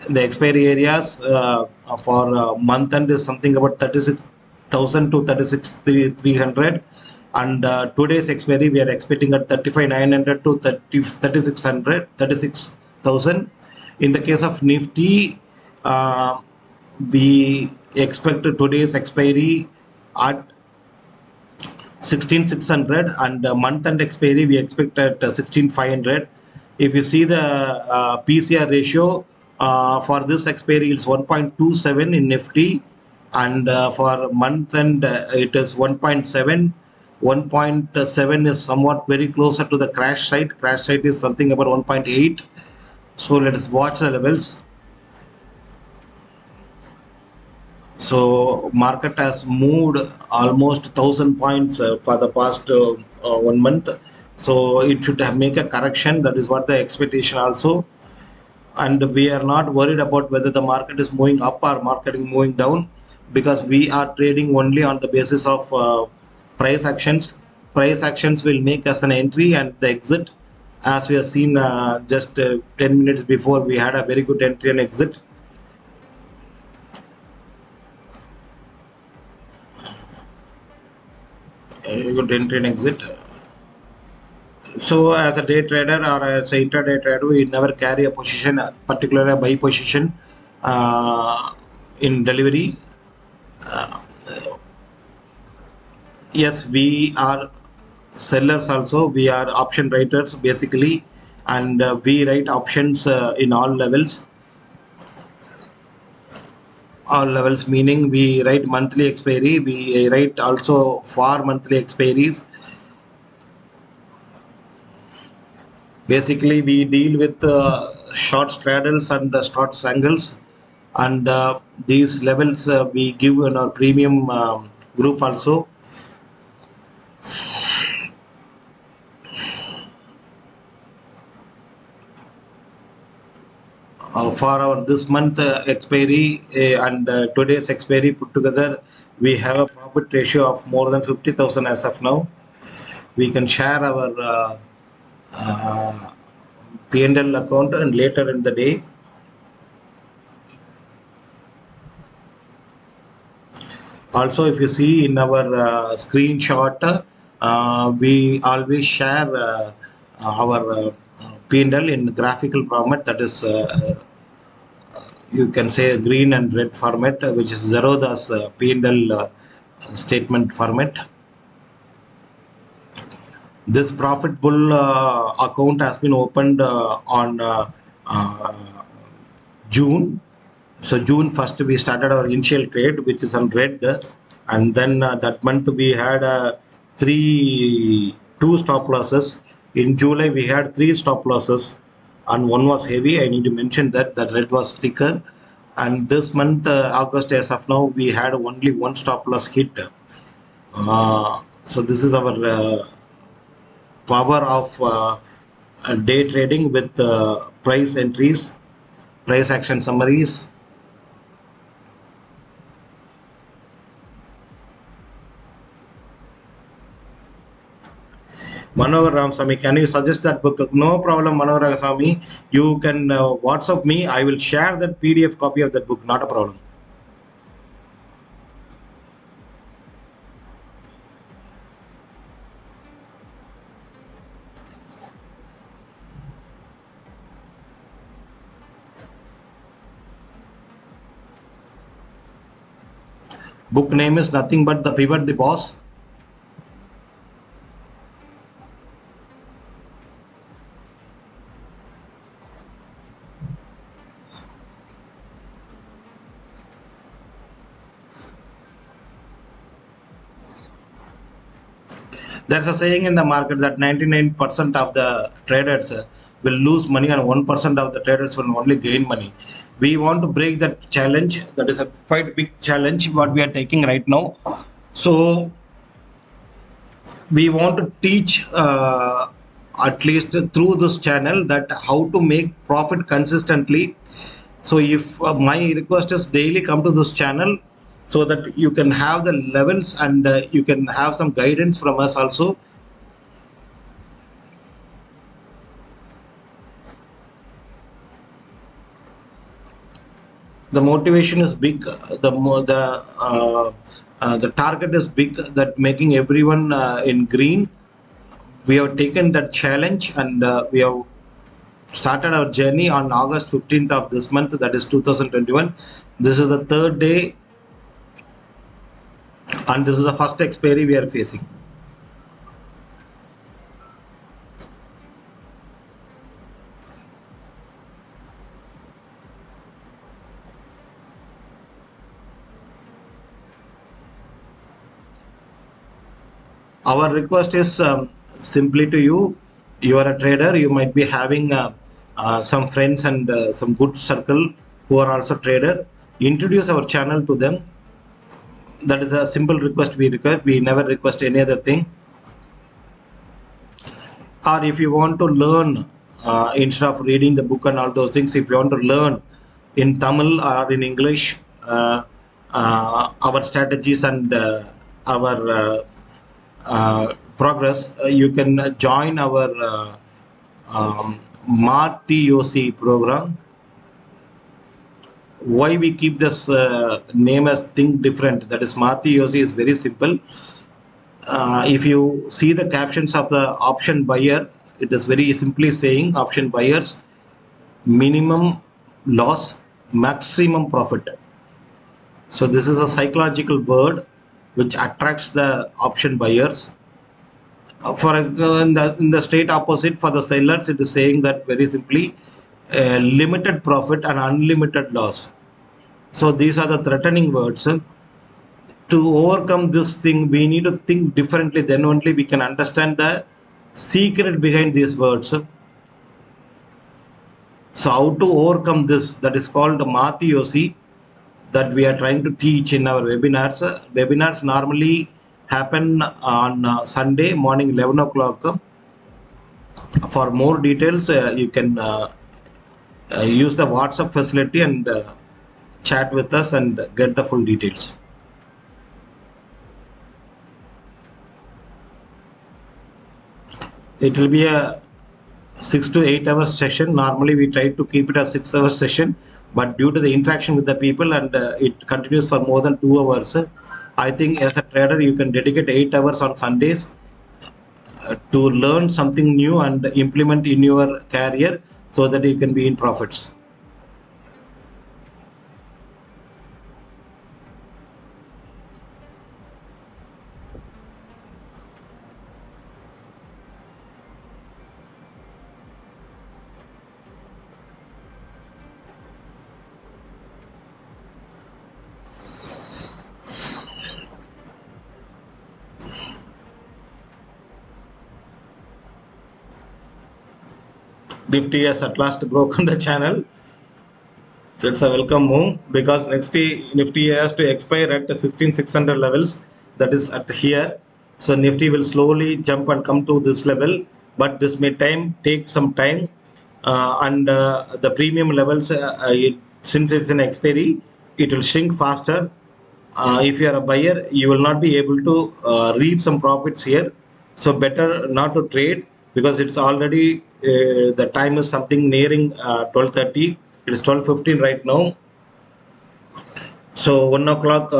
The expiry areas for month end is something about 36,000 to 36,300, and today's expiry we are expecting at 35,900 to 36,600, 36,000. In the case of nifty, we expect today's expiry at 16,600, and month end expiry we expect at 16,500. If you see the PCR ratio for this expiry, it's 1.27 in Nifty, and for month end it is 1.7. 1.7 is somewhat very closer to the crash site. Crash site is something about 1.8. So let us watch the levels. So market has moved almost 1,000 points for the past 1 month. So it should make a correction. That is what the expectation also. And we are not worried about whether the market is moving up or market is moving down, because we are trading only on the basis of price actions. Price actions will make us an entry and the exit. As we have seen just 10 minutes before, we had a very good entry and exit. Good entry and exit. So as a day trader or as an intraday trader, we never carry a position, particularly a buy position in delivery. Yes, we are sellers also. We are option writers basically, and we write options in all levels. All levels meaning we write monthly expiry. We write also for monthly expiries. Basically, we deal with short straddles and short strangles, and these levels we give in our premium group also. For our this month expiry and today's expiry put together, we have a profit ratio of more than 50,000 as of now. We can share our P&L account and later in the day. Also, if you see in our screenshot, we always share our P&L in graphical format, that is you can say green and red format, which is Zerodha's P&L statement format. This profit bull account has been opened on June. So June 1st we started our initial trade, which is on red, and then that month we had two stop losses. In July we had 3 stop losses, and one was heavy. I need to mention that red was thicker. And this month August, as of now, we had only 1 stop loss hit. So this is our power of day trading with price entries, price action summaries. Manohar Ramsamy, can you suggest that book? No problem, Manohar Ramsamy. You can WhatsApp me. I will share that PDF copy of that book. Not a problem. Book name is nothing but The Pivot, the Boss. There's a saying in the market that 99% of the traders will lose money and 1% of the traders will only gain money. We want to break that challenge. That is a quite big challenge what we are taking right now. So we want to teach at least through this channel that how to make profit consistently. So if my request is daily come to this channel so that you can have the levels and you can have some guidance from us also. The motivation is big, the target is big, that making everyone in green. We have taken that challenge and we have started our journey on August 15th of this month, that is 2021. This is the third day and this is the first expiry we are facing. Our request is simply to you. You are a trader, you might be having some friends and some good circle who are also trader. Introduce our channel to them. That is a simple request we request. We never request any other thing. Or if you want to learn instead of reading the book and all those things, if you want to learn in Tamil or in English our strategies and our progress, you can join our MARTOC program. Why we keep this name as Think Different, that is MARTOC, is very simple. If you see the captions of the option buyer, it is very simply saying option buyers minimum loss, maximum profit. So this is a psychological word which attracts the option buyers. In the straight opposite, for the sellers, it is saying that very simply limited profit and unlimited loss. So these are the threatening words. To overcome this thing, we need to think differently. Then only we can understand the secret behind these words. So how to overcome this? That is called MARTOC, that we are trying to teach in our webinars. Webinars normally happen on Sunday morning 11 o'clock. For more details, you can use the WhatsApp facility and chat with us and get the full details. It will be a 6 to 8 hour session. Normally we try to keep it a 6 hour session, but due to the interaction with the people and it continues for more than 2 hours, I think as a trader you can dedicate 8 hours on Sundays to learn something new and implement in your career so that you can be in profits. Nifty has at last broken the channel. It's a welcome move because Nifty has to expire at the 16,600 levels, that is at here. So Nifty will slowly jump and come to this level, but this may take some time, and the premium levels, since it's an expiry, it will shrink faster. If you are a buyer, you will not be able to reap some profits here. So better not to trade because it's already the time is something nearing 12:30. It is 12:15 right now. So 1 o'clock,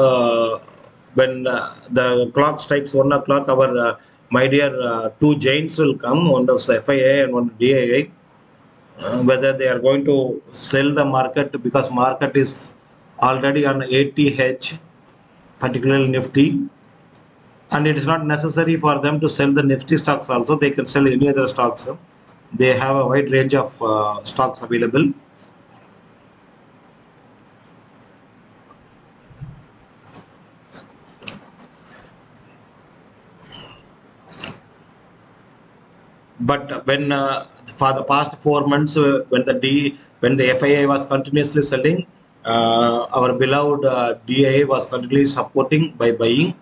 when the clock strikes 1 o'clock, our my dear two giants will come, one of FIA and one DIA. Whether they are going to sell the market, because market is already on 80H, particularly Nifty, and it is not necessary for them to sell the Nifty stocks also. They can sell any other stocks. They have a wide range of stocks available. But when for the past 4 months, when the FIA was continuously selling, our beloved DIA was continuously supporting by buying.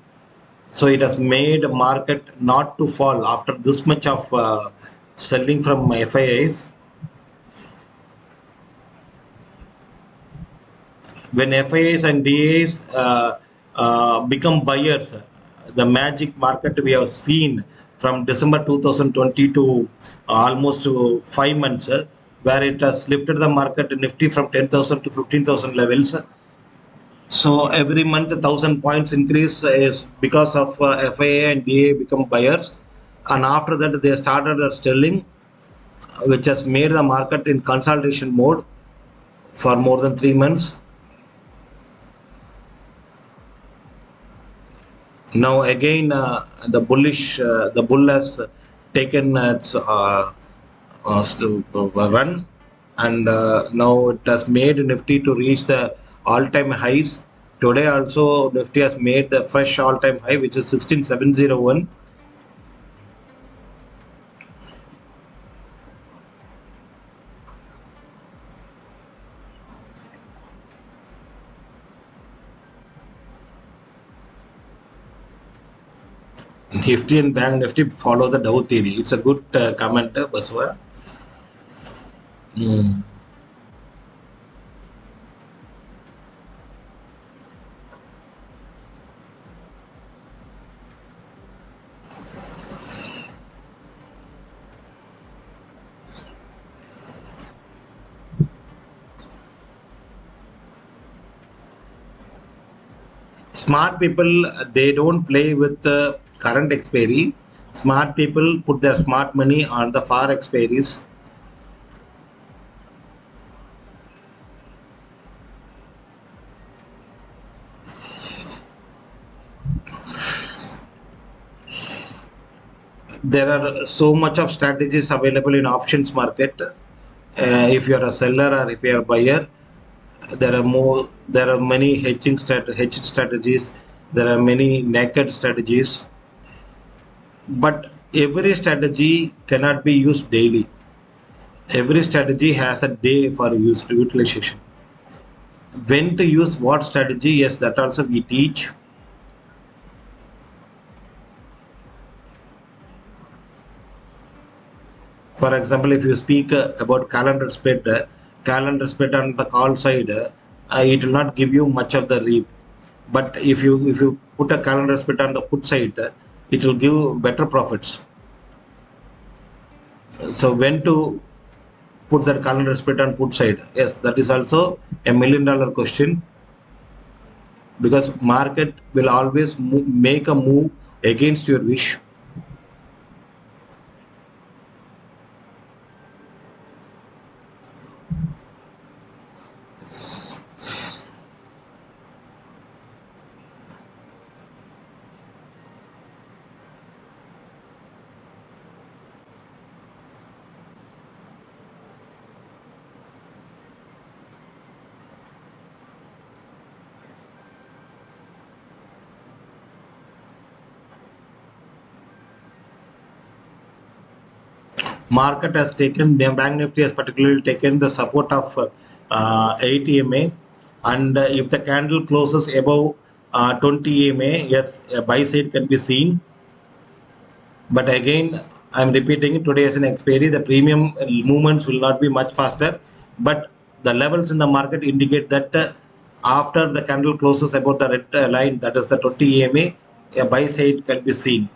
So it has made market not to fall after this much of selling from FIAs. when FIAs and DAs become buyers, the magic market we have seen from December 2020 to almost to 5 months, where it has lifted the market Nifty from 10,000 to 15,000 levels. So every month, 1,000 points increase is because of FIA and DA become buyers, and after that they started selling, which has made the market in consolidation mode for more than 3 months. Now again, the bull has taken its run, and now it has made Nifty to reach the all-time highs. Today also Nifty has made the fresh all-time high, which is 16,701. Nifty and Bank Nifty follow the Dow theory. It's a good comment, Baswa. Mm. Smart people, they don't play with the current expiry. Smart people put their smart money on the far expiries. There are so much of strategies available in options market. If you are a seller or if you are a buyer, there are many hedged strategies. There are many naked strategies, but every strategy cannot be used daily. Every strategy has a day for utilization. When to use what strategy, yes, that also we teach. For example, if you speak about calendar split on the call side, it will not give you much of the reap. But if you put a calendar split on the put side, it will give better profits. So when to put that calendar split on put side? Yes, that is also $1 million question, because market will always make a move against your wish. Market has taken, Bank Nifty has particularly taken the support of 8 EMA, and if the candle closes above 20 EMA, yes, a buy side can be seen. But again, I'm repeating, today as an expiry, the premium movements will not be much faster, but the levels in the market indicate that after the candle closes above the red line, that is the 20 EMA, a buy side can be seen.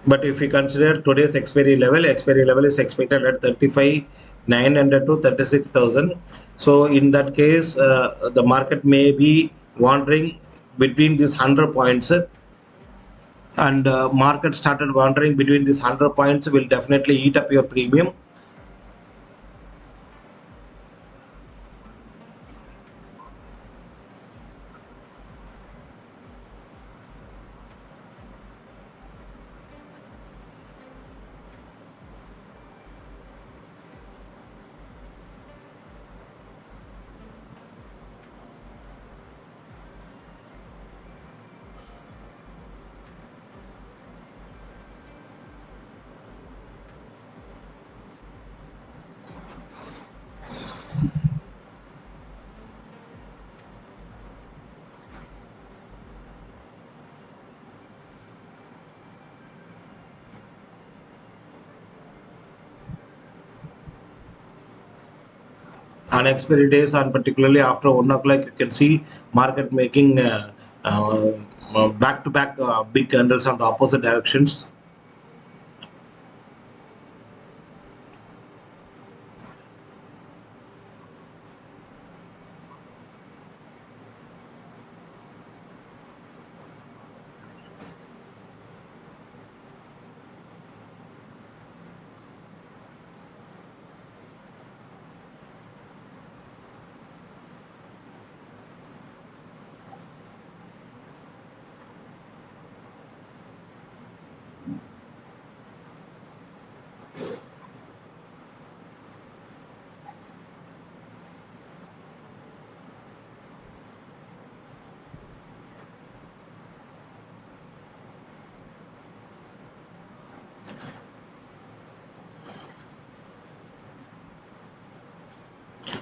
But if we consider today's expiry level is expected at 35,900 to 36,000. So in that case, the market may be wandering between these 100 points, and market started wandering between these 100 points will definitely eat up your premium. on expiry days, and particularly after 1 o'clock, you can see market making back-to-back big candles on the opposite directions.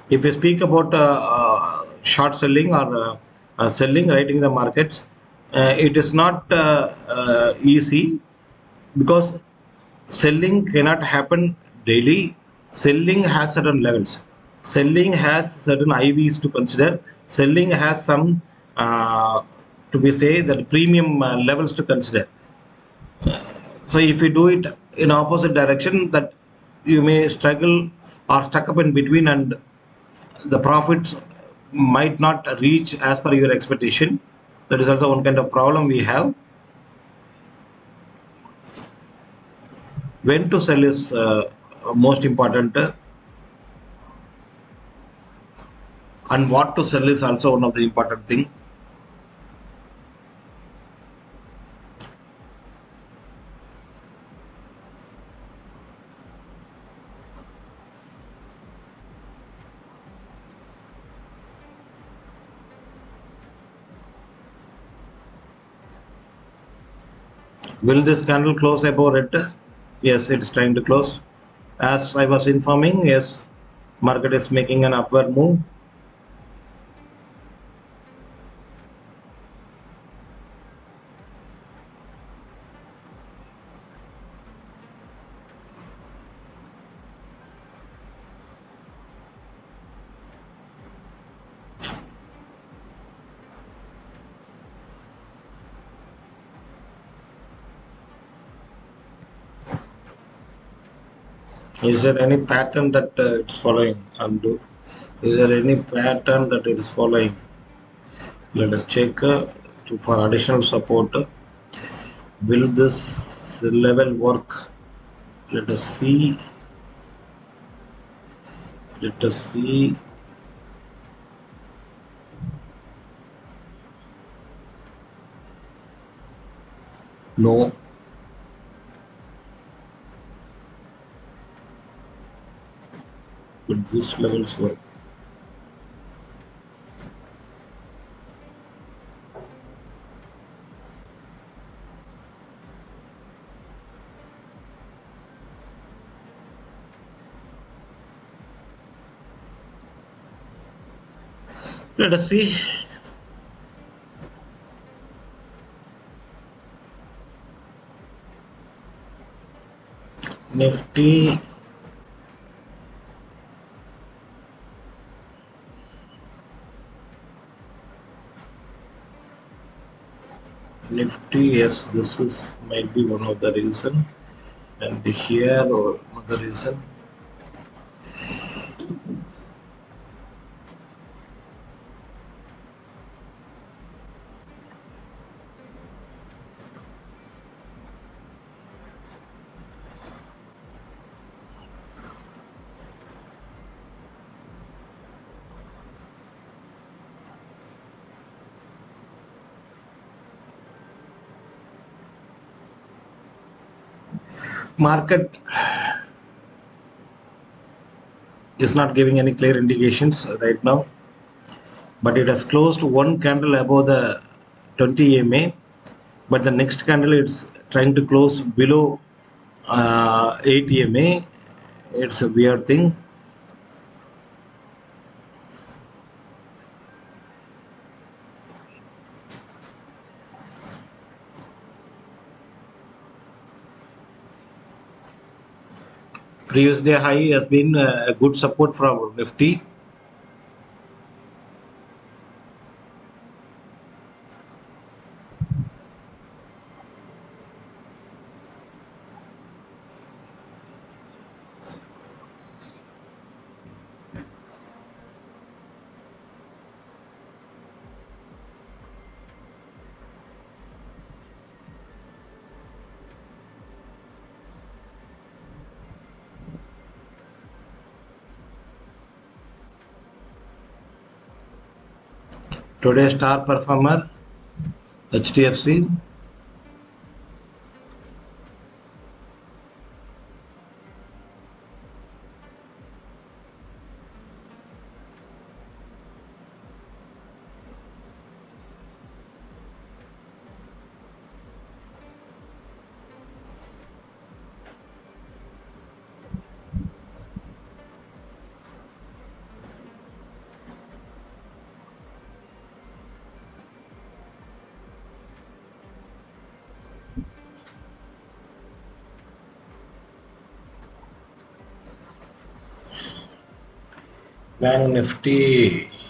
If we speak about short selling or selling right in the markets, it is not easy, because selling cannot happen daily. Selling has certain levels. Selling has certain IVs to consider. Selling has some to be say that premium levels to consider. So if you do it in opposite direction, that you may struggle or stuck up in between, and the profits might not reach as per your expectation. That is also one kind of problem we have. When to sell is most important, and what to sell is also one of the important thing. Will this candle close above red? Yes, it is trying to close. As I was informing, yes, market is making an upward move. Is there any pattern that it's following? Is there any pattern that it is following? Let us check for additional support. Will this level work? Let us see. Let us see. No. Will these levels work? Let us see. Nifty. Nifty, yes, this is might be one of the reason, and here or another reason. Market is not giving any clear indications right now, but it has closed one candle above the 20 EMA, but the next candle it's trying to close below 8 EMA. It's a weird thing. Previous day high has been a good support from Nifty. Today's star performer, HDFC. Bank Nifty.